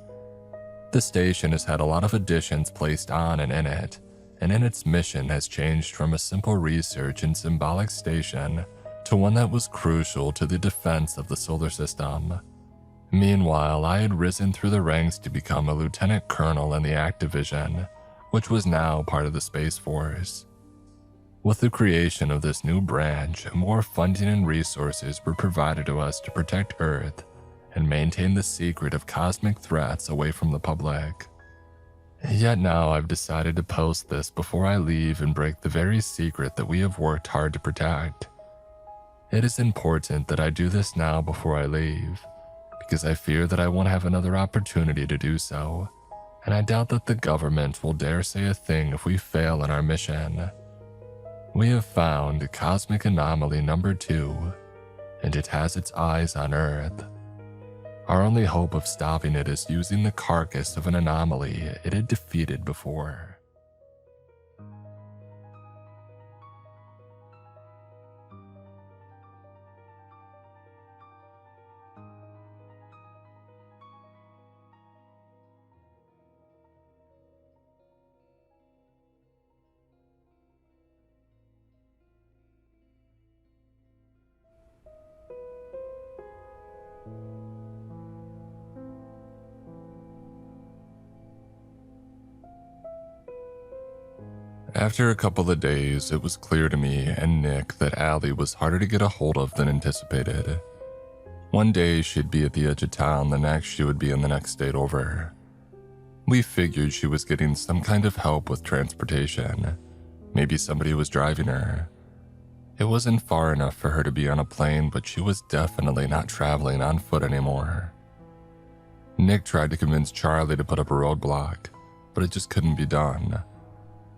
[SPEAKER 1] The station has had a lot of additions placed on and in it, and in its mission has changed from a simple research and symbolic station to one that was crucial to the defense of the solar system. Meanwhile, I had risen through the ranks to become a lieutenant colonel in the Act Division, which was now part of the Space Force. With the creation of this new branch, more funding and resources were provided to us to protect Earth and maintain the secret of cosmic threats away from the public. Yet now I've decided to post this before I leave and break the very secret that we have worked hard to protect. It is important that I do this now before I leave, because I fear that I won't have another opportunity to do so, and I doubt that the government will dare say a thing if we fail in our mission. We have found Cosmic Anomaly number 2, and it has its eyes on Earth. Our only hope of stopping it is using the carcass of an anomaly it had defeated before. After a couple of days, it was clear to me and Nick that Allie was harder to get a hold of than anticipated. One day she'd be at the edge of town, the next she would be in the next state over. We figured she was getting some kind of help with transportation. Maybe somebody was driving her. It wasn't far enough for her to be on a plane, but she was definitely not traveling on foot anymore. Nick tried to convince Charlie to put up a roadblock, but it just couldn't be done.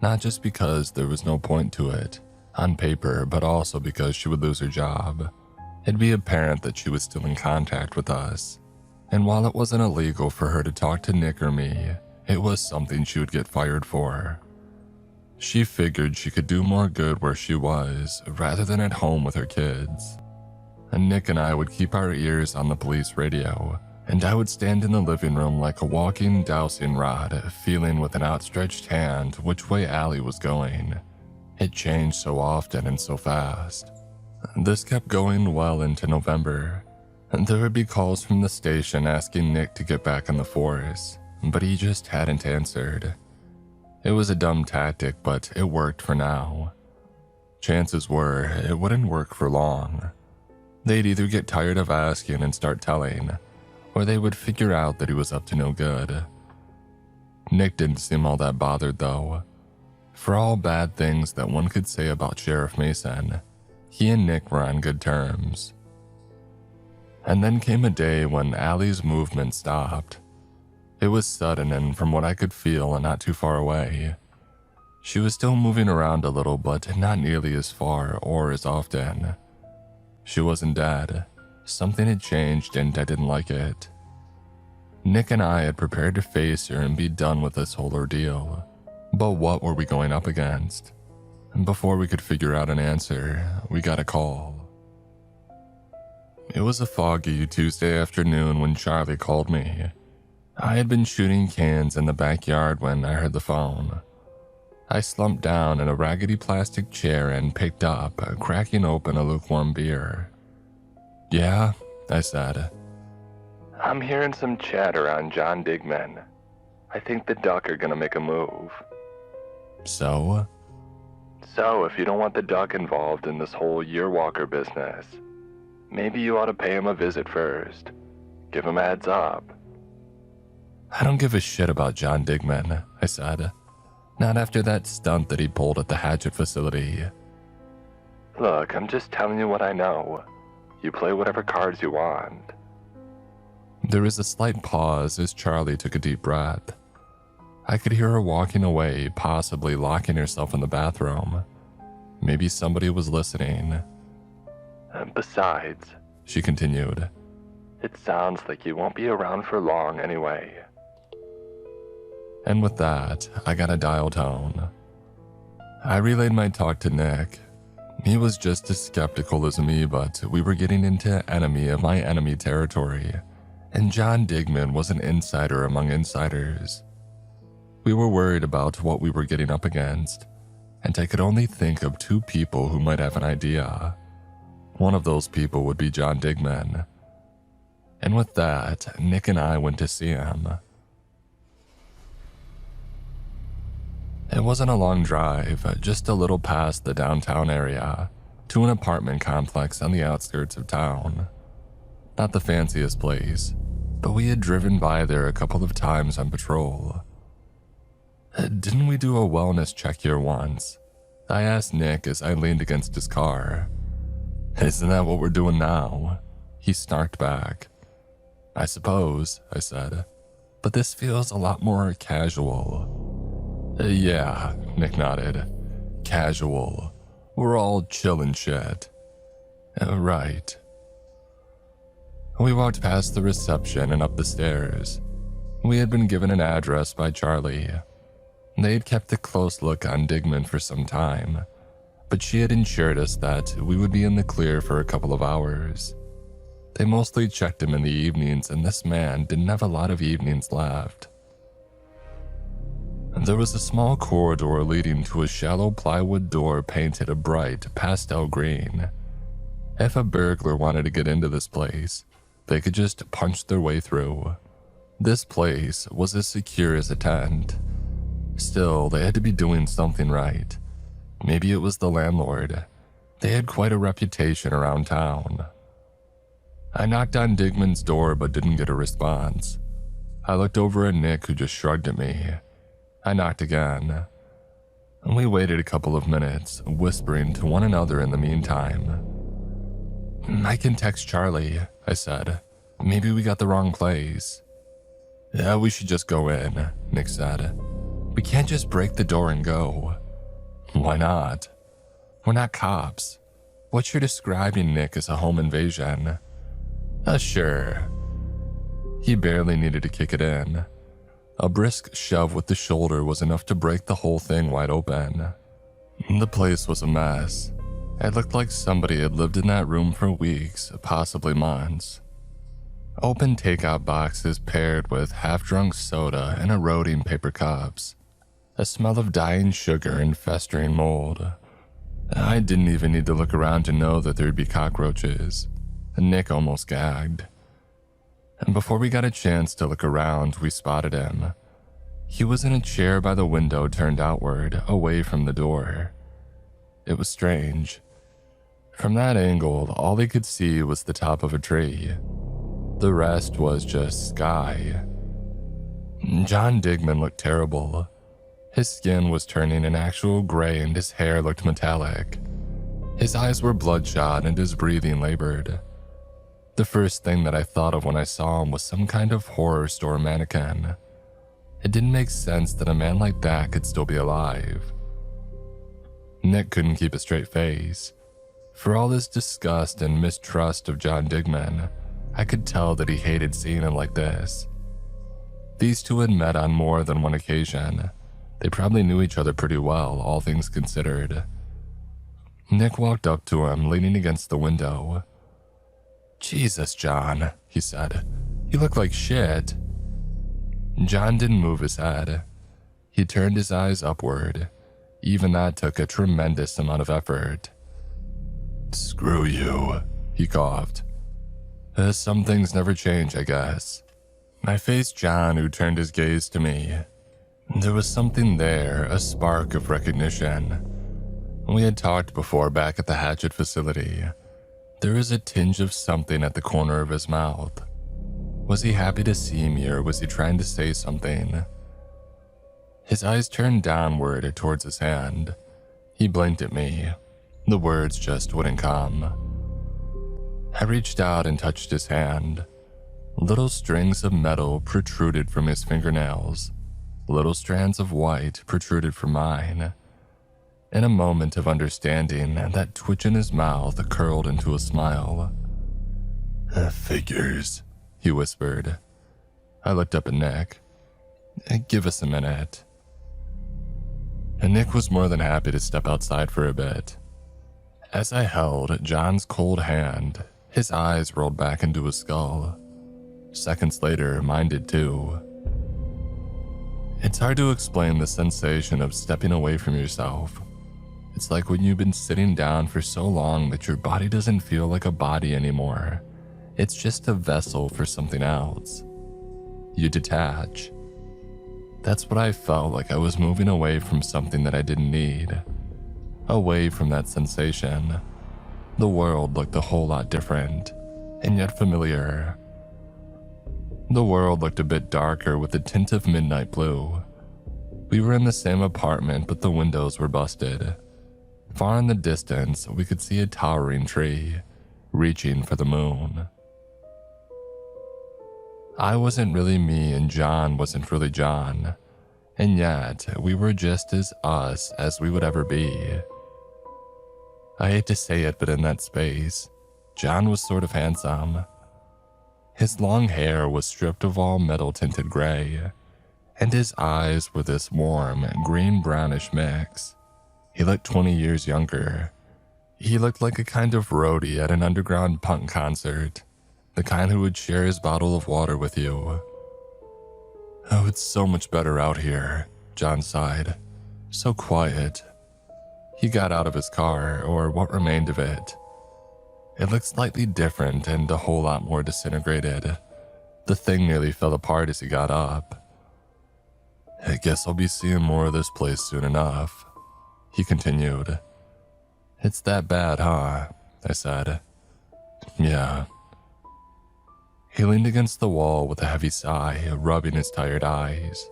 [SPEAKER 1] Not just because there was no point to it, on paper, but also because she would lose her job. It'd be apparent that she was still in contact with us, and while it wasn't illegal for her to talk to Nick or me, it was something she would get fired for. She figured she could do more good where she was, rather than at home with her kids. And Nick and I would keep our ears on the police radio, and I would stand in the living room like a walking dowsing rod, feeling with an outstretched hand which way Allie was going. It changed so often and so fast. This kept going well into November, and there would be calls from the station asking Nick to get back on the force, but he just hadn't answered. It was a dumb tactic, but it worked for now. Chances were it wouldn't work for long. They'd either get tired of asking and start telling, or they would figure out that he was up to no good. Nick didn't seem all that bothered though. For all bad things that one could say about Sheriff Mason, he and Nick were on good terms. And then came a day when Allie's movement stopped. It was sudden, and from what I could feel, not too far away. She was still moving around a little, but not nearly as far or as often. She wasn't dead. Something had changed and I didn't like it. Nick and I had prepared to face her and be done with this whole ordeal. But what were we going up against? And before we could figure out an answer, we got a call. It was a foggy Tuesday afternoon when Charlie called me. I had been shooting cans in the backyard when I heard the phone. I slumped down in a raggedy plastic chair and picked up, cracking open a lukewarm beer. "Yeah," I said.
[SPEAKER 2] I'm hearing some chatter on John Digman. I think the Duck are gonna make a move.
[SPEAKER 1] So?
[SPEAKER 2] So, if you don't want the Duck involved in this whole Yearwalker business, maybe you ought to pay him a visit first. Give him a heads up.
[SPEAKER 1] I don't give a shit about John Digman, I said. Not after that stunt that he pulled at the Hatchet facility.
[SPEAKER 2] Look, I'm just telling you what I know. You play whatever cards you want.
[SPEAKER 1] There was a slight pause as Charlie took a deep breath. I could hear her walking away, possibly locking herself in the bathroom. Maybe somebody was listening.
[SPEAKER 2] Besides,
[SPEAKER 1] She continued.
[SPEAKER 2] it sounds like you won't be around for long anyway.
[SPEAKER 1] And with that, I got a dial tone. I relayed my talk to Nick. He was just as skeptical as me, but we were getting into enemy of my enemy territory, and John Digman was an insider among insiders. We were worried about what we were getting up against, and I could only think of 2 people who might have an idea. One of those people would be John Digman. And with that, Nick and I went to see him. It wasn't a long drive, just a little past the downtown area, to an apartment complex on the outskirts of town. Not the fanciest place, but we had driven by there a couple of times on patrol. Didn't we do a wellness check here once? I asked Nick as I leaned against his car. Isn't that what we're doing now? He snarked back. I suppose, I said, but this feels a lot more casual. Yeah, Nick nodded. Casual. We're all chill and shit. Right. We walked past the reception and up the stairs. We had been given an address by Charlie. They had kept a close look on Digman for some time, but she had assured us that we would be in the clear for a couple of hours. They mostly checked him in the evenings, and this man didn't have a lot of evenings left. There was a small corridor leading to a shallow plywood door painted a bright pastel green. If a burglar wanted to get into this place, they could just punch their way through. This place was as secure as a tent. Still, they had to be doing something right. Maybe it was the landlord. They had quite a reputation around town. I knocked on Digman's door but didn't get a response. I looked over at Nick, who just shrugged at me. I knocked again. We waited a couple of minutes, whispering to one another in the meantime. I can text Charlie, I said. Maybe we got the wrong place. Yeah, we should just go in, Nick said. We can't just break the door and go. Why not? We're not cops. What you're describing, Nick, is a home invasion. Sure. He barely needed to kick it in. A brisk shove with the shoulder was enough to break the whole thing wide open. The place was a mess. It looked like somebody had lived in that room for weeks, possibly months. Open takeout boxes paired with half-drunk soda and eroding paper cups. A smell of dying sugar and festering mold. I didn't even need to look around to know that there'd be cockroaches. Nick almost gagged. And before we got a chance to look around, we spotted him. He was in a chair by the window turned outward, away from the door. It was strange. From that angle, all he could see was the top of a tree. The rest was just sky. John Digman looked terrible. His skin was turning an actual gray and his hair looked metallic. His eyes were bloodshot and his breathing labored. The first thing that I thought of when I saw him was some kind of horror store mannequin. It didn't make sense that a man like that could still be alive. Nick couldn't keep a straight face. For all his disgust and mistrust of John Digman, I could tell that he hated seeing him like this. These two had met on more than one occasion. They probably knew each other pretty well, all things considered. Nick walked up to him, leaning against the window. Jesus, John, he said. You look like shit. John didn't move his head. He turned his eyes upward. Even that took a tremendous amount of effort. Screw you, he coughed. Some things never change, I guess. I faced John, who turned his gaze to me. There was something there, a spark of recognition. We had talked before back at the Hatchet facility. There was a tinge of something at the corner of his mouth. Was he happy to see me, or was he trying to say something? His eyes turned downward towards his hand. He blinked at me. The words just wouldn't come. I reached out and touched his hand. Little strings of metal protruded from his fingernails. Little strands of white protruded from mine. In a moment of understanding, that twitch in his mouth curled into a smile. Figures, he whispered. I looked up at Nick. Give us a minute. And Nick was more than happy to step outside for a bit. As I held John's cold hand, his eyes rolled back into his skull. Seconds later, mine did too. It's hard to explain the sensation of stepping away from yourself. It's like when you've been sitting down for so long that your body doesn't feel like a body anymore. It's just a vessel for something else. You detach. That's what I felt like. I was moving away from something that I didn't need. Away from that sensation. The world looked a whole lot different, and yet familiar. The world looked a bit darker with a tint of midnight blue. We were in the same apartment, but the windows were busted. Far in the distance, we could see a towering tree, reaching for the moon. I wasn't really me and John wasn't really John, and yet we were just as us as we would ever be. I hate to say it, but in that space, John was sort of handsome. His long hair was stripped of all metal-tinted gray, and his eyes were this warm, green-brownish mix. He looked 20 years younger. He looked like a kind of roadie at an underground punk concert, the kind who would share his bottle of water with you. Oh, it's so much better out here, John sighed. So quiet. He got out of his car, or what remained of it. It looked slightly different and a whole lot more disintegrated. The thing nearly fell apart as he got up. I guess I'll be seeing more of this place soon enough, he continued. It's that bad, huh? I said. Yeah. He leaned against the wall with a heavy sigh, rubbing his tired eyes.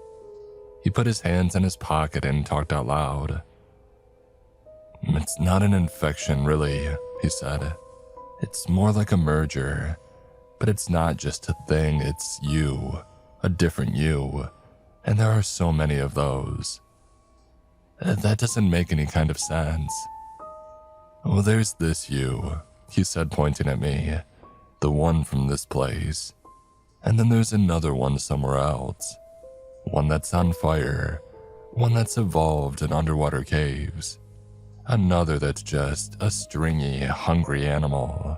[SPEAKER 1] He put his hands in his pocket and talked out loud. It's not an infection, really, he said. It's more like a merger. But it's not just a thing, it's you. A different you. And there are so many of those. That doesn't make any kind of sense. Well, there's this you, he said, pointing at me. The one from this place. And then there's another one somewhere else. One that's on fire. One that's evolved in underwater caves. Another that's just a stringy, hungry animal.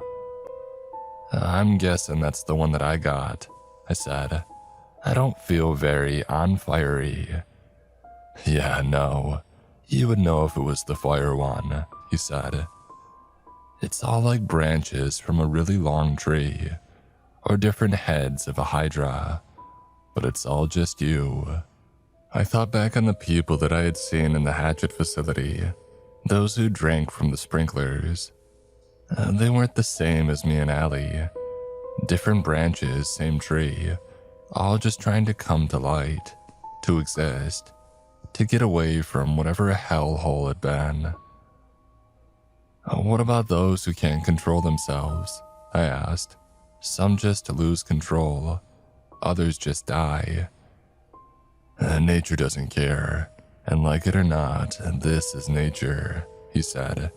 [SPEAKER 1] I'm guessing that's the one that I got, I said. I don't feel very on-fiery. Yeah, no. You would know if it was the fire one, he said. It's all like branches from a really long tree, or different heads of a hydra, but it's all just you. I thought back on the people that I had seen in the hatchet facility, those who drank from the sprinklers. They weren't the same as me and Allie. Different branches, same tree, all just trying to come to light, to exist, to get away from whatever hellhole had been. What about those who can't control themselves? I asked. Some just lose control. Others just die. Nature doesn't care. And like it or not, this is nature, he said.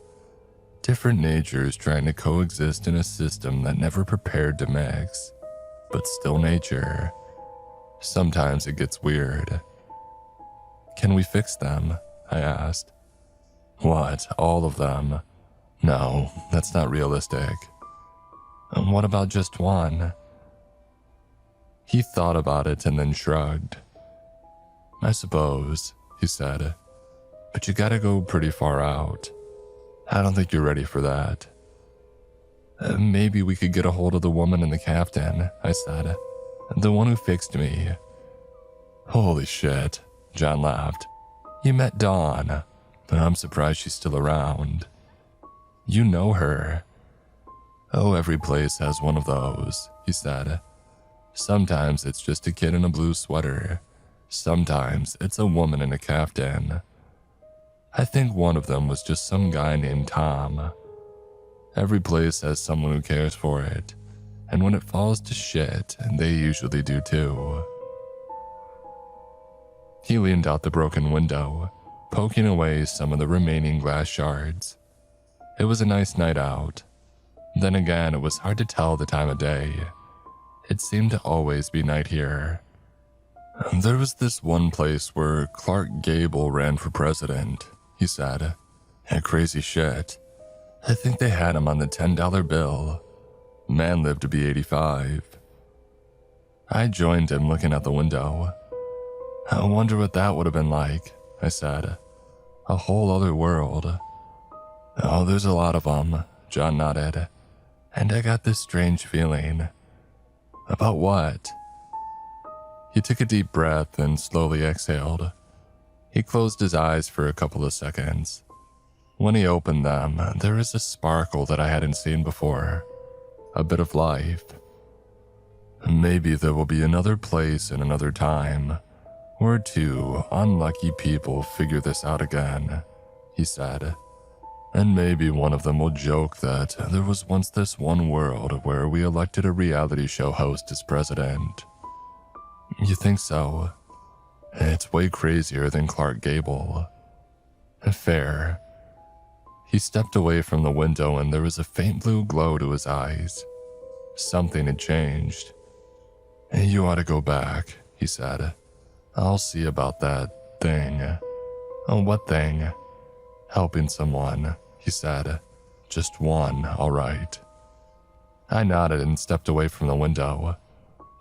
[SPEAKER 1] Different natures trying to coexist in a system that never prepared to mix. But still nature. Sometimes it gets weird. Can we fix them? I asked. What, all of them? No, that's not realistic. And what about just one? He thought about it and then shrugged. I suppose, he said, but you gotta go pretty far out. I don't think you're ready for that. Maybe we could get a hold of the woman in the captain, I said. The one who fixed me. Holy shit, John laughed. You met Dawn. I'm surprised she's still around. You know her. Oh, every place has one of those, he said. Sometimes it's just a kid in a blue sweater. Sometimes it's a woman in a caftan. I think one of them was just some guy named Tom. Every place has someone who cares for it, and when it falls to shit, they usually do too. He leaned out the broken window, poking away some of the remaining glass shards. It was a nice night out. Then again, it was hard to tell the time of day. It seemed to always be night here. There was this one place where Clark Gable ran for president, he said. Crazy shit. I think they had him on the $10 bill. Man lived to be 85. I joined him looking out the window. I wonder what that would have been like, I said. A whole other world. Oh, there's a lot of them, John nodded. And I got this strange feeling. About what? He took a deep breath and slowly exhaled. He closed his eyes for a couple of seconds. When he opened them, there was a sparkle that I hadn't seen before. A bit of life. Maybe there will be another place in another time, where two unlucky people figure this out again, he said. And maybe one of them will joke that there was once this one world where we elected a reality show host as president. You think so? It's way crazier than Clark Gable. Fair. He stepped away from the window and there was a faint blue glow to his eyes. Something had changed. You ought to go back, he said. I'll see about that thing. Oh, what thing? Helping someone, he said. Just one, all right. I nodded and stepped away from the window.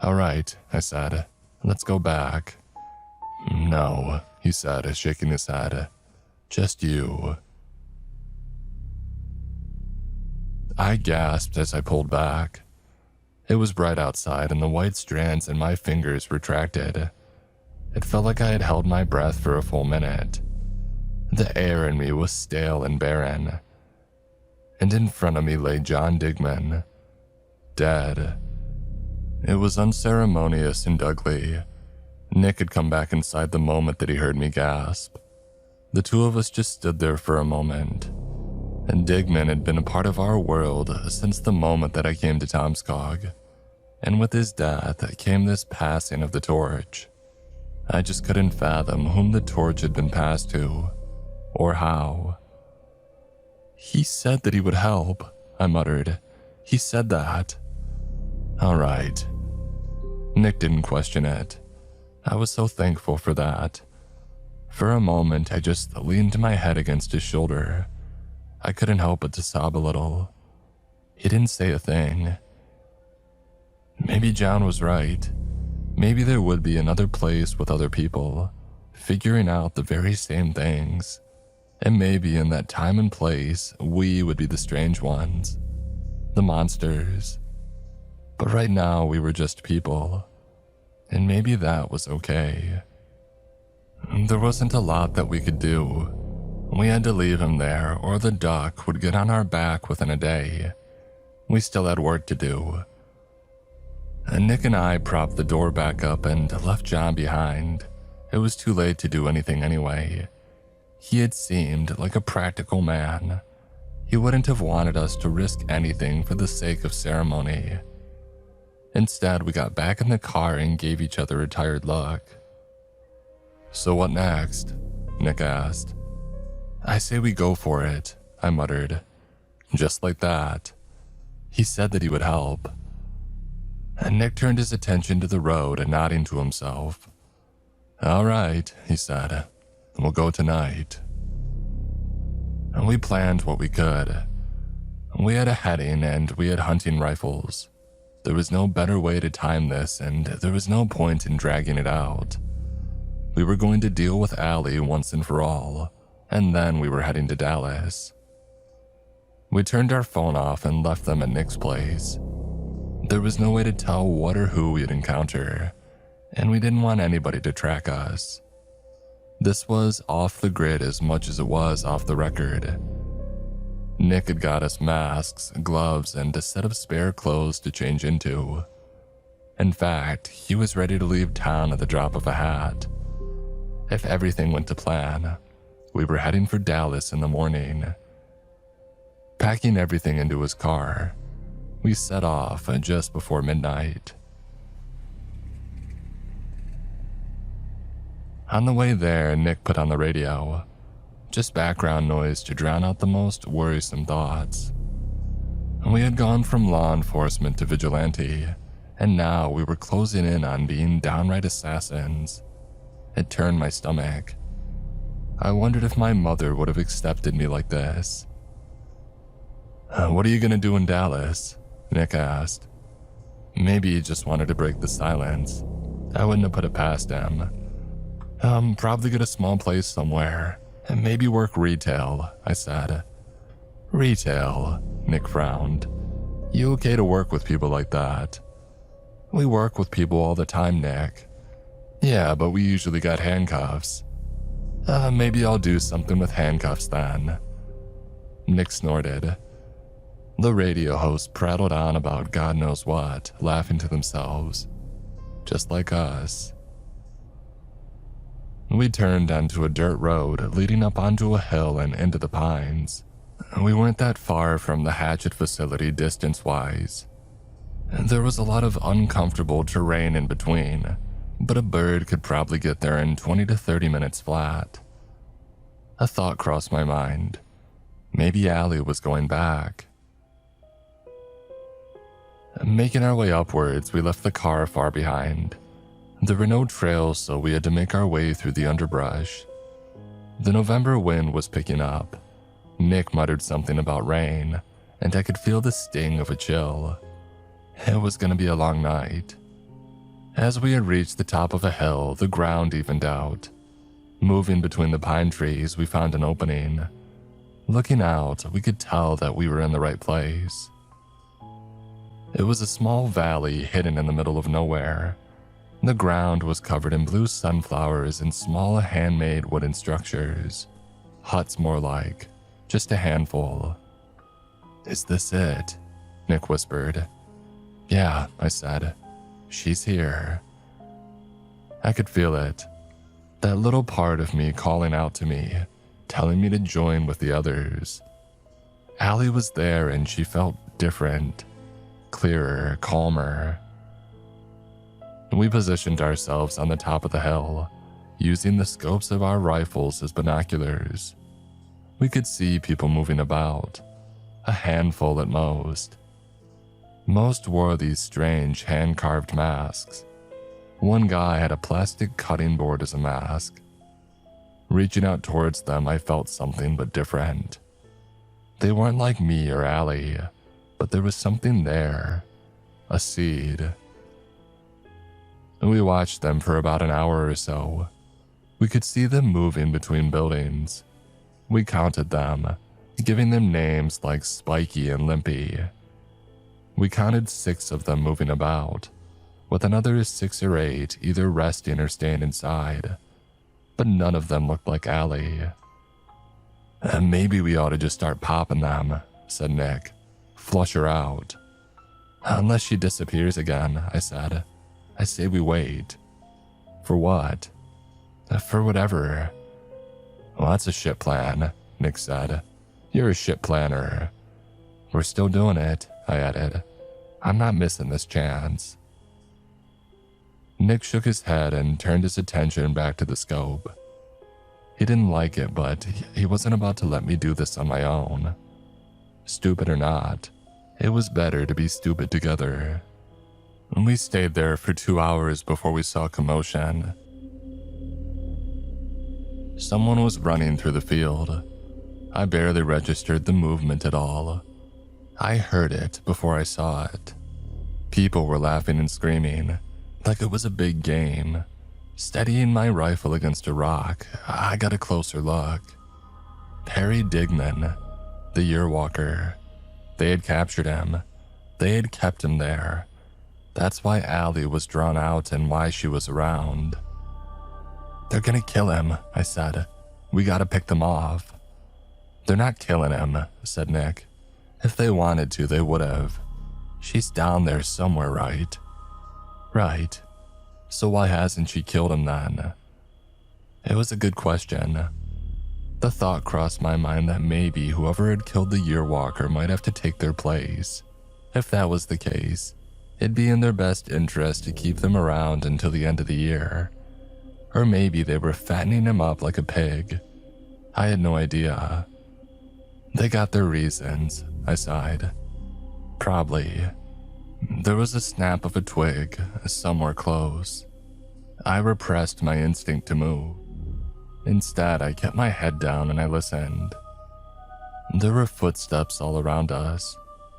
[SPEAKER 1] All right, I said. Let's go back. No, he said, shaking his head. Just you. I gasped as I pulled back. It was bright outside and the white strands in my fingers retracted. It felt like I had held my breath for a full minute. The air in me was stale and barren. And in front of me lay John Digman, dead. It was unceremonious and ugly. Nick had come back inside the moment that he heard me gasp. The two of us just stood there for a moment. And Digman had been a part of our world since the moment that I came to Tomskog. And with his death came this passing of the torch. I just couldn't fathom whom the torch had been passed to, or how. He said that he would help, I muttered. He said that. All right. Nick didn't question it. I was so thankful for that. For a moment, I just leaned my head against his shoulder. I couldn't help but to sob a little. He didn't say a thing. Maybe John was right. Maybe there would be another place with other people, figuring out the very same things. And maybe in that time and place, we would be the strange ones, the monsters. But right now, we were just people. And maybe that was okay. There wasn't a lot that we could do. We had to leave him there, or the duck would get on our back within a day. We still had work to do. And Nick and I propped the door back up and left John behind. It was too late to do anything anyway. He had seemed like a practical man. He wouldn't have wanted us to risk anything for the sake of ceremony. Instead, we got back in the car and gave each other a tired look. So what next? Nick asked. I say we go for it, I muttered. Just like that. He said that he would help. And Nick turned his attention to the road, nodding to himself. All right, he said. We'll go tonight. And we planned what we could. We had a heading and we had hunting rifles. There was no better way to time this, and there was no point in dragging it out. We were going to deal with Allie once and for all, and then we were heading to Dallas. We turned our phone off and left them at Nick's place. There was no way to tell what or who we'd encounter, and we didn't want anybody to track us. This was off the grid as much as it was off the record. Nick had got us masks, gloves, and a set of spare clothes to change into. In fact, he was ready to leave town at the drop of a hat. If everything went to plan, we were heading for Dallas in the morning. Packing everything into his car, we set off just before midnight. On the way there, Nick put on the radio. just background noise to drown out the most worrisome thoughts. We had gone from law enforcement to vigilante, and now we were closing in on being downright assassins. It turned my stomach. I wondered if my mother would have accepted me like this. What are you gonna do in Dallas? Nick asked. Maybe he just wanted to break the silence. I wouldn't have put it past him. Probably get a small place somewhere, and maybe work retail, I said. Retail, Nick frowned. You okay to work with people like that? We work with people all the time, Nick. Yeah, but we usually got handcuffs. Maybe I'll do something with handcuffs then. Nick snorted. The radio host prattled on about God knows what, laughing to themselves. Just like us. We turned onto a dirt road leading up onto a hill and into the pines. We weren't that far from the Hatchet facility distance-wise. There was a lot of uncomfortable terrain in between, but a bird could probably get there in 20 to 30 minutes flat. A thought crossed my mind. Maybe Allie was going back. Making our way upwards, we left the car far behind. There were no trails, so we had to make our way through the underbrush. The November wind was picking up. Nick muttered something about rain, and I could feel the sting of a chill. It was going to be a long night. As we had reached the top of a hill, the ground evened out. Moving between the pine trees, we found an opening. Looking out, we could tell that we were in the right place. It was a small valley hidden in the middle of nowhere. The ground was covered in blue sunflowers and small handmade wooden structures. Huts more like, just a handful. Is this it? Nick whispered. Yeah, I said. She's here. I could feel it. That little part of me calling out to me, telling me to join with the others. Allie was there and she felt different, clearer, calmer. We positioned ourselves on the top of the hill, using the scopes of our rifles as binoculars. We could see people moving about, a handful at most. Most wore these strange hand-carved masks. One guy had a plastic cutting board as a mask. Reaching out towards them, I felt something but different. They weren't like me or Allie, but there was something there. A seed. We watched them for about an hour or so. We could see them moving between buildings. We counted them, giving them names like Spiky and Limpy. We counted 6 of them moving about, with another 6 or 8 either resting or staying inside, but none of them looked like Allie. Maybe we ought to just start popping them, said Nick. Flush her out. Unless she disappears again, I said. I say we wait. For what? For whatever. Well, that's a shit plan, Nick said. You're a shit planner. We're still doing it, I added. I'm not missing this chance. Nick shook his head and turned his attention back to the scope. He didn't like it, but he wasn't about to let me do this on my own. Stupid or not, it was better to be stupid together. We stayed there for 2 hours before we saw commotion. Someone was running through the field. I barely registered the movement at all. I heard it before I saw it. People were laughing and screaming, like it was a big game. Steadying my rifle against a rock, I got a closer look. Perry Digman, the yearwalker. They had captured him. They had kept him there. That's why Allie was drawn out and why she was around. They're gonna kill him, I said. We gotta pick them off. They're not killing him, said Nick. If they wanted to, they would have. She's down there somewhere, right? Right. So why hasn't she killed him then? It was a good question. The thought crossed my mind that maybe whoever had killed the yearwalker might have to take their place. If that was the case, it'd be in their best interest to keep them around until the end of the year. Or maybe they were fattening him up like a pig. I had no idea. They got their reasons, I sighed. Probably. There was a snap of a twig somewhere close. I repressed my instinct to move. Instead, I kept my head down and I listened. There were footsteps all around us,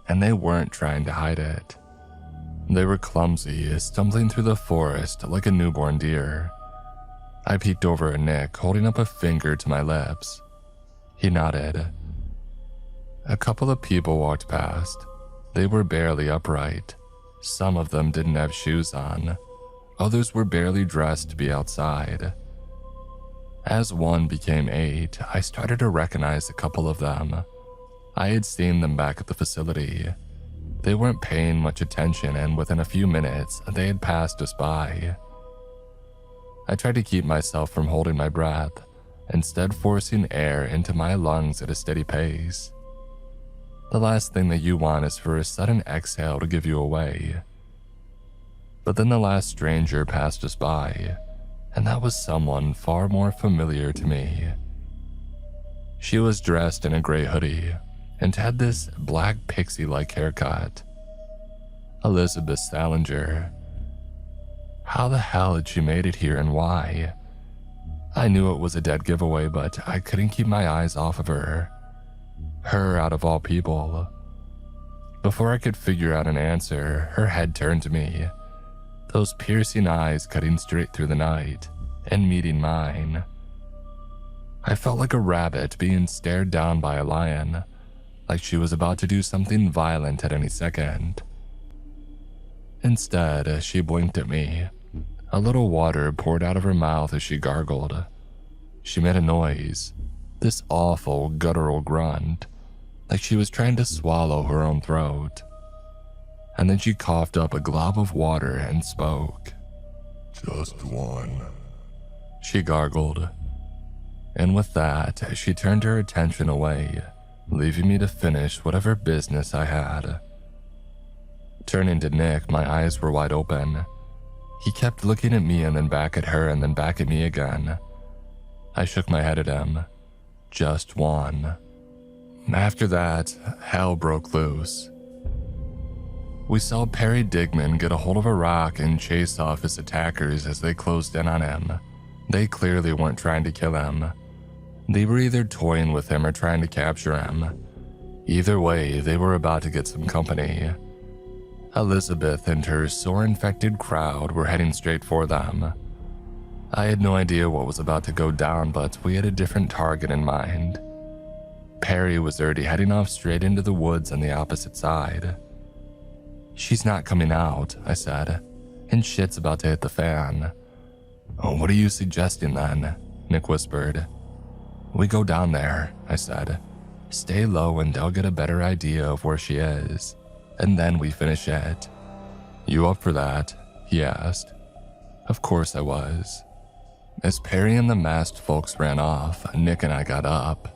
[SPEAKER 1] and they weren't trying to hide it. They were clumsy, stumbling through the forest like a newborn deer. I peeked over at Nick, holding up a finger to my lips. He nodded. A couple of people walked past. They were barely upright. Some of them didn't have shoes on. Others were barely dressed to be outside. As one became 8, I started to recognize a couple of them. I had seen them back at the facility. They weren't paying much attention, and within a few minutes, they had passed us by. I tried to keep myself from holding my breath, instead forcing air into my lungs at a steady pace. The last thing that you want is for a sudden exhale to give you away. But then the last stranger passed us by, and that was someone far more familiar to me. She was dressed in a gray hoodie and had this black pixie-like haircut. Elizabeth Salinger. How the hell had she made it here and why? I knew it was a dead giveaway, but I couldn't keep my eyes off of her. Her out of all people. Before I could figure out an answer, her head turned to me, those piercing eyes cutting straight through the night and meeting mine. I felt like a rabbit being stared down by a lion, like she was about to do something violent at any second. Instead, she blinked at me. A little water poured out of her mouth as she gargled. She made a noise, this awful guttural grunt, like she was trying to swallow her own throat. And then she coughed up a glob of water and spoke.
[SPEAKER 3] Just one.
[SPEAKER 1] She gargled. And with that, she turned her attention away, leaving me to finish whatever business I had. Turning to Nick, my eyes were wide open. He kept looking at me and then back at her and then back at me again. I shook my head at him. Just one. After that, hell broke loose. We saw Perry Digman get a hold of a rock and chase off his attackers as they closed in on him. They clearly weren't trying to kill him. They were either toying with him or trying to capture him. Either way, they were about to get some company. Elizabeth and her sore-infected crowd were heading straight for them. I had no idea what was about to go down, but we had a different target in mind. Perry was already heading off straight into the woods on the opposite side. "She's not coming out," I said, "and shit's about to hit the fan." "Oh, what are you suggesting then?" Nick whispered. "We go down there," I said. "Stay low and they'll get a better idea of where she is, and then we finish it." "You up for that?" he asked. Of course I was. As Perry and the masked folks ran off, Nick and I got up.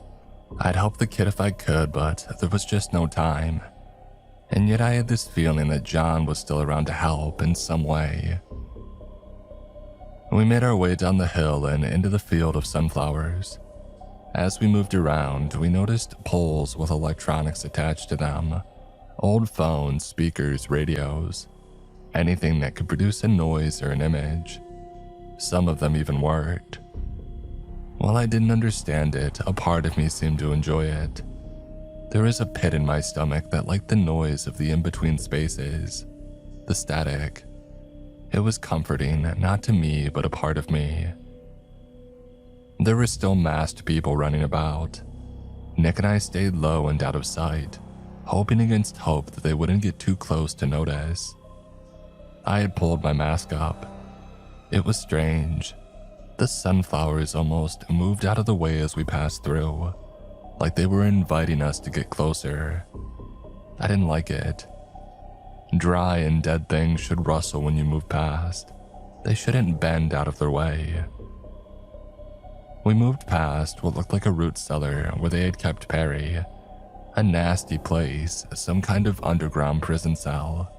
[SPEAKER 1] I'd help the kid if I could, but there was just no time. And yet I had this feeling that John was still around to help in some way. We made our way down the hill and into the field of sunflowers. As we moved around, we noticed poles with electronics attached to them. Old phones, speakers, radios. Anything that could produce a noise or an image. Some of them even worked. While I didn't understand it, a part of me seemed to enjoy it. There was a pit in my stomach that liked the noise of the in-between spaces, the static. It was comforting, not to me, but a part of me. There were still masked people running about. Nick and I stayed low and out of sight, hoping against hope that they wouldn't get too close to notice. I had pulled my mask up. It was strange. The sunflowers almost moved out of the way as we passed through, like they were inviting us to get closer. I didn't like it. Dry and dead things should rustle when you move past. They shouldn't bend out of their way. We moved past what looked like a root cellar where they had kept Perry. A nasty place, some kind of underground prison cell.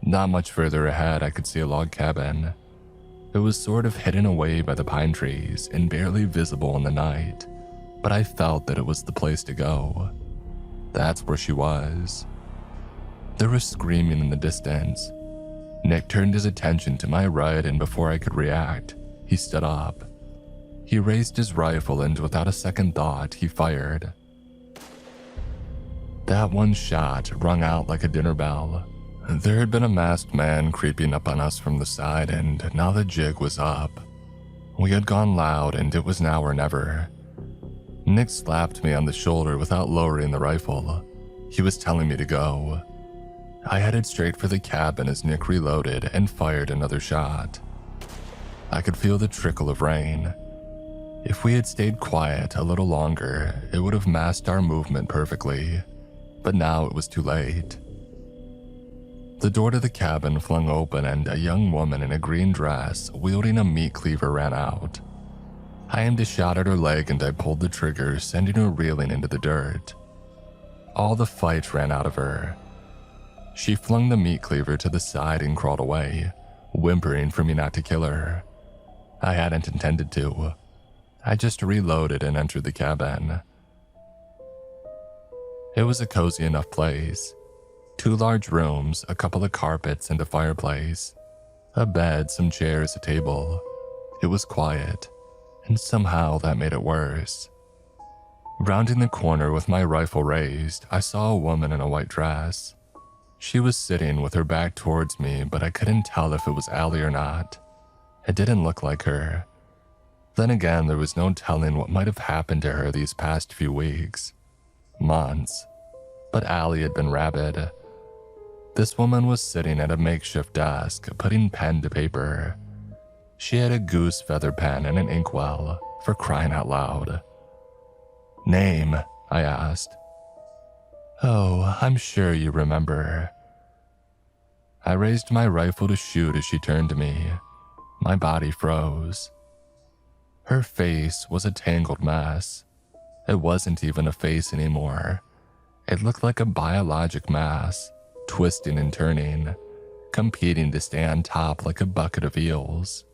[SPEAKER 1] Not much further ahead, I could see a log cabin. It was sort of hidden away by the pine trees and barely visible in the night, but I felt that it was the place to go. That's where she was. There was screaming in the distance. Nick turned his attention to my right, and before I could react, he stood up. He raised his rifle, and without a second thought, he fired. That one shot rung out like a dinner bell. There had been a masked man creeping up on us from the side, and now the jig was up. We had gone loud, and it was now or never. Nick slapped me on the shoulder without lowering the rifle. He was telling me to go. I headed straight for the cabin as Nick reloaded and fired another shot. I could feel the trickle of rain. If we had stayed quiet a little longer, it would have masked our movement perfectly, but now it was too late. The door to the cabin flung open, and a young woman in a green dress wielding a meat cleaver ran out. I aimed a shot at her leg, and I pulled the trigger, sending her reeling into the dirt. All the fight ran out of her. She flung the meat cleaver to the side and crawled away, whimpering for me not to kill her. I hadn't intended to. I just reloaded and entered the cabin. It was a cozy enough place. 2 large rooms, a couple of carpets, and a fireplace. A bed, some chairs, a table. It was quiet, and somehow that made it worse. Rounding the corner with my rifle raised, I saw a woman in a white dress. She was sitting with her back towards me, but I couldn't tell if it was Allie or not. It didn't look like her. Then again, there was no telling what might have happened to her these past few weeks. Months. But Allie had been rabid. This woman was sitting at a makeshift desk, putting pen to paper. She had a goose feather pen and an inkwell, for crying out loud. "Name?" I asked. "Oh, I'm sure you remember." I raised my rifle to shoot as she turned to me. My body froze. Her face was a tangled mess. It wasn't even a face anymore. It looked like a biologic mass, twisting and turning, competing to stay on top like a bucket of eels.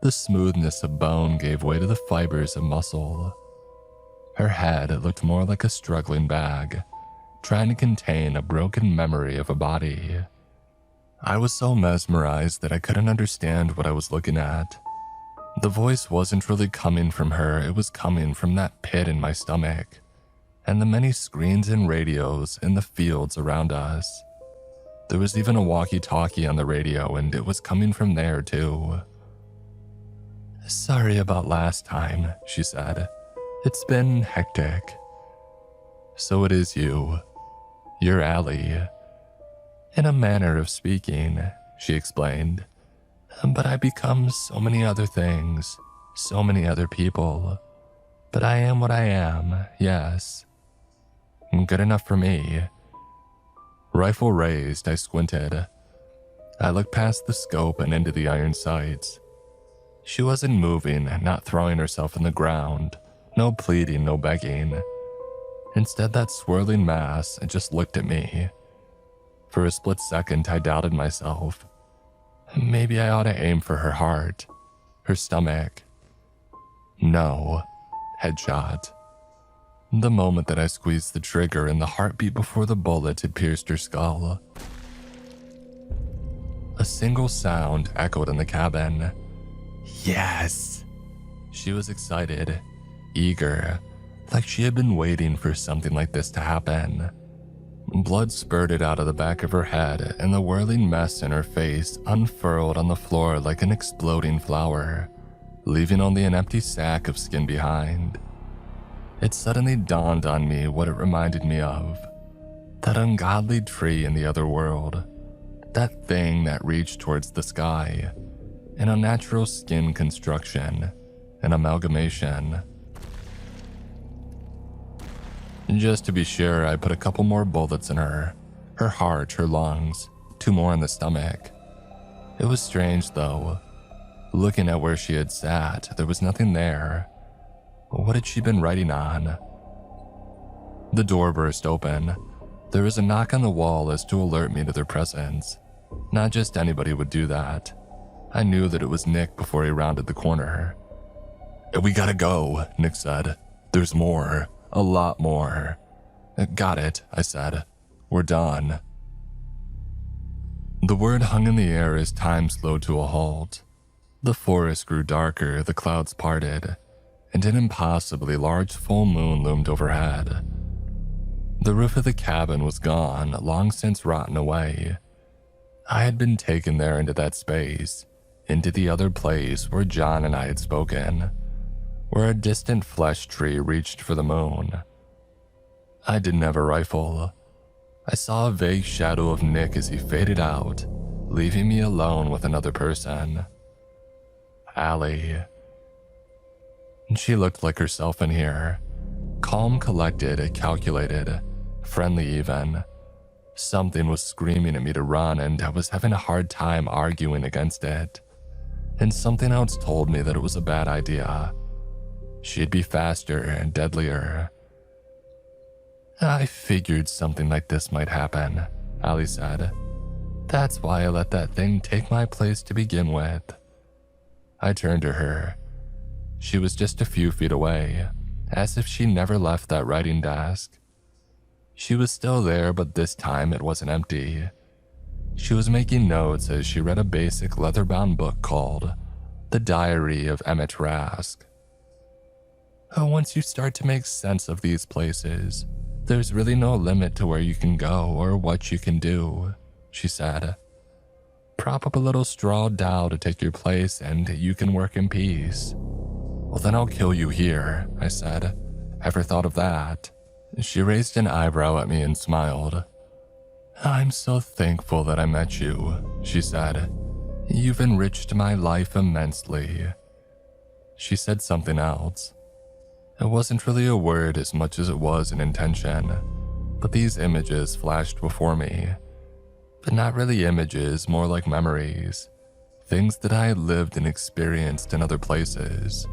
[SPEAKER 1] The smoothness of bone gave way to the fibers of muscle. Her head looked more like a struggling bag, trying to contain a broken memory of a body. I was so mesmerized that I couldn't understand what I was looking at. The voice wasn't really coming from her, it was coming from that pit in my stomach, and the many screens and radios in the fields around us. There was even a walkie-talkie on the radio, and it was coming from there too. "Sorry about last time," she said. "It's been hectic." "So it is you. You're Allie." "In a manner of speaking," she explained. "But I become so many other things, so many other people. But I am what I am, yes. Good enough for me." Rifle raised, I squinted. I looked past the scope and into the iron sights. She wasn't moving, not throwing herself in the ground. No pleading, no begging. Instead, that swirling mass just looked at me. For a split second, I doubted myself. Maybe I ought to aim for her heart, her stomach. No. Headshot. The moment that I squeezed the trigger and the heartbeat before the bullet had pierced her skull. A single sound echoed in the cabin. Yes! She was excited, eager, like she had been waiting for something like this to happen. Blood spurted out of the back of her head, and the whirling mess in her face unfurled on the floor like an exploding flower, leaving only an empty sack of skin behind. It suddenly dawned on me what it reminded me of. That ungodly tree in the other world. That thing that reached towards the sky. An unnatural skin construction. An amalgamation. Just to be sure, I put a couple more bullets in her. Her heart, her lungs, 2 more in the stomach. It was strange, though. Looking at where she had sat, there was nothing there. What had she been writing on? The door burst open. There was a knock on the wall as to alert me to their presence. Not just anybody would do that. I knew that it was Nick before he rounded the corner. "We gotta go," Nick said. "There's more. A lot more." "Got it," I said. "We're done." The word hung in the air as time slowed to a halt. The forest grew darker, the clouds parted, and an impossibly large full moon loomed overhead. The roof of the cabin was gone, long since rotten away. I had been taken there into that space, into the other place where John and I had spoken, where a distant flesh tree reached for the moon. I didn't have a rifle. I saw a vague shadow of Nick as he faded out, leaving me alone with another person. Allie. She looked like herself in here. Calm, collected, calculated, friendly even. Something was screaming at me to run, and I was having a hard time arguing against it. And something else told me that it was a bad idea. She'd be faster and deadlier. "I figured something like this might happen," Allie said. "That's why I let that thing take my place to begin with." I turned to her. She was just a few feet away, as if she never left that writing desk. She was still there, but this time it wasn't empty. She was making notes as she read a basic leather-bound book called The Diary of Emmett Rask. Once you start to make sense of these places, there's really no limit to where you can go or what you can do, she said. Prop up a little straw doll to take your place and you can work in peace. Well, then I'll kill you here, I said. Ever thought of that? She raised an eyebrow at me and smiled. I'm so thankful that I met you, she said. You've enriched my life immensely. She said something else. It wasn't really a word as much as it was an intention, but these images flashed before me. But not really images, more like memories. Things that I had lived and experienced in other places.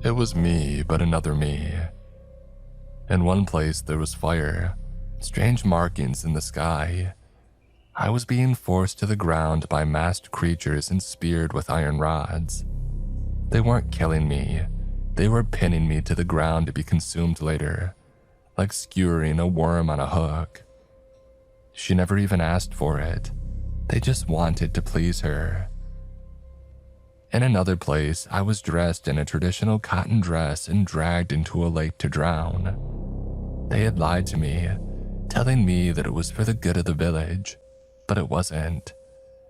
[SPEAKER 1] It was me, but another me. In one place there was fire, strange markings in the sky. I was being forced to the ground by masked creatures and speared with iron rods. They weren't killing me. They were pinning me to the ground to be consumed later, like skewering a worm on a hook. She never even asked for it. They just wanted to please her. In another place, I was dressed in a traditional cotton dress and dragged into a lake to drown. They had lied to me, telling me that it was for the good of the village, but it wasn't.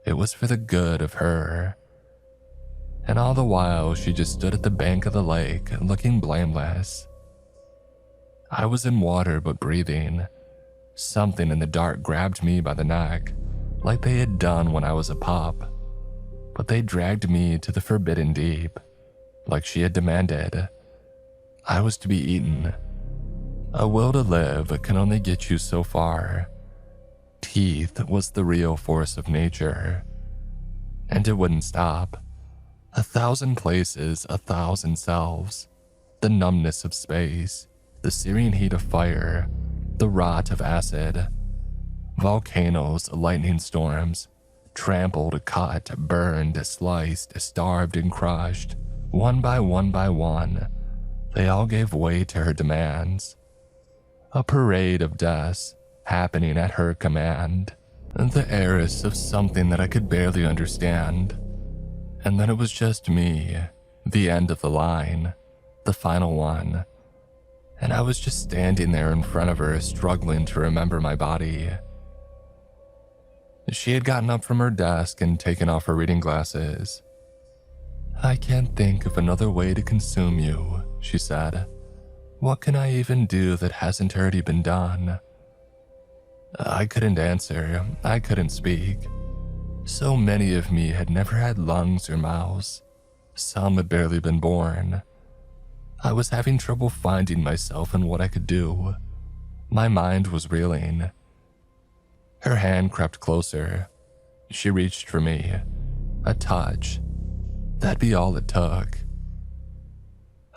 [SPEAKER 1] It was for the good of her. And all the while, she just stood at the bank of the lake, looking blameless. I was in water but breathing. Something in the dark grabbed me by the neck, like they had done when I was a pup. But they dragged me to the forbidden deep, like she had demanded. I was to be eaten. A will to live can only get you so far. Teeth was the real force of nature. And it wouldn't stop. 1,000 places, 1,000 selves. The numbness of space, the searing heat of fire, the rot of acid. Volcanoes, lightning storms, trampled, cut, burned, sliced, starved, and crushed, one by one by one. They all gave way to her demands. A parade of deaths happening at her command. The heiress of something that I could barely understand. And then it was just me, the end of the line, the final one. And I was just standing there in front of her, struggling to remember my body. She had gotten up from her desk and taken off her reading glasses. I can't think of another way to consume you, she said. What can I even do that hasn't already been done? I couldn't answer. I couldn't speak. So many of me had never had lungs or mouths. Some had barely been born. I was having trouble finding myself and what I could do. My mind was reeling. Her hand crept closer. She reached for me. A touch. That'd be all it took.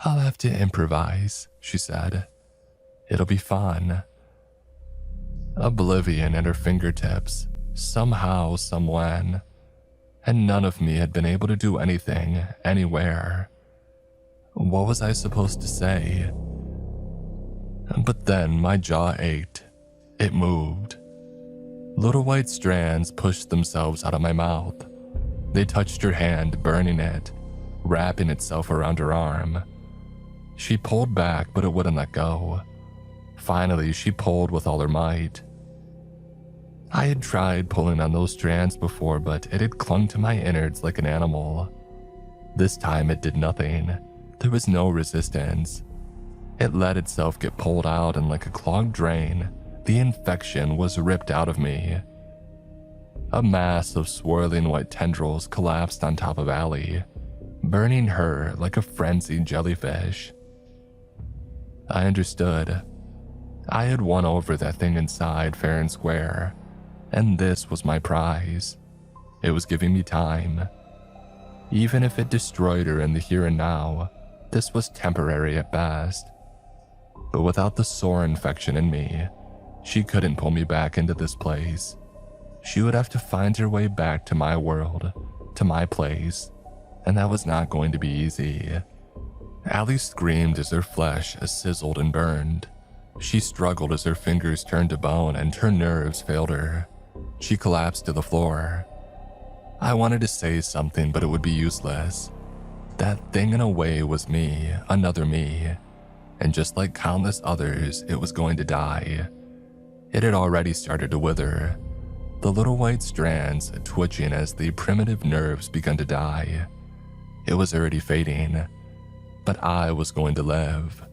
[SPEAKER 1] I'll have to improvise, she said. It'll be fun. Oblivion at her fingertips. Somehow, somewhen. and none of me had been able to do anything, anywhere. What was I supposed to say? But then my jaw ached. It moved. Little white strands pushed themselves out of my mouth. They touched her hand, burning it, wrapping itself around her arm. She pulled back, but it wouldn't let go. Finally, she pulled with all her might. I had tried pulling on those strands before, but it had clung to my innards like an animal. This time it did nothing. There was no resistance. It let itself get pulled out, and like a clogged drain, the infection was ripped out of me. A mass of swirling white tendrils collapsed on top of Allie, burning her like a frenzied jellyfish. I understood. I had won over that thing inside fair and square, and this was my prize. It was giving me time. Even if it destroyed her in the here and now, this was temporary at best. But without the sore infection in me, she couldn't pull me back into this place. She would have to find her way back to my world, to my place, and that was not going to be easy. Allie screamed as her flesh sizzled and burned. She struggled as her fingers turned to bone and her nerves failed her. She collapsed to the floor. I wanted to say something, but it would be useless. That thing in a way was me, another me, and just like countless others, it was going to die. It had already started to wither, the little white strands twitching as the primitive nerves began to die. It was already fading, but I was going to live.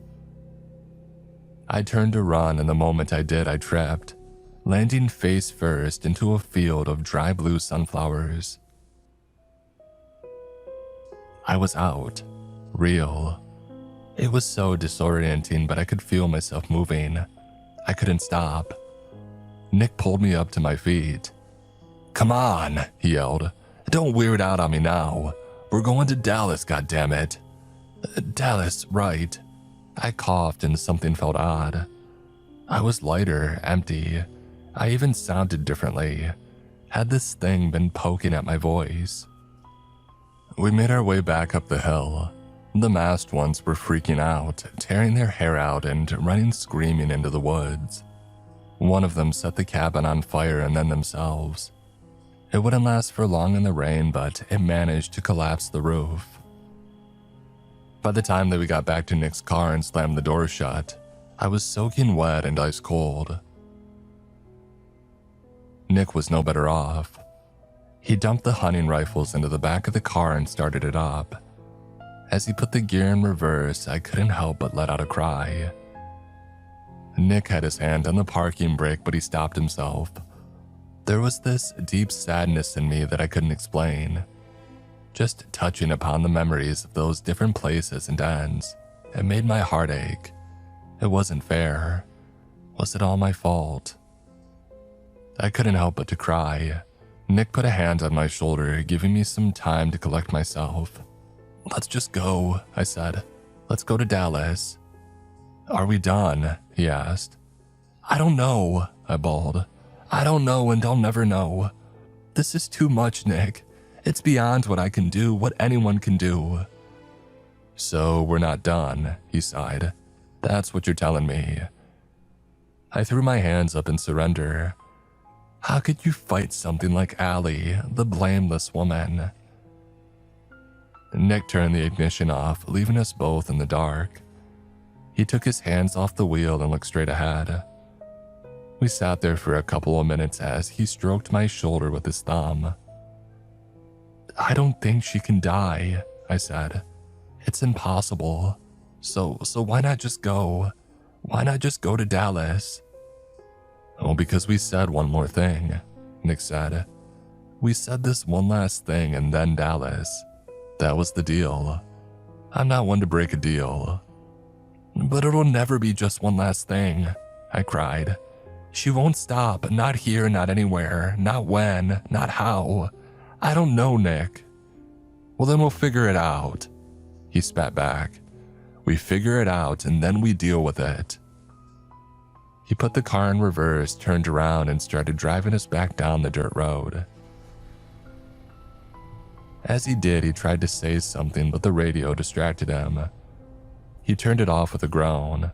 [SPEAKER 1] I turned to run, and the moment I did, I tripped, landing face first into a field of dry blue sunflowers. I was out. Real. It was so disorienting, but I could feel myself moving. I couldn't stop. Nick pulled me up to my feet. "Come on," he yelled. "Don't weird out on me now. We're going to Dallas, goddammit." Dallas, right. I coughed and something felt odd. I was lighter, empty. I even sounded differently. Had this thing been poking at my voice? We made our way back up the hill. The masked ones were freaking out, tearing their hair out and running screaming into the woods. One of them set the cabin on fire and then themselves. It wouldn't last for long in the rain, but it managed to collapse the roof. By the time that we got back to Nick's car and slammed the door shut, I was soaking wet and ice cold. Nick was no better off. He dumped the hunting rifles into the back of the car and started it up. As he put the gear in reverse, I couldn't help but let out a cry. Nick had his hand on the parking brake, but he stopped himself. There was this deep sadness in me that I couldn't explain. Just touching upon the memories of those different places and ends, it made my heart ache. It wasn't fair. Was it all my fault? I couldn't help but to cry. Nick put a hand on my shoulder, giving me some time to collect myself. "Let's just go," I said. "Let's go to Dallas." "Are we done?" he asked. "I don't know," I bawled. "I don't know, and I'll never know. This is too much, Nick. It's beyond what I can do, what anyone can do." "So we're not done," he sighed. "That's what you're telling me." I threw my hands up in surrender. How could you fight something like Allie, the blameless woman? Nick turned the ignition off, leaving us both in the dark. He took his hands off the wheel and looked straight ahead. We sat there for a couple of minutes as he stroked my shoulder with his thumb. "I don't think she can die," I said. "It's impossible. So why not just go? Why not just go to Dallas?" "Oh, because we said one more thing," Nick said. "We said this one last thing and then Dallas. That was the deal. I'm not one to break a deal." "But it'll never be just one last thing," I cried. "She won't stop, not here, not anywhere, not when, not how. I don't know, Nick." "Well, then we'll figure it out," he spat back. "We figure it out and then we deal with it." He put the car in reverse, turned around, and started driving us back down the dirt road. As he did, he tried to say something, but the radio distracted him. He turned it off with a groan.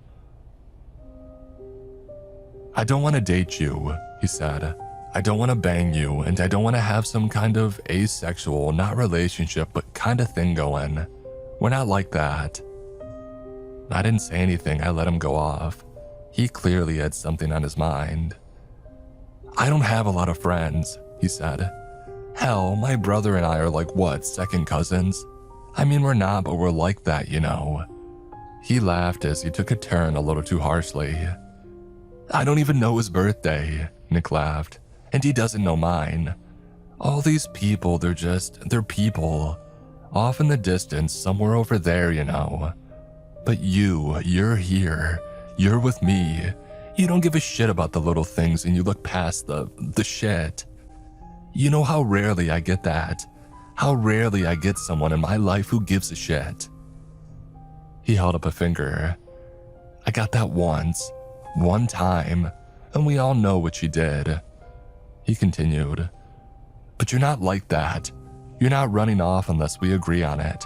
[SPEAKER 1] "I don't want to date you," he said. "I don't want to bang you, and I don't want to have some kind of asexual, not relationship, but kind of thing going. We're not like that." I didn't say anything. I let him go off. He clearly had something on his mind. "I don't have a lot of friends," he said. "Hell, my brother and I are like, what, second cousins? I mean, we're not, but we're like that, you know." He laughed as he took a turn a little too harshly. "I don't even know his birthday," Nick laughed, "and he doesn't know mine. All these people, they're people. Off in the distance, somewhere over there, you know. But you're here. You're with me. You don't give a shit about the little things and you look past the shit. You know how rarely I get that. How rarely I get someone in my life who gives a shit." He held up a finger. "I got that once. One time. And we all know what she did." He continued. "But you're not like that. You're not running off unless we agree on it.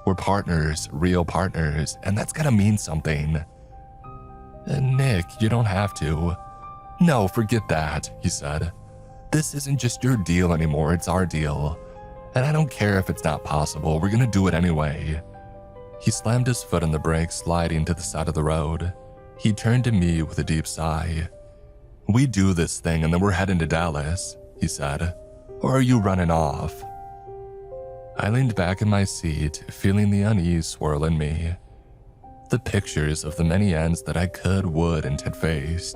[SPEAKER 1] We're partners, real partners, and that's gotta mean something." "Nick, you don't have to." "No, forget that," he said. "This isn't just your deal anymore, it's our deal. And I don't care if it's not possible, we're gonna do it anyway." He slammed his foot on the brake, sliding to the side of the road. He turned to me with a deep sigh. "We do this thing and then we're heading to Dallas," he said. "Or are you running off?" I leaned back in my seat, feeling the unease swirl in me. The pictures of the many ends that I could, would, and had faced.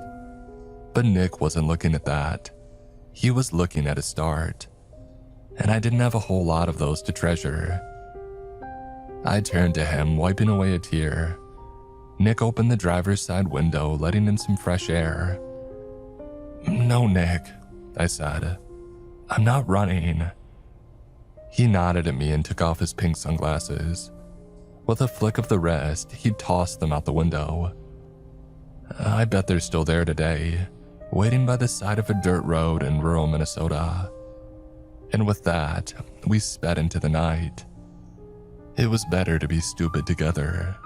[SPEAKER 1] But Nick wasn't looking at that. He was looking at his start. And I didn't have a whole lot of those to treasure. I turned to him, wiping away a tear. Nick opened the driver's side window, letting in some fresh air. "No, Nick," I said. "I'm not running." He nodded at me and took off his pink sunglasses. With a flick of the wrist, he tossed them out the window. I bet they're still there today, waiting by the side of a dirt road in rural Minnesota. And with that, we sped into the night. It was better to be stupid together.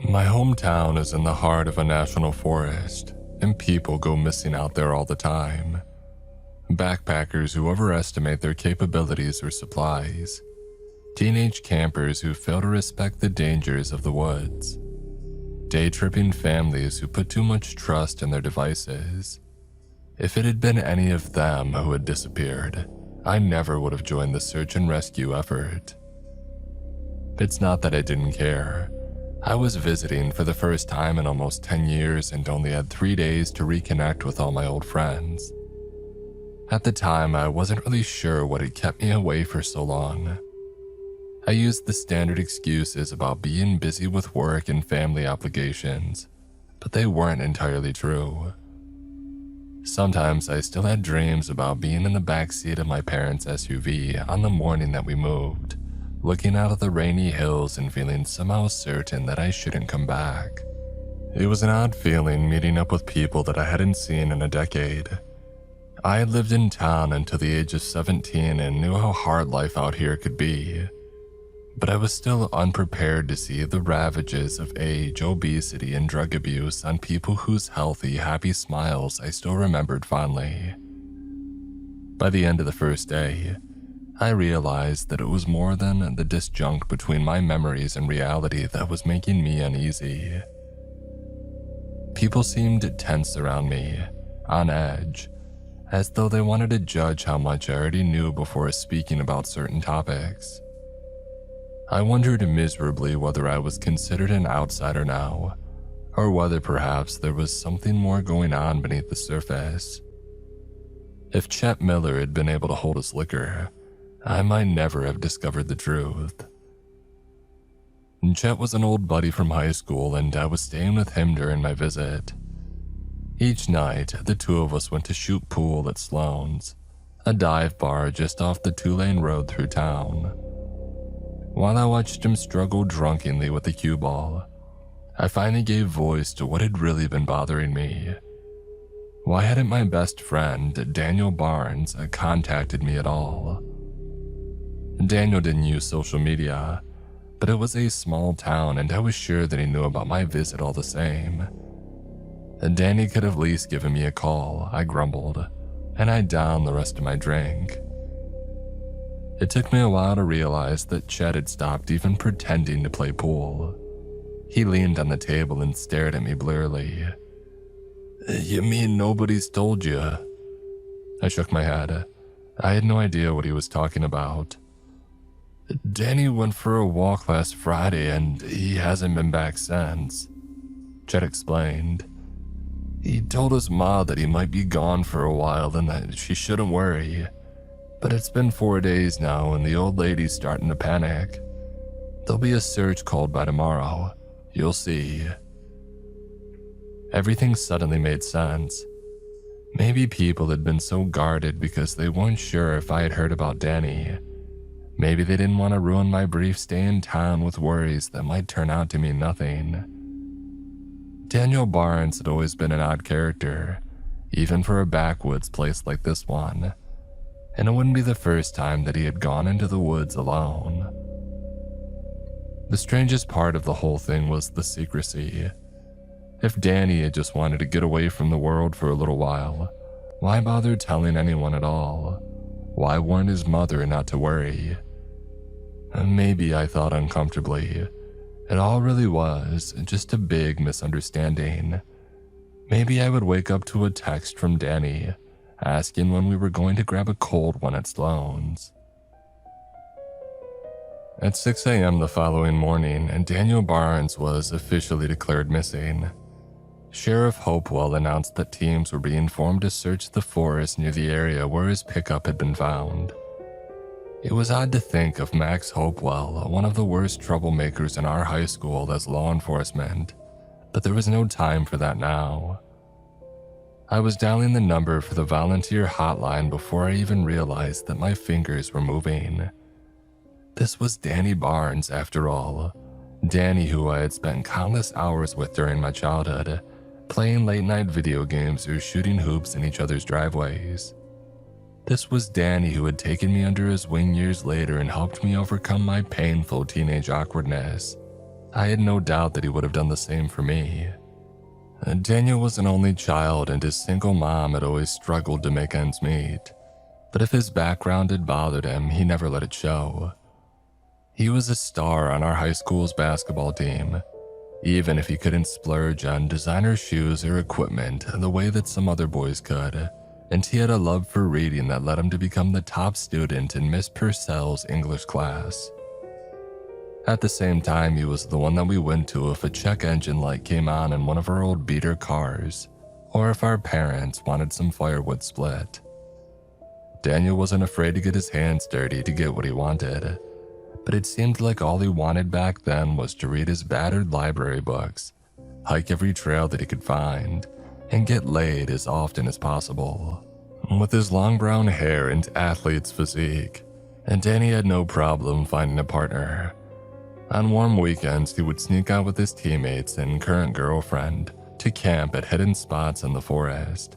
[SPEAKER 1] My hometown is in the heart of a national forest, and people go missing out there all the time. Backpackers who overestimate their capabilities or supplies. Teenage campers who fail to respect the dangers of the woods. Day-tripping families who put too much trust in their devices. If it had been any of them who had disappeared, I never would have joined the search and rescue effort. It's not that I didn't care. I was visiting for the first time in almost 10 years and only had 3 days to reconnect with all my old friends. At the time, I wasn't really sure what had kept me away for so long. I used the standard excuses about being busy with work and family obligations, but they weren't entirely true. Sometimes I still had dreams about being in the backseat of my parents' SUV on the morning that we moved, looking out at the rainy hills and feeling somehow certain that I shouldn't come back. It was an odd feeling meeting up with people that I hadn't seen in a decade. I had lived in town until the age of 17 and knew how hard life out here could be. But I was still unprepared to see the ravages of age, obesity, and drug abuse on people whose healthy, happy smiles I still remembered fondly. By the end of the first day, I realized that it was more than the disjunct between my memories and reality that was making me uneasy. People seemed tense around me, on edge, as though they wanted to judge how much I already knew before speaking about certain topics. I wondered miserably whether I was considered an outsider now, or whether perhaps there was something more going on beneath the surface. If Chet Miller had been able to hold his liquor, I might never have discovered the truth. Chet was an old buddy from high school, and I was staying with him during my visit. Each night, the two of us went to shoot pool at Sloan's, a dive bar just off the 2-lane road through town. While I watched him struggle drunkenly with the cue ball, I finally gave voice to what had really been bothering me. Why hadn't my best friend, Daniel Barnes, contacted me at all? Daniel didn't use social media, but it was a small town and I was sure that he knew about my visit all the same. Danny could have at least given me a call, I grumbled, and I downed the rest of my drink. It took me a while to realize that Chet had stopped even pretending to play pool. He leaned on the table and stared at me blearily. "You mean nobody's told you?" I shook my head. I had no idea what he was talking about. "Danny went for a walk last Friday and he hasn't been back since," Chet explained. "He told his ma that he might be gone for a while and that she shouldn't worry. But it's been 4 days now and the old lady's starting to panic. There'll be a search called by tomorrow. You'll see." Everything suddenly made sense. Maybe people had been so guarded because they weren't sure if I had heard about Danny. Maybe they didn't want to ruin my brief stay in town with worries that might turn out to mean nothing. Daniel Barnes had always been an odd character, even for a backwoods place like this one, and it wouldn't be the first time that he had gone into the woods alone. The strangest part of the whole thing was the secrecy. If Danny had just wanted to get away from the world for a little while, why bother telling anyone at all? Why warn his mother not to worry? Maybe I thought uncomfortably. It all really was just a big misunderstanding. Maybe I would wake up to a text from Danny asking when we were going to grab a cold one at Sloan's. At 6 a.m. the following morning, Daniel Barnes was officially declared missing. Sheriff Hopewell announced that teams were being formed to search the forest near the area where his pickup had been found. It was odd to think of Max Hopewell, one of the worst troublemakers in our high school, as law enforcement, but there was no time for that now. I was dialing the number for the volunteer hotline before I even realized that my fingers were moving. This was Danny Barnes, after all. Danny, who I had spent countless hours with during my childhood, playing late-night video games or shooting hoops in each other's driveways. This was Danny who had taken me under his wing years later and helped me overcome my painful teenage awkwardness. I had no doubt that he would have done the same for me. Daniel was an only child and his single mom had always struggled to make ends meet. But if his background had bothered him, he never let it show. He was a star on our high school's basketball team, even if he couldn't splurge on designer shoes or equipment the way that some other boys could. And he had a love for reading that led him to become the top student in Miss Purcell's English class. At the same time, he was the one that we went to if a check engine light came on in one of our old beater cars, or if our parents wanted some firewood split. Daniel wasn't afraid to get his hands dirty to get what he wanted, but it seemed like all he wanted back then was to read his battered library books, hike every trail that he could find, and get laid as often as possible. With his long brown hair and athlete's physique, and Danny had no problem finding a partner. On warm weekends, he would sneak out with his teammates and current girlfriend to camp at hidden spots in the forest.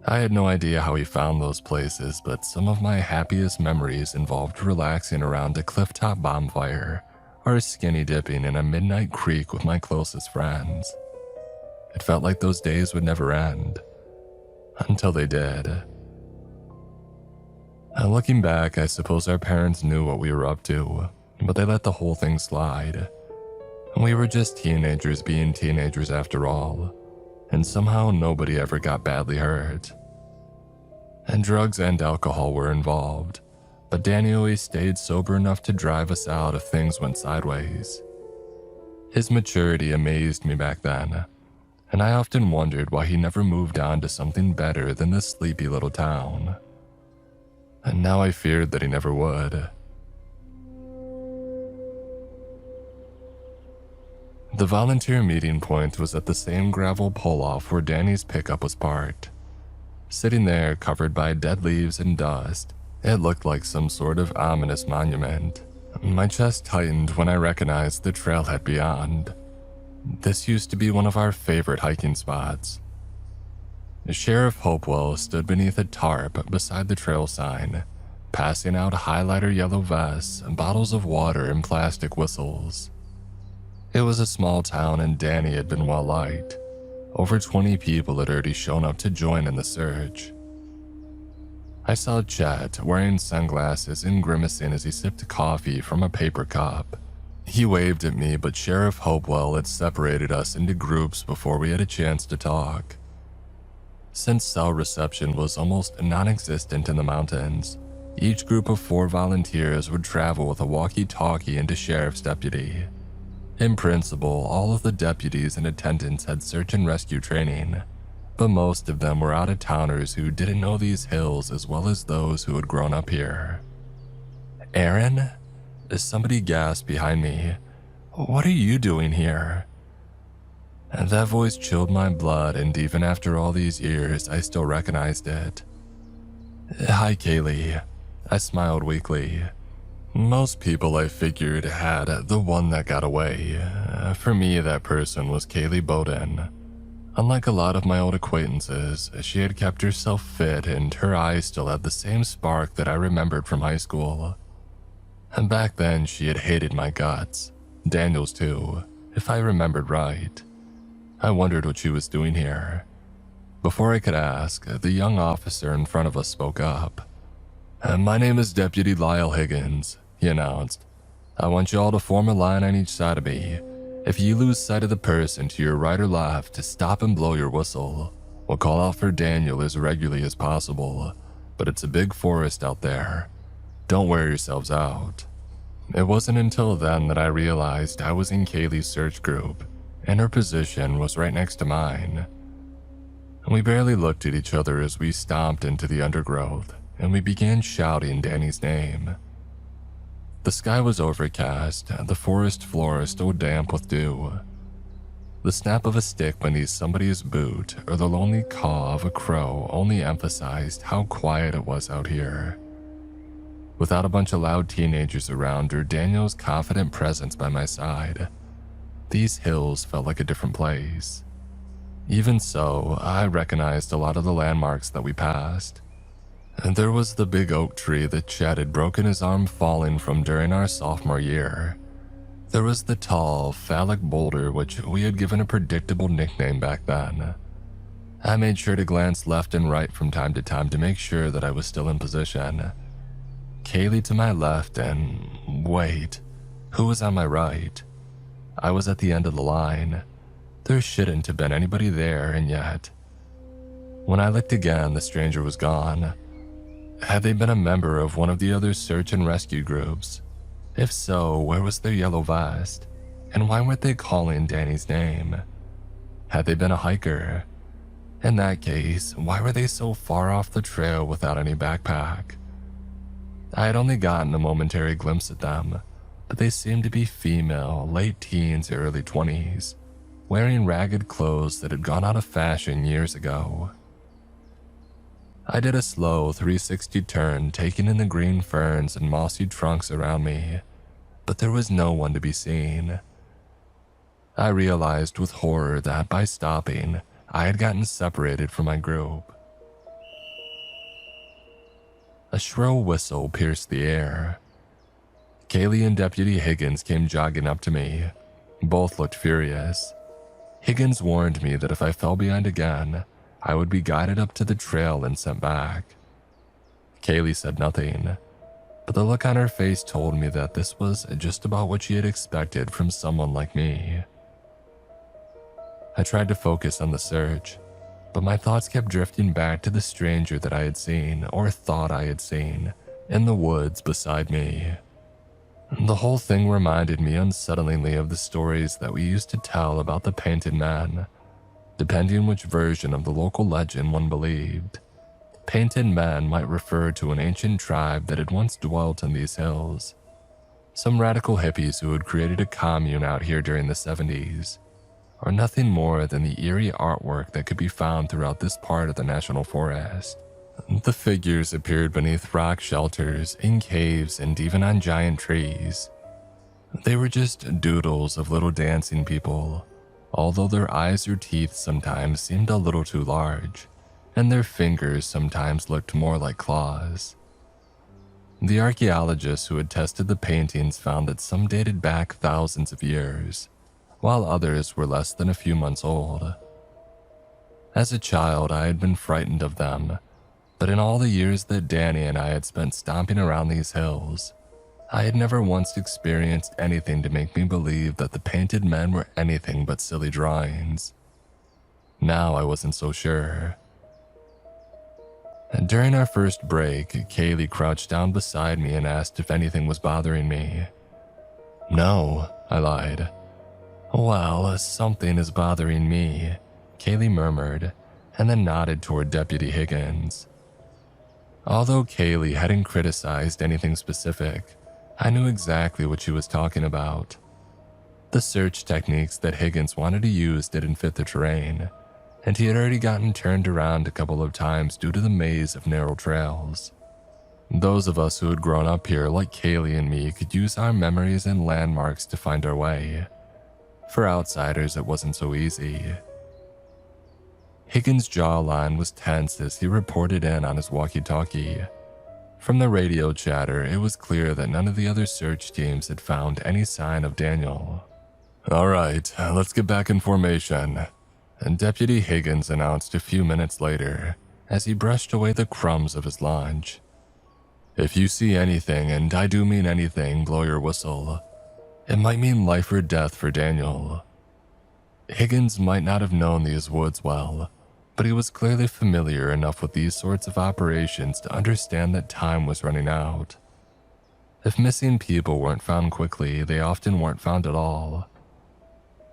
[SPEAKER 1] I had no idea how he found those places, but some of my happiest memories involved relaxing around a clifftop bonfire or skinny dipping in a midnight creek with my closest friends. It felt like those days would never end, until they did. Looking back, I suppose our parents knew what we were up to, but they let the whole thing slide. We were just teenagers being teenagers after all, and somehow nobody ever got badly hurt. And drugs and alcohol were involved, but Danny always stayed sober enough to drive us out if things went sideways. His maturity amazed me back then, and I often wondered why he never moved on to something better than this sleepy little town. And now I feared that he never would. The volunteer meeting point was at the same gravel pull-off where Danny's pickup was parked. Sitting there, covered by dead leaves and dust, it looked like some sort of ominous monument. My chest tightened when I recognized the trailhead beyond. This used to be one of our favorite hiking spots. Sheriff Hopewell stood beneath a tarp beside the trail sign, passing out highlighter yellow vests, bottles of water, and plastic whistles. It was a small town and Danny had been well liked. Over 20 people had already shown up to join in the search. I saw Chet wearing sunglasses and grimacing as he sipped coffee from a paper cup. He waved at me, but Sheriff Hopewell had separated us into groups before we had a chance to talk. Since cell reception was almost non-existent in the mountains, each group of 4 volunteers would travel with a walkie-talkie into Sheriff's deputy. In principle, all of the deputies and attendants had search and rescue training, but most of them were out-of-towners who didn't know these hills as well as those who had grown up here. "Aaron?" Somebody gasped behind me. "What are you doing here?" And that voice chilled my blood, and even after all these years, I still recognized it. "Hi, Kaylee." I smiled weakly. Most people I figured had the one that got away. For me, that person was Kaylee Bowden. Unlike a lot of my old acquaintances, she had kept herself fit and her eyes still had the same spark that I remembered from high school. And back then, she had hated my guts. Daniel's too, if I remembered right. I wondered what she was doing here. Before I could ask, the young officer in front of us spoke up. "My name is Deputy Lyle Higgins," he announced. "I want you all to form a line on each side of me. If you lose sight of the person to your right or left, to stop and blow your whistle. We'll call out for Daniel as regularly as possible, but it's a big forest out there. Don't wear yourselves out." It wasn't until then that I realized I was in Kaylee's search group, and her position was right next to mine. We barely looked at each other as we stomped into the undergrowth, and we began shouting Danny's name. The sky was overcast, the forest floor still damp with dew. The snap of a stick beneath somebody's boot or the lonely caw of a crow only emphasized how quiet it was out here. Without a bunch of loud teenagers around or Daniel's confident presence by my side, these hills felt like a different place. Even so, I recognized a lot of the landmarks that we passed. And there was the big oak tree that Chet had broken his arm falling from during our sophomore year. There was the tall, phallic boulder which we had given a predictable nickname back then. I made sure to glance left and right from time to time to make sure that I was still in position. Kaylee to my left and... wait, who was on my right? I was at the end of the line. There shouldn't have been anybody there, and yet... When I looked again, the stranger was gone. Had they been a member of one of the other search and rescue groups? If so, where was their yellow vest? And why weren't they calling Danny's name? Had they been a hiker? In that case, why were they so far off the trail without any backpack? I had only gotten a momentary glimpse at them, but they seemed to be female, late teens, early 20s, wearing ragged clothes that had gone out of fashion years ago. I did a slow 360 turn, taking in the green ferns and mossy trunks around me, but there was no one to be seen. I realized with horror that by stopping, I had gotten separated from my group. A shrill whistle pierced the air. Kaylee and Deputy Higgins came jogging up to me. Both looked furious. Higgins warned me that if I fell behind again, I would be guided up to the trail and sent back. Kaylee said nothing, but the look on her face told me that this was just about what she had expected from someone like me. I tried to focus on the search, but my thoughts kept drifting back to the stranger that I had seen, or thought I had seen, in the woods beside me. The whole thing reminded me unsettlingly of the stories that we used to tell about the painted men. Depending which version of the local legend one believed, painted men might refer to an ancient tribe that had once dwelt in these hills. Some radical hippies who had created a commune out here during the 70s, are nothing more than the eerie artwork that could be found throughout this part of the national forest. The figures appeared beneath rock shelters, in caves, and even on giant trees. They were just doodles of little dancing people, although their eyes or teeth sometimes seemed a little too large, and their fingers sometimes looked more like claws. The archaeologists who had tested the paintings found that some dated back thousands of years, while others were less than a few months old. As a child, I had been frightened of them, but in all the years that Danny and I had spent stomping around these hills, I had never once experienced anything to make me believe that the painted men were anything but silly drawings. Now I wasn't so sure. During our first break, Kaylee crouched down beside me and asked if anything was bothering me. No, I lied. Well, something is bothering me, Kaylee murmured, and then nodded toward Deputy Higgins. Although Kaylee hadn't criticized anything specific, I knew exactly what she was talking about. The search techniques that Higgins wanted to use didn't fit the terrain, and he had already gotten turned around a couple of times due to the maze of narrow trails. Those of us who had grown up here, like Kaylee and me, could use our memories and landmarks to find our way. For outsiders, it wasn't so easy. Higgins' jawline was tense as he reported in on his walkie-talkie. From the radio chatter, it was clear that none of the other search teams had found any sign of Daniel. "All right, let's get back in formation," and Deputy Higgins announced a few minutes later as he brushed away the crumbs of his lunch. "If you see anything, and I do mean anything, blow your whistle. It might mean life or death for Daniel." Higgins might not have known these woods well, but he was clearly familiar enough with these sorts of operations to understand that time was running out. If missing people weren't found quickly, they often weren't found at all.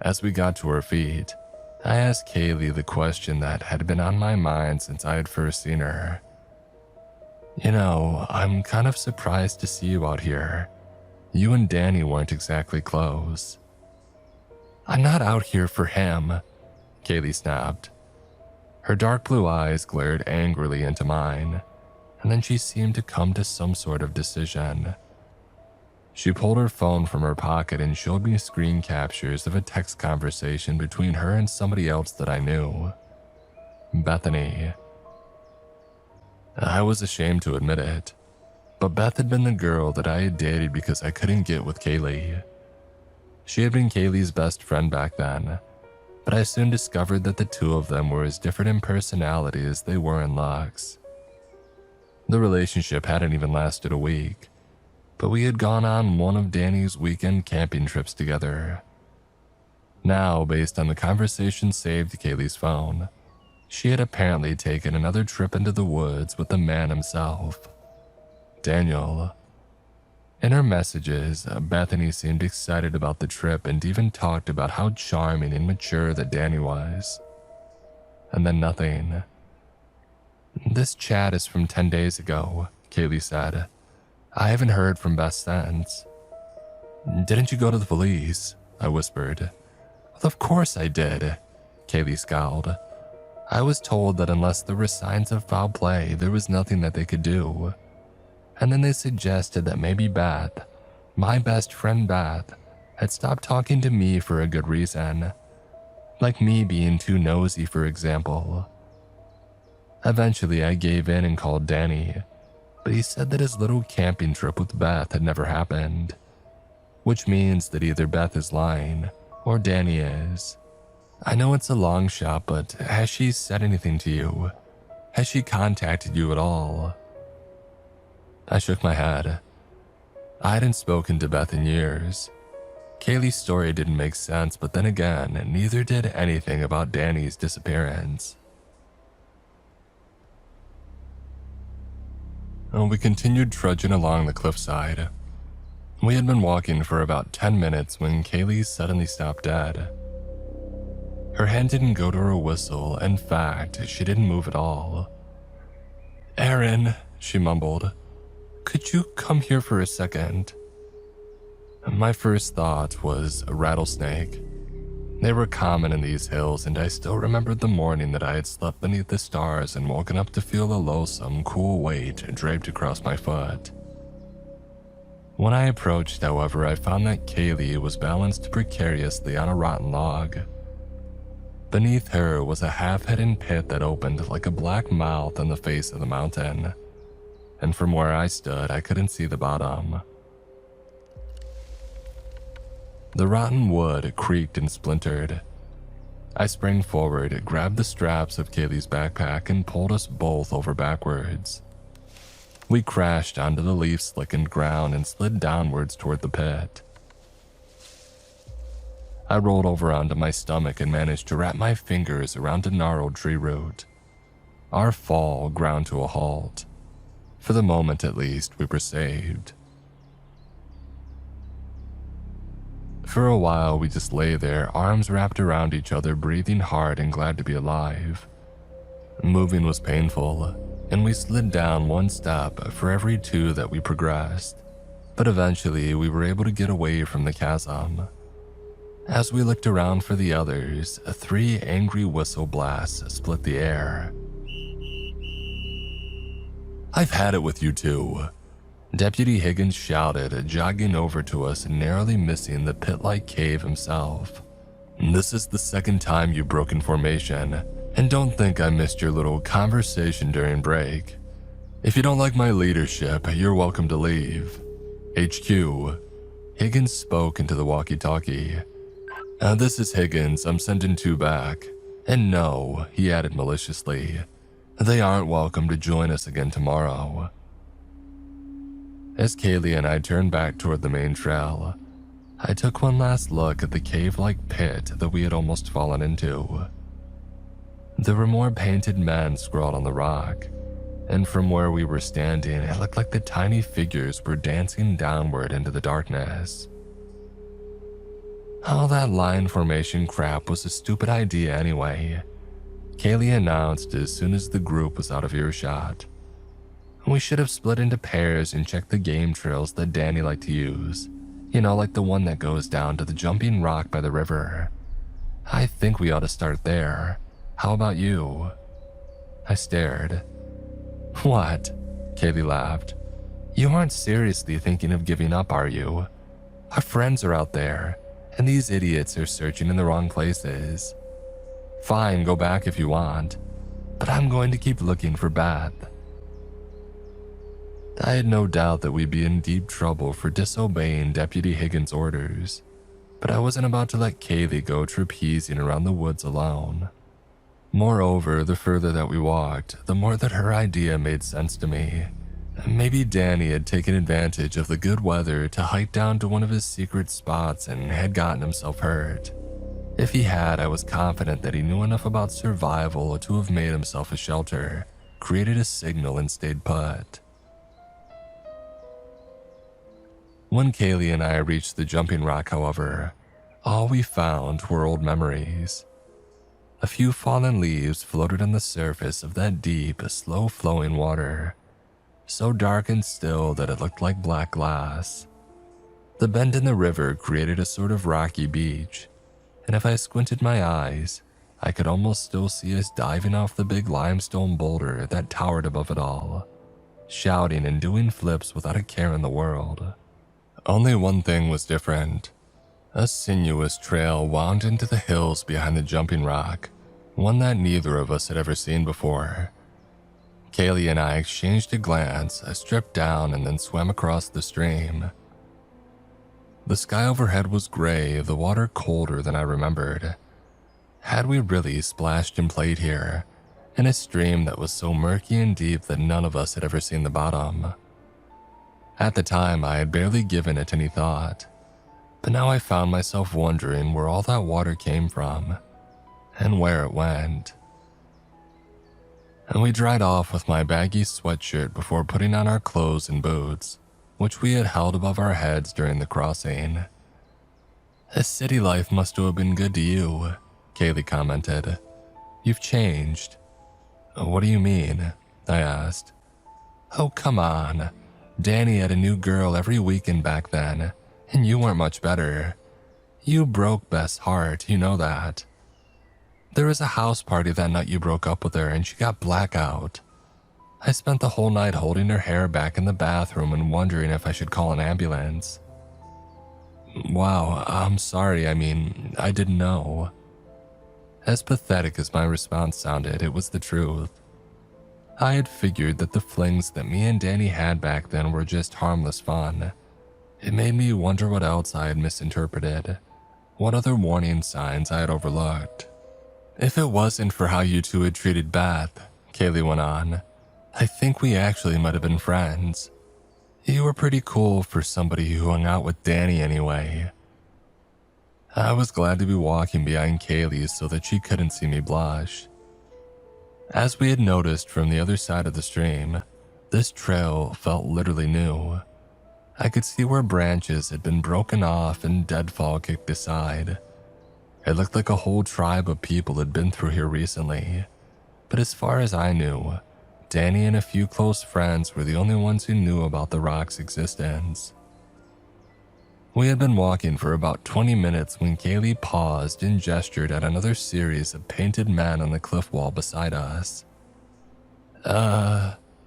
[SPEAKER 1] As we got to our feet, I asked Kaylee the question that had been on my mind since I had first seen her. "You know, I'm kind of surprised to see you out here. You and Danny weren't exactly close." "I'm not out here for him," Kaylee snapped. Her dark blue eyes glared angrily into mine, and then she seemed to come to some sort of decision. She pulled her phone from her pocket and showed me screen captures of a text conversation between her and somebody else that I knew. Bethany. I was ashamed to admit it, but Beth had been the girl that I had dated because I couldn't get with Kaylee. She had been Kaylee's best friend back then, but I soon discovered that the two of them were as different in personality as they were in looks. The relationship hadn't even lasted a week, but we had gone on one of Danny's weekend camping trips together. Now, based on the conversation saved to Kaylee's phone, she had apparently taken another trip into the woods with the man himself, Daniel. In her messages, Bethany seemed excited about the trip and even talked about how charming and mature that Danny was. And then nothing. "This chat is from 10 days ago, Kaylee said. "I haven't heard from Beth since." "Didn't you go to the police?" I whispered. "Well, of course I did," Kaylee scowled. "I was told that unless there were signs of foul play, there was nothing that they could do. And then they suggested that maybe Beth, my best friend Beth, had stopped talking to me for a good reason. Like me being too nosy, for example. Eventually, I gave in and called Danny, but he said that his little camping trip with Beth had never happened, which means that either Beth is lying or Danny is. I know it's a long shot, but has she said anything to you? Has she contacted you at all?" I shook my head. I hadn't spoken to Beth in years. Kaylee's story didn't make sense, but then again, neither did anything about Danny's disappearance. We continued trudging along the cliffside. We had been walking for about 10 minutes when Kaylee suddenly stopped dead. Her hand didn't go to her whistle. In fact, she didn't move at all. "Aaron," she mumbled. "Could you come here for a second?" My first thought was a rattlesnake. They were common in these hills, and I still remembered the morning that I had slept beneath the stars and woken up to feel a loathsome, cool weight draped across my foot. When I approached, however, I found that Kaylee was balanced precariously on a rotten log. Beneath her was a half-hidden pit that opened like a black mouth in the face of the mountain, and from where I stood, I couldn't see the bottom. The rotten wood creaked and splintered. I sprang forward, grabbed the straps of Kaylee's backpack, and pulled us both over backwards. We crashed onto the leaf-slickened ground and slid downwards toward the pit. I rolled over onto my stomach and managed to wrap my fingers around a gnarled tree root. Our fall ground to a halt. For the moment at least, we were saved. For a while, we just lay there, arms wrapped around each other, breathing hard and glad to be alive. Moving was painful, and we slid down one step for every two that we progressed, but eventually we were able to get away from the chasm. As we looked around for the others, 3 angry whistle blasts split the air. "I've had it with you two," Deputy Higgins shouted, jogging over to us and narrowly missing the pit-like cave himself. "This is the second time you've broken formation, and don't think I missed your little conversation during break. If you don't like my leadership, you're welcome to leave. HQ." Higgins spoke into the walkie-talkie. "This is Higgins, I'm sending 2 back. And no," he added maliciously, "they aren't welcome to join us again tomorrow." As Kaylee and I turned back toward the main trail, I took one last look at the cave-like pit that we had almost fallen into. There were more painted men scrawled on the rock, and from where we were standing, it looked like the tiny figures were dancing downward into the darkness. All that line formation crap was a stupid idea anyway, Kaylee announced as soon as the group was out of earshot. We should have split into pairs and checked the game trails that Danny liked to use. You know, like the one that goes down to the jumping rock by the river. I think we ought to start there. How about you? I stared. "What?" Kaylee laughed. "You aren't seriously thinking of giving up, are you? Our friends are out there, and these idiots are searching in the wrong places. Fine, go back if you want, but I'm going to keep looking for Beth." I had no doubt that we'd be in deep trouble for disobeying Deputy Higgins' orders, but I wasn't about to let Kaylee go trapezing around the woods alone. Moreover, the further that we walked, the more that her idea made sense to me. Maybe Danny had taken advantage of the good weather to hike down to one of his secret spots and had gotten himself hurt. If he had, I was confident that he knew enough about survival to have made himself a shelter, created a signal, and stayed put. When Kaylee and I reached the jumping rock, however, all we found were old memories. A few fallen leaves floated on the surface of that deep, slow-flowing water, so dark and still that it looked like black glass. The bend in the river created a sort of rocky beach, and if I squinted my eyes, I could almost still see us diving off the big limestone boulder that towered above it all, shouting and doing flips without a care in the world. Only one thing was different. A sinuous trail wound into the hills behind the jumping rock, one that neither of us had ever seen before. Kaylee and I exchanged a glance, stripped down, and then swam across the stream. The sky overhead was gray, the water colder than I remembered. Had we really splashed and played here, in a stream that was so murky and deep that none of us had ever seen the bottom? At the time, I had barely given it any thought, but now I found myself wondering where all that water came from, and where it went. And we dried off with my baggy sweatshirt before putting on our clothes and boots, which we had held above our heads during the crossing. "This city life must have been good to you," Kaylee commented. "You've changed." "What do you mean?" I asked. "Oh, come on. Danny had a new girl every weekend back then, And you weren't much better. You broke Beth's heart, you know that. There was a house party that night you broke up with her and she got blackout. I spent the whole night holding her hair back in the bathroom and wondering if I should call an ambulance. Wow, I'm sorry, I didn't know. As pathetic as my response sounded, it was the truth. I had figured that the flings that me and Danny had back then were just harmless fun. It made me wonder what else I had misinterpreted, what other warning signs I had overlooked. If it wasn't for how you two had treated Beth, Kaylee went on, I think we actually might have been friends. You were pretty cool for somebody who hung out with Danny anyway. I was glad to be walking behind Kaylee so that she couldn't see me blush. As we had noticed from the other side of the stream, this trail felt literally new. I could see where branches had been broken off and deadfall kicked aside. It looked like a whole tribe of people had been through here recently, but as far as I knew, Danny and a few close friends were the only ones who knew about the rock's existence. We had been walking for about 20 minutes when Kaylee paused and gestured at another series of painted men on the cliff wall beside us.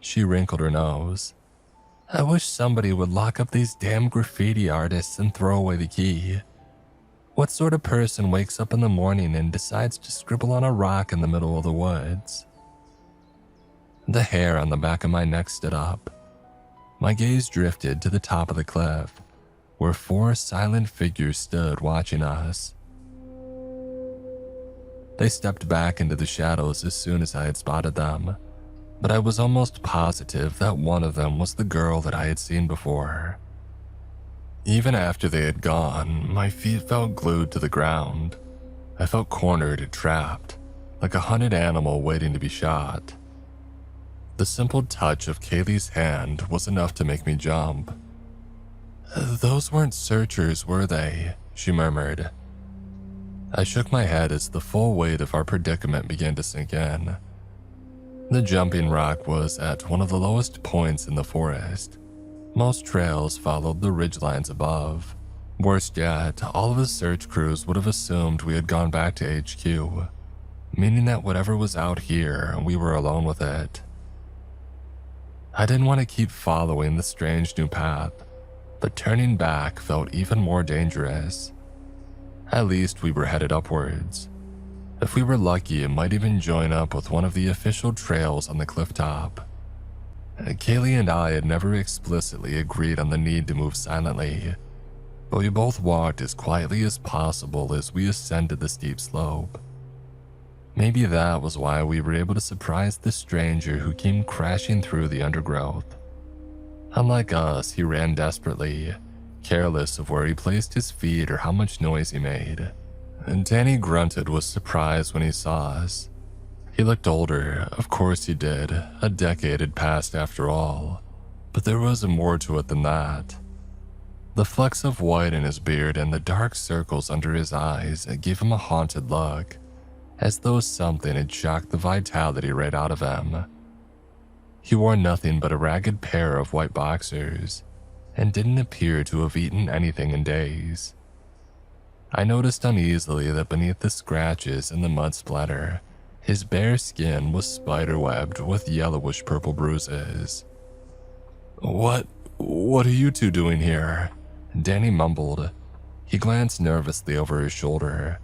[SPEAKER 1] She wrinkled her nose. I wish somebody would lock up these damn graffiti artists and throw away the key. What sort of person wakes up in the morning and decides to scribble on a rock in the middle of the woods? The hair on the back of my neck stood up. My gaze drifted to the top of the cliff, where 4 silent figures stood watching us. They stepped back into the shadows as soon as I had spotted them, but I was almost positive that one of them was the girl that I had seen before. Even after they had gone, my feet felt glued to the ground. I felt cornered and trapped, like a hunted animal waiting to be shot. The simple touch of Kaylee's hand was enough to make me jump. Those weren't searchers, were they? She murmured. I shook my head as the full weight of our predicament began to sink in. The jumping rock was at one of the lowest points in the forest. Most trails followed the ridgelines above. Worst yet, all of the search crews would have assumed we had gone back to HQ, meaning that whatever was out here, we were alone with it. I didn't want to keep following the strange new path, but turning back felt even more dangerous. At least we were headed upwards. If we were lucky, it might even join up with one of the official trails on the clifftop. Kaylee and I had never explicitly agreed on the need to move silently, but we both walked as quietly as possible as we ascended the steep slope. Maybe that was why we were able to surprise the stranger who came crashing through the undergrowth. Unlike us, he ran desperately, careless of where he placed his feet or how much noise he made. And Danny grunted with surprise when he saw us. He looked older, of course he did. A decade had passed after all. But there was more to it than that. The flecks of white in his beard and the dark circles under his eyes gave him a haunted look, as though something had shocked the vitality right out of him. He wore nothing but a ragged pair of white boxers, and didn't appear to have eaten anything in days. I noticed uneasily that beneath the scratches and the mud splatter, his bare skin was spiderwebbed with yellowish purple bruises. What are you two doing here?" Danny mumbled. He glanced nervously over his shoulder.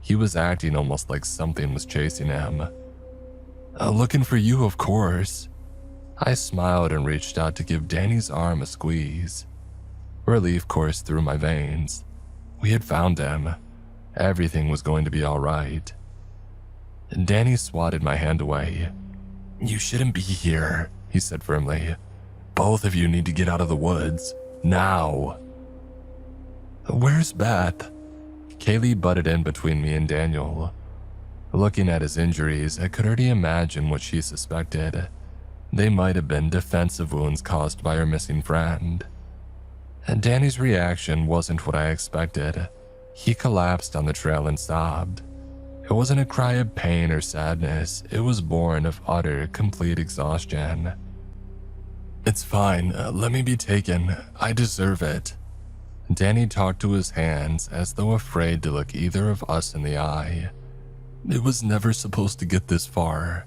[SPEAKER 1] He was acting almost like something was chasing him. Looking for you, of course." I smiled and reached out to give Danny's arm a squeeze. Relief coursed through my veins. We had found him. Everything was going to be all right. Danny swatted my hand away. "You shouldn't be here," he said firmly. "Both of you need to get out of the woods. Now." "Where's Beth?" Kaylee butted in between me and Daniel. Looking at his injuries, I could already imagine what she suspected. They might have been defensive wounds caused by her missing friend. And Danny's reaction wasn't what I expected. He collapsed on the trail and sobbed. It wasn't a cry of pain or sadness. It was born of utter, complete exhaustion. "It's fine. Let me be taken. I deserve it." Danny talked to his hands as though afraid to look either of us in the eye. It was never supposed to get this far.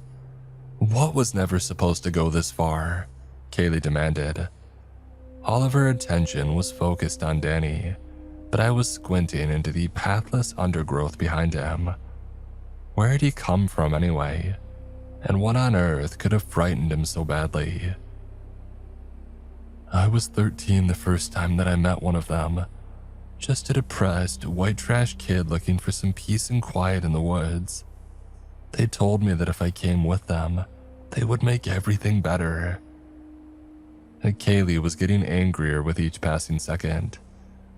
[SPEAKER 1] What was never supposed to go this far? Kaylee demanded. All of her attention was focused on Danny, but I was squinting into the pathless undergrowth behind him. Where had he come from anyway? And what on earth could have frightened him so badly? I was 13 the first time that I met one of them. Just a depressed, white trash kid looking for some peace and quiet in the woods. They told me that if I came with them, they would make everything better. And Kaylee was getting angrier with each passing second.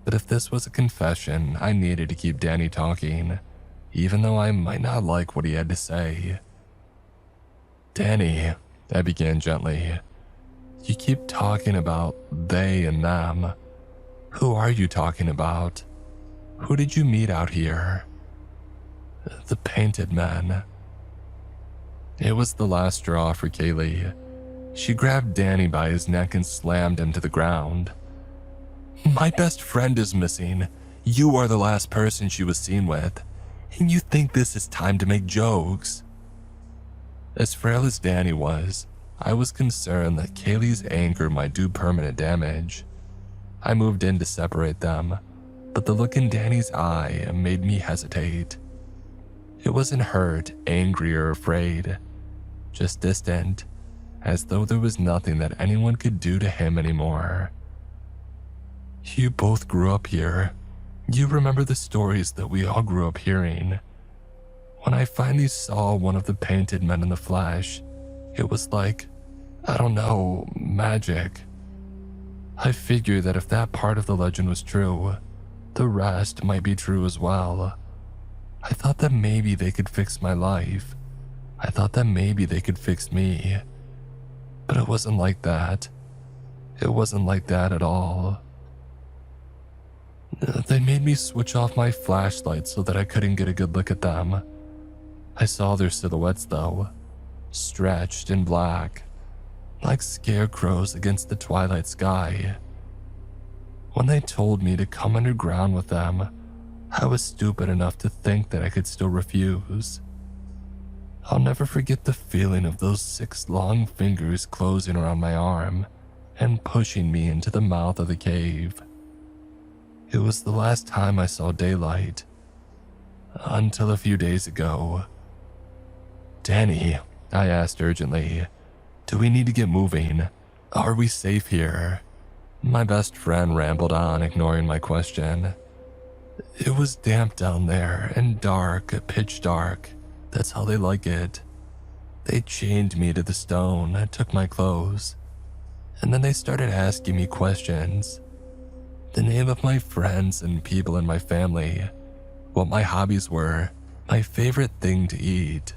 [SPEAKER 1] But if this was a confession, I needed to keep Danny talking, even though I might not like what he had to say. Danny, I began gently, you keep talking about they and them. Who are you talking about? Who did you meet out here? The painted men. It was the last straw for Kaylee. She grabbed Danny by his neck and slammed him to the ground. My best friend is missing. You are the last person she was seen with. And you think this is time to make jokes? As frail as Danny was, I was concerned that Kaylee's anger might do permanent damage. I moved in to separate them, but the look in Danny's eye made me hesitate. It wasn't hurt, angry, or afraid, just distant, as though there was nothing that anyone could do to him anymore. You both grew up here. You remember the stories that we all grew up hearing. When I finally saw one of the painted men in the flesh, it was like, I don't know, magic. I figured that if that part of the legend was true, the rest might be true as well. I thought that maybe they could fix my life. I thought that maybe they could fix me. But it wasn't like that. It wasn't like that at all. They made me switch off my flashlight so that I couldn't get a good look at them. I saw their silhouettes though, stretched in black, like scarecrows against the twilight sky. When they told me to come underground with them, I was stupid enough to think that I could still refuse. I'll never forget the feeling of those 6 long fingers closing around my arm and pushing me into the mouth of the cave. It was the last time I saw daylight, until a few days ago. Danny, I asked urgently, do we need to get moving? Are we safe here? My best friend rambled on, ignoring my question. It was damp down there and dark, pitch dark. That's how they like it. They chained me to the stone and took my clothes. And then they started asking me questions. The name of my friends and people in my family, what my hobbies were, my favorite thing to eat.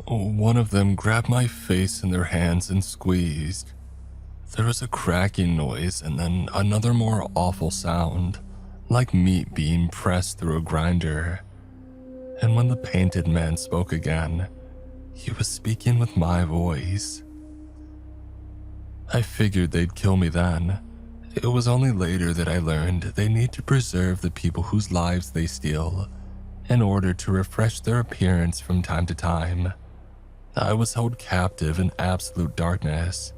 [SPEAKER 1] One of them grabbed my face in their hands and squeezed. There was a cracking noise and then another more awful sound, like meat being pressed through a grinder. And when the painted man spoke again, he was speaking with my voice. I figured they'd kill me then. It was only later that I learned they need to preserve the people whose lives they steal in order to refresh their appearance from time to time. I was held captive in absolute darkness.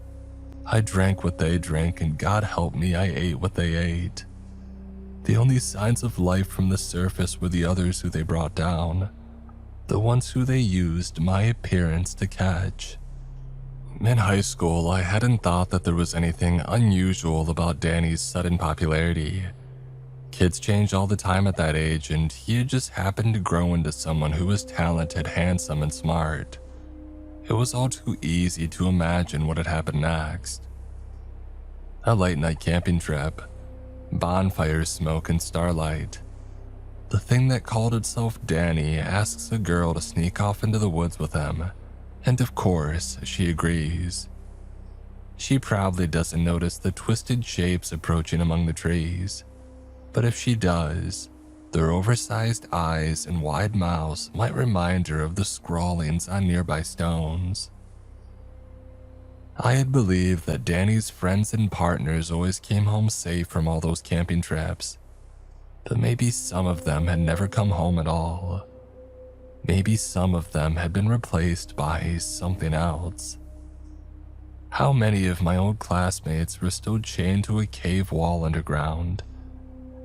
[SPEAKER 1] I drank what they drank, and God help me, I ate what they ate. The only signs of life from the surface were the others who they brought down, the ones who they used my appearance to catch. In high school, I hadn't thought that there was anything unusual about Danny's sudden popularity. Kids change all the time at that age, and he had just happened to grow into someone who was talented, handsome, and smart. It was all too easy to imagine what had happened next. A late-night camping trip, bonfire smoke and starlight. The thing that called itself Danny asks a girl to sneak off into the woods with him, and of course, she agrees. She probably doesn't notice the twisted shapes approaching among the trees, but if she does, their oversized eyes and wide mouths might remind her of the scrawlings on nearby stones. I had believed that Danny's friends and partners always came home safe from all those camping trips, But maybe some of them had never come home at all. Maybe some of them had been replaced by something else. How many of my old classmates were still chained to a cave wall underground?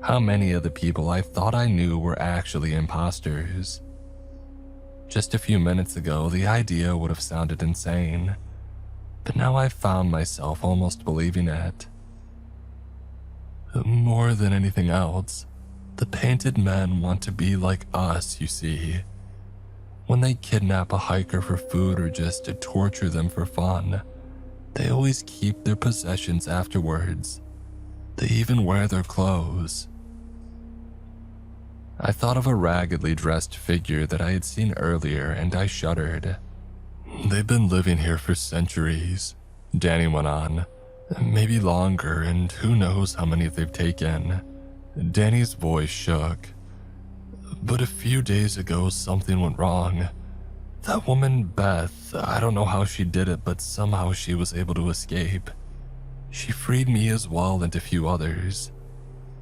[SPEAKER 1] How many of the people I thought I knew were actually imposters? Just a few minutes ago, the idea would have sounded insane, but now I found myself almost believing it. More than anything else, the painted men want to be like us, you see. When they kidnap a hiker for food or just to torture them for fun, they always keep their possessions afterwards. They even wear their clothes. I thought of a raggedly dressed figure that I had seen earlier, and I shuddered. They've been living here for centuries, Danny went on. Maybe longer, and who knows how many they've taken. Danny's voice shook. But a few days ago, something went wrong. That woman, Beth, I don't know how she did it, but somehow she was able to escape. She freed me as well and a few others.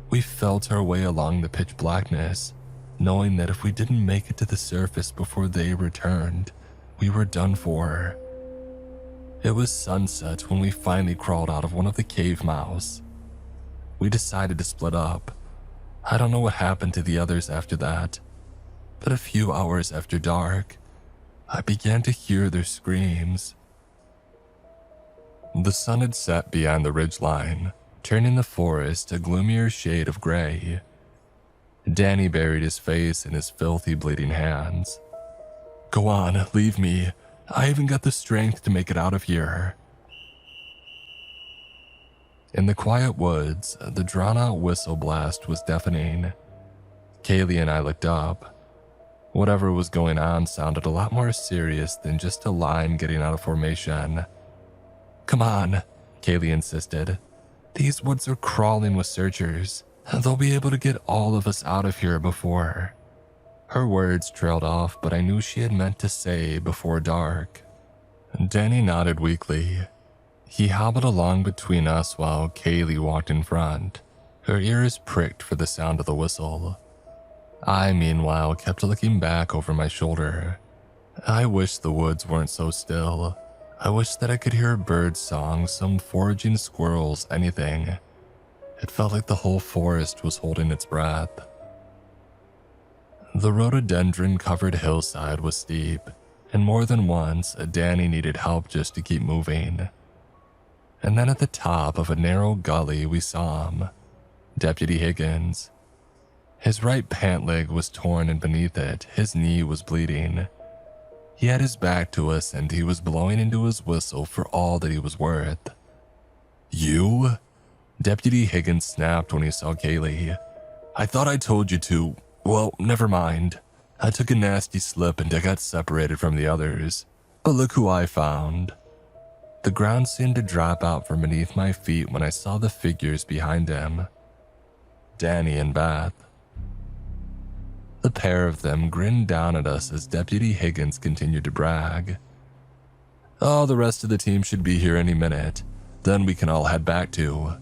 [SPEAKER 1] We felt our way along the pitch blackness, knowing that if we didn't make it to the surface before they returned, we were done for. It was sunset when we finally crawled out of one of the cave mouths. We decided to split up. I don't know what happened to the others after that, but a few hours after dark, I began to hear their screams. The sun had set beyond the ridgeline, turning the forest a gloomier shade of gray. Danny buried his face in his filthy, bleeding hands. Go on, leave me. I haven't got the strength to make it out of here. In the quiet woods, the drawn-out whistle blast was deafening. Kaylee and I looked up. Whatever was going on sounded a lot more serious than just a line getting out of formation. Come on, Kaylee insisted. These woods are crawling with searchers. They'll be able to get all of us out of here before. Her words trailed off, but I knew she had meant to say before dark. Danny nodded weakly. He hobbled along between us while Kaylee walked in front, her ears pricked for the sound of the whistle. I, meanwhile, kept looking back over my shoulder. I wish the woods weren't so still. I wish that I could hear a bird's song, some foraging squirrels, anything. It felt like the whole forest was holding its breath. The rhododendron-covered hillside was steep, and more than once, Danny needed help just to keep moving. And then at the top of a narrow gully, we saw him, Deputy Higgins. His right pant leg was torn, and beneath it, his knee was bleeding. He had his back to us, and he was blowing into his whistle for all that he was worth. You? Deputy Higgins snapped when he saw Kaylee. I thought I told you to. Well, never mind. I took a nasty slip and I got separated from the others. But look who I found. The ground seemed to drop out from beneath my feet when I saw the figures behind him. Danny and Beth. The pair of them grinned down at us as Deputy Higgins continued to brag. Oh, the rest of the team should be here any minute. Then we can all head back to.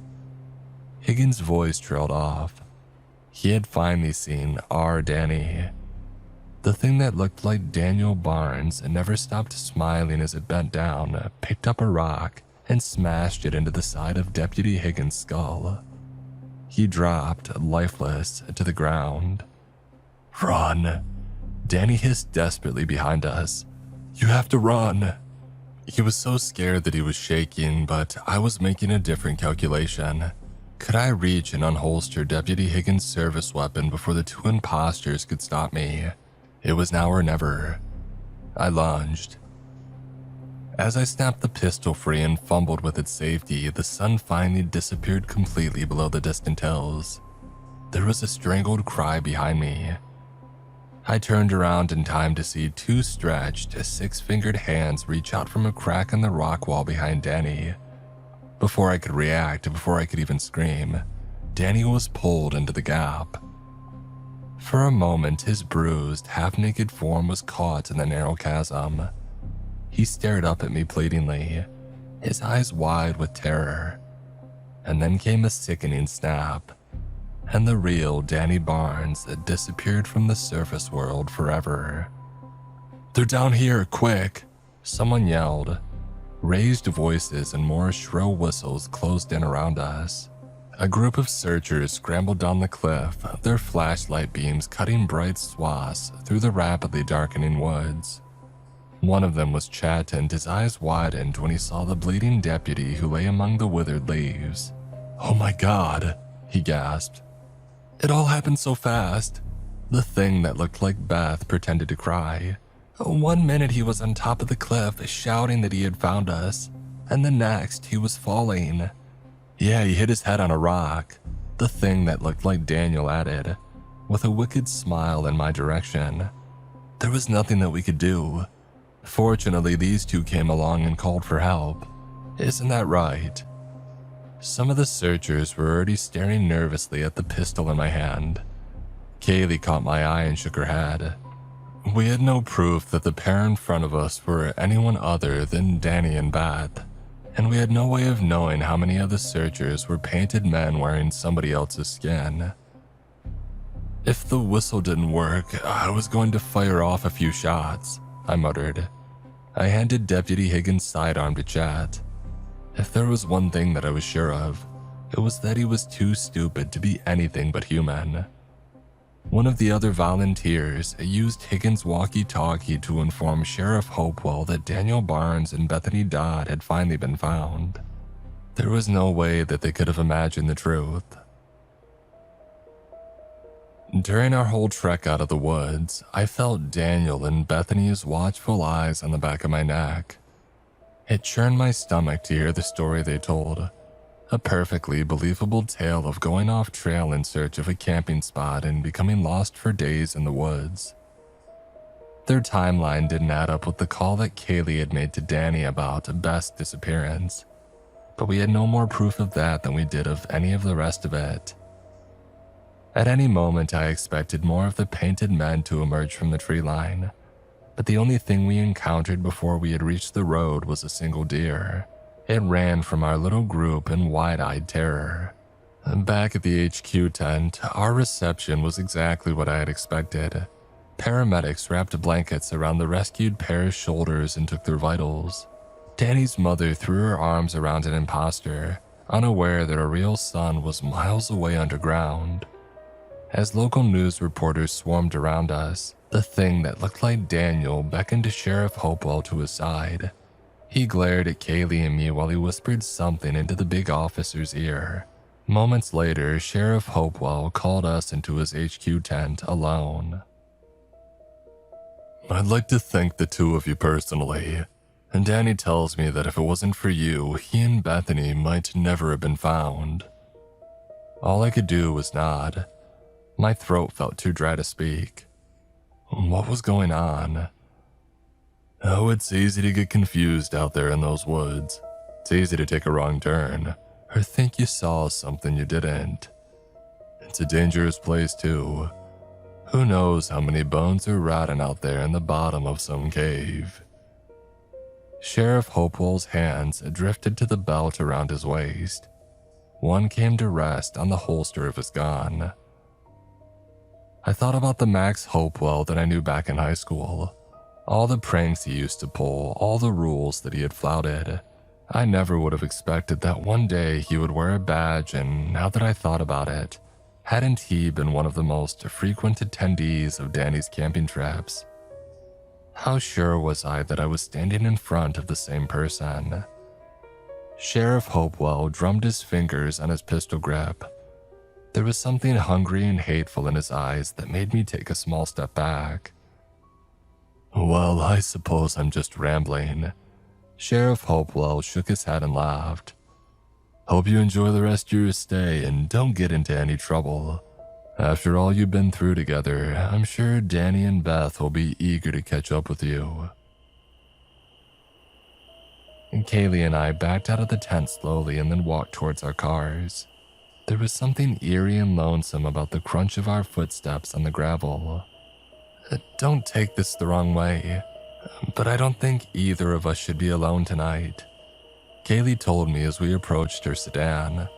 [SPEAKER 1] Higgins' voice trailed off. He had finally seen our Danny. The thing that looked like Daniel Barnes and never stopped smiling as it bent down, picked up a rock and smashed it into the side of Deputy Higgins' skull. He dropped, lifeless, to the ground. Run! Danny hissed desperately behind us. You have to run! He was so scared that he was shaking, but I was making a different calculation. Could I reach and unholster Deputy Higgins' service weapon before the two imposters could stop me? It was now or never. I lunged. As I snapped the pistol free and fumbled with its safety, the sun finally disappeared completely below the distant hills. There was a strangled cry behind me. I turned around in time to see two stretched, six-fingered hands reach out from a crack in the rock wall behind Danny. Before I could react, before I could even scream, Danny was pulled into the gap. For a moment, his bruised, half-naked form was caught in the narrow chasm. He stared up at me pleadingly, his eyes wide with terror. And then came a sickening snap, and the real Danny Barnes that disappeared from the surface world forever. "They're down here, quick!" someone yelled. Raised voices and more shrill whistles closed in around us. A group of searchers scrambled down the cliff, their flashlight beams cutting bright swaths through the rapidly darkening woods. One of them was Chet, and his eyes widened when he saw the bleeding deputy who lay among the withered leaves. "Oh my God," he gasped. "It all happened so fast." The thing that looked like Beth pretended to cry. One minute he was on top of the cliff shouting that he had found us, and the next he was falling. "Yeah, he hit his head on a rock," the thing that looked like Daniel added, with a wicked smile in my direction. "There was nothing that we could do. Fortunately, these two came along and called for help. Isn't that right?" Some of the searchers were already staring nervously at the pistol in my hand. Kaylee caught my eye and shook her head. We had no proof that the pair in front of us were anyone other than Danny and Beth, and we had no way of knowing how many of the searchers were painted men wearing somebody else's skin. "If the whistle didn't work, I was going to fire off a few shots," I muttered. I handed Deputy Higgins' sidearm to Chet. If there was one thing that I was sure of, it was that he was too stupid to be anything but human. One of the other volunteers used Higgins' walkie-talkie to inform Sheriff Hopewell that Daniel Barnes and Bethany Dodd had finally been found. There was no way that they could have imagined the truth. During our whole trek out of the woods, I felt Daniel and Bethany's watchful eyes on the back of my neck. It churned my stomach to hear the story they told. A perfectly believable tale of going off trail in search of a camping spot and becoming lost for days in the woods. Their timeline didn't add up with the call that Kaylee had made to Danny about Beth's disappearance, but we had no more proof of that than we did of any of the rest of it. At any moment, I expected more of the painted men to emerge from the tree line, but the only thing we encountered before we had reached the road was a single deer. It ran from our little group in wide-eyed terror. Back at the HQ tent, our reception was exactly what I had expected. Paramedics wrapped blankets around the rescued pair's shoulders and took their vitals. Danny's mother threw her arms around an imposter, unaware that her real son was miles away underground. As local news reporters swarmed around us, the thing that looked like Daniel beckoned to Sheriff Hopewell to his side. He glared at Kaylee and me while he whispered something into the big officer's ear. Moments later, Sheriff Hopewell called us into his HQ tent alone. "I'd like to thank the two of you personally, and Danny tells me that if it wasn't for you, he and Bethany might never have been found." All I could do was nod. My throat felt too dry to speak. What was going on? "Oh, it's easy to get confused out there in those woods. It's easy to take a wrong turn, or think you saw something you didn't. It's a dangerous place too. Who knows how many bones are rotting out there in the bottom of some cave." Sheriff Hopewell's hands drifted to the belt around his waist. One came to rest on the holster of his gun. I thought about the Max Hopewell that I knew back in high school. All the pranks he used to pull, all the rules that he had flouted. I never would have expected that one day he would wear a badge, and now that I thought about it, hadn't he been one of the most frequent attendees of Danny's camping trips? How sure was I that I was standing in front of the same person? Sheriff Hopewell drummed his fingers on his pistol grip. There was something hungry and hateful in his eyes that made me take a small step back. "Well, I suppose I'm just rambling." Sheriff Hopewell shook his head and laughed. "Hope you enjoy the rest of your stay and don't get into any trouble. After all you've been through together, I'm sure Danny and Beth will be eager to catch up with you." And Kaylee and I backed out of the tent slowly and then walked towards our cars. There was something eerie and lonesome about the crunch of our footsteps on the gravel. Don't take this the wrong way, but I don't think either of us should be alone tonight, Kaylee told me as we approached her sedan.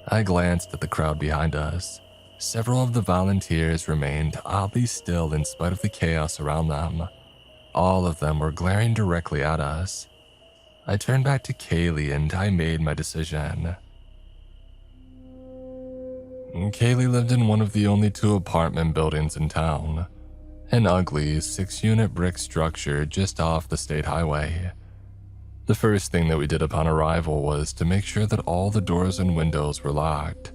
[SPEAKER 1] I glanced at the crowd behind us. Several of the volunteers remained oddly still in spite of the chaos around them. All of them were glaring directly at us. I turned back to Kaylee and I made my decision. Kaylee lived in one of the only 2 apartment buildings in town, an ugly 6-unit brick structure just off the state highway. The first thing that we did upon arrival was to make sure that all the doors and windows were locked.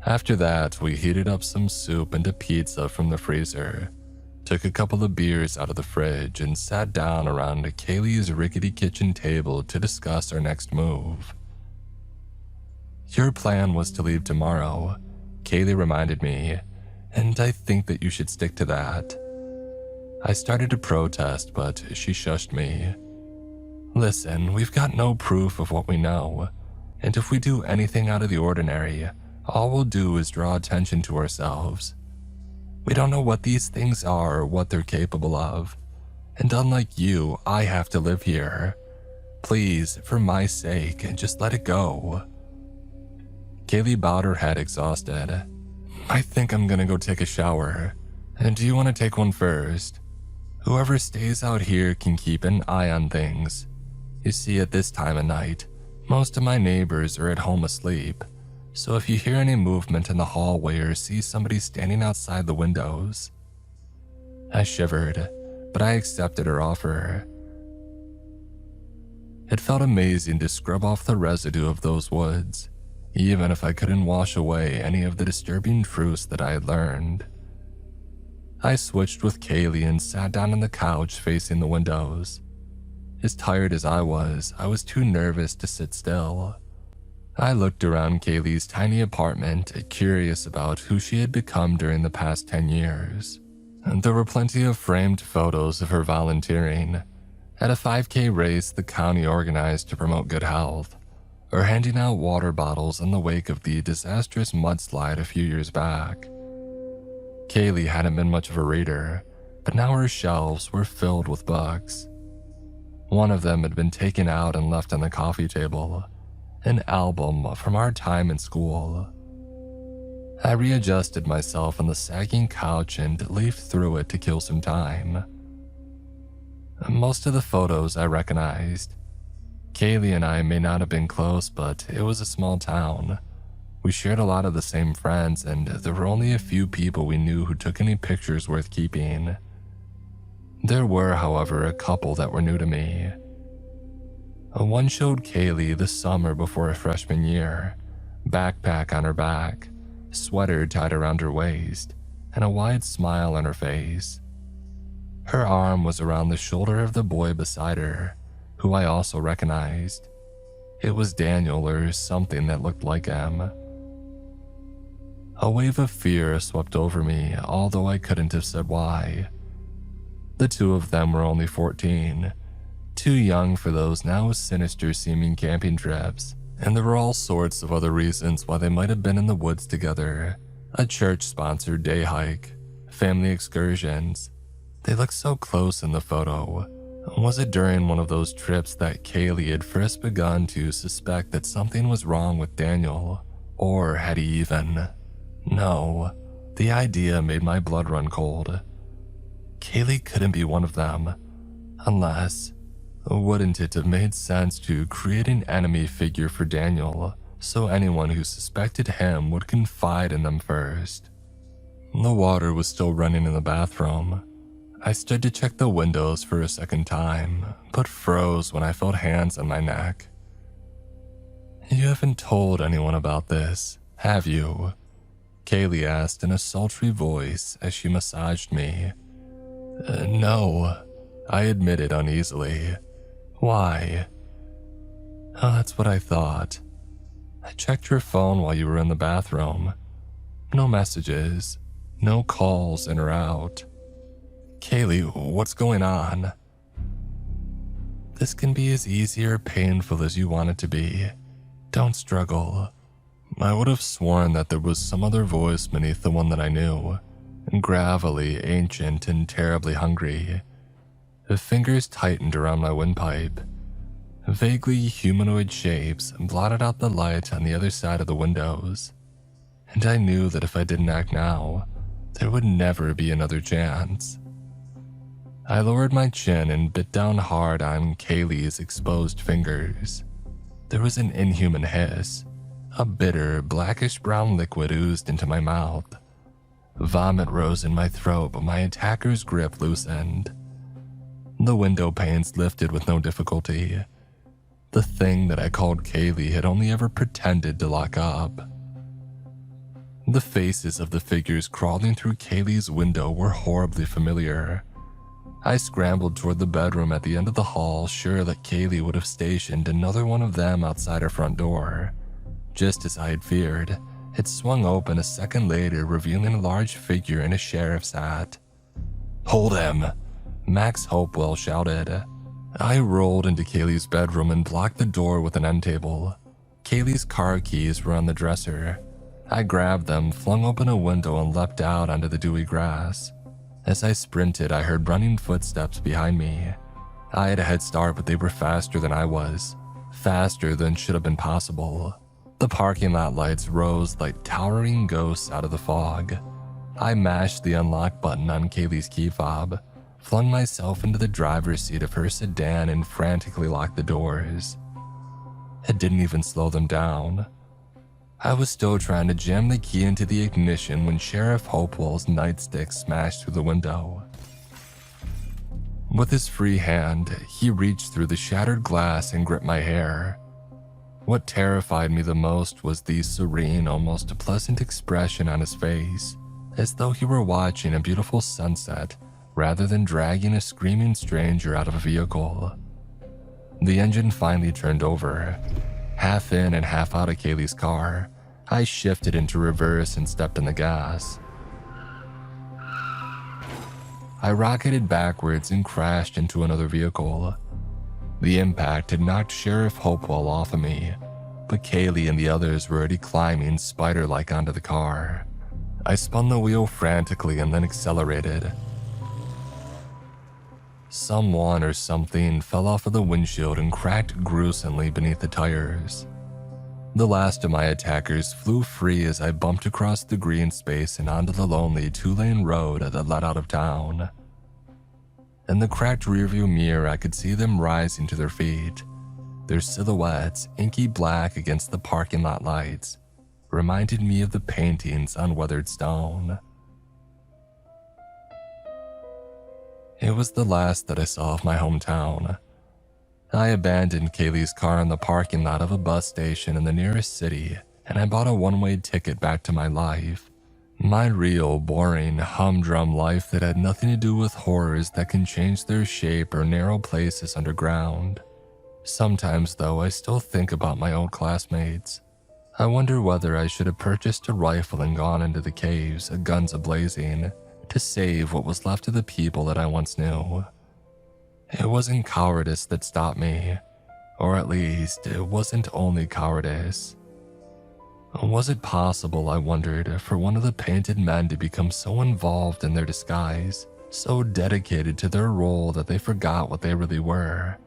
[SPEAKER 1] After that, we heated up some soup and a pizza from the freezer, took a couple of beers out of the fridge, and sat down around Kaylee's rickety kitchen table to discuss our next move. "Your plan was to leave tomorrow," Kaylee reminded me, "and I think that you should stick to that." I started to protest, but she shushed me. "Listen, we've got no proof of what we know, and if we do anything out of the ordinary, all we'll do is draw attention to ourselves. We don't know what these things are or what they're capable of, and unlike you, I have to live here. Please, for my sake, just let it go." Kaylee bowed her head exhausted. "I think I'm gonna go take a shower. And do you want to take one first? Whoever stays out here can keep an eye on things. You see, at this time of night, most of my neighbors are at home asleep, so if you hear any movement in the hallway or see somebody standing outside the windows." I shivered, but I accepted her offer. It felt amazing to scrub off the residue of those woods, even if I couldn't wash away any of the disturbing truths that I had learned. I switched with Kaylee and sat down on the couch facing the windows. As tired as I was too nervous to sit still. I looked around Kaylee's tiny apartment, curious about who she had become during the past 10 years. And there were plenty of framed photos of her volunteering at a 5K race the county organized to promote good health, or handing out water bottles in the wake of the disastrous mudslide a few years back. Kaylee hadn't been much of a reader, but now her shelves were filled with books. One of them had been taken out and left on the coffee table, an album from our time in school. I readjusted myself on the sagging couch and leafed through it to kill some time. Most of the photos I recognized. Kaylee and I may not have been close, but it was a small town. We shared a lot of the same friends, and there were only a few people we knew who took any pictures worth keeping. There were, however, a couple that were new to me. One showed Kaylee the summer before her freshman year, backpack on her back, sweater tied around her waist, and a wide smile on her face. Her arm was around the shoulder of the boy beside her, who I also recognized. It was Daniel or something that looked like him. A wave of fear swept over me, although I couldn't have said why. The 2 of them were only 14, too young for those now sinister-seeming camping trips, and there were all sorts of other reasons why they might have been in the woods together. A church-sponsored day hike, family excursions. They looked so close in the photo. Was it during one of those trips that Kaylee had first begun to suspect that something was wrong with Daniel? Or had he even? No, the idea made my blood run cold. Kaylee couldn't be one of them, unless, wouldn't it have made sense to create an enemy figure for Daniel so anyone who suspected him would confide in them first? The water was still running in the bathroom. I stood to check the windows for a second time, but froze when I felt hands on my neck. "You haven't told anyone about this, have you?" Kaylee asked in a sultry voice as she massaged me. No," I admitted uneasily. "Why?" "Oh, that's what I thought. I checked your phone while you were in the bathroom. No messages, no calls in or out." "Kaylee, what's going on?" "This can be as easy or painful as you want it to be. Don't struggle." I would have sworn that there was some other voice beneath the one that I knew, gravelly, ancient, and terribly hungry. The fingers tightened around my windpipe. Vaguely humanoid shapes blotted out the light on the other side of the windows. and I knew that if I didn't act now, there would never be another chance. I lowered my chin and bit down hard on Kaylee's exposed fingers. There was an inhuman hiss. A bitter, blackish-brown liquid oozed into my mouth. Vomit rose in my throat, but my attacker's grip loosened. The window panes lifted with no difficulty. The thing that I called Kaylee had only ever pretended to lock up. The faces of the figures crawling through Kaylee's window were horribly familiar. I scrambled toward the bedroom at the end of the hall, sure that Kaylee would have stationed another one of them outside her front door. Just as I had feared, it swung open a second later, revealing a large figure in a sheriff's hat. "Hold him!" Max Hopewell shouted. I rolled into Kaylee's bedroom and blocked the door with an end table. Kaylee's car keys were on the dresser. I grabbed them, flung open a window, and leapt out onto the dewy grass. As I sprinted, I heard running footsteps behind me. I had a head start, but they were faster than I was. Faster than should have been possible. The parking lot lights rose like towering ghosts out of the fog. I mashed the unlock button on Kaylee's key fob, flung myself into the driver's seat of her sedan, and frantically locked the doors. It didn't even slow them down. I was still trying to jam the key into the ignition when Sheriff Hopewell's nightstick smashed through the window. With his free hand, he reached through the shattered glass and gripped my hair. What terrified me the most was the serene, almost pleasant expression on his face, as though he were watching a beautiful sunset rather than dragging a screaming stranger out of a vehicle. The engine finally turned over. Half in and half out of Kaylee's car, I shifted into reverse and stepped on the gas. I rocketed backwards and crashed into another vehicle. The impact had knocked Sheriff Hopewell off of me, but Kaylee and the others were already climbing spider-like onto the car. I spun the wheel frantically and then accelerated. Someone or something fell off of the windshield and cracked gruesomely beneath the tires. The last of my attackers flew free as I bumped across the green space and onto the lonely two-lane road that led out of town. In the cracked rearview mirror, I could see them rising to their feet, their silhouettes inky black against the parking lot lights, reminded me of the paintings on weathered stone. It was the last that I saw of my hometown. I abandoned Kaylee's car in the parking lot of a bus station in the nearest city, and I bought a one-way ticket back to my life. My real, boring, humdrum life that had nothing to do with horrors that can change their shape or narrow places underground. Sometimes, though, I still think about my old classmates. I wonder whether I should have purchased a rifle and gone into the caves, guns a-blazing, to save what was left of the people that I once knew. It wasn't cowardice that stopped me, or at least it wasn't only cowardice. Was it possible, I wondered, for one of the painted men to become so involved in their disguise, so dedicated to their role that they forgot what they really were?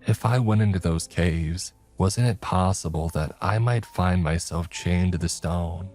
[SPEAKER 1] If I went into those caves, wasn't it possible that I might find myself chained to the stone?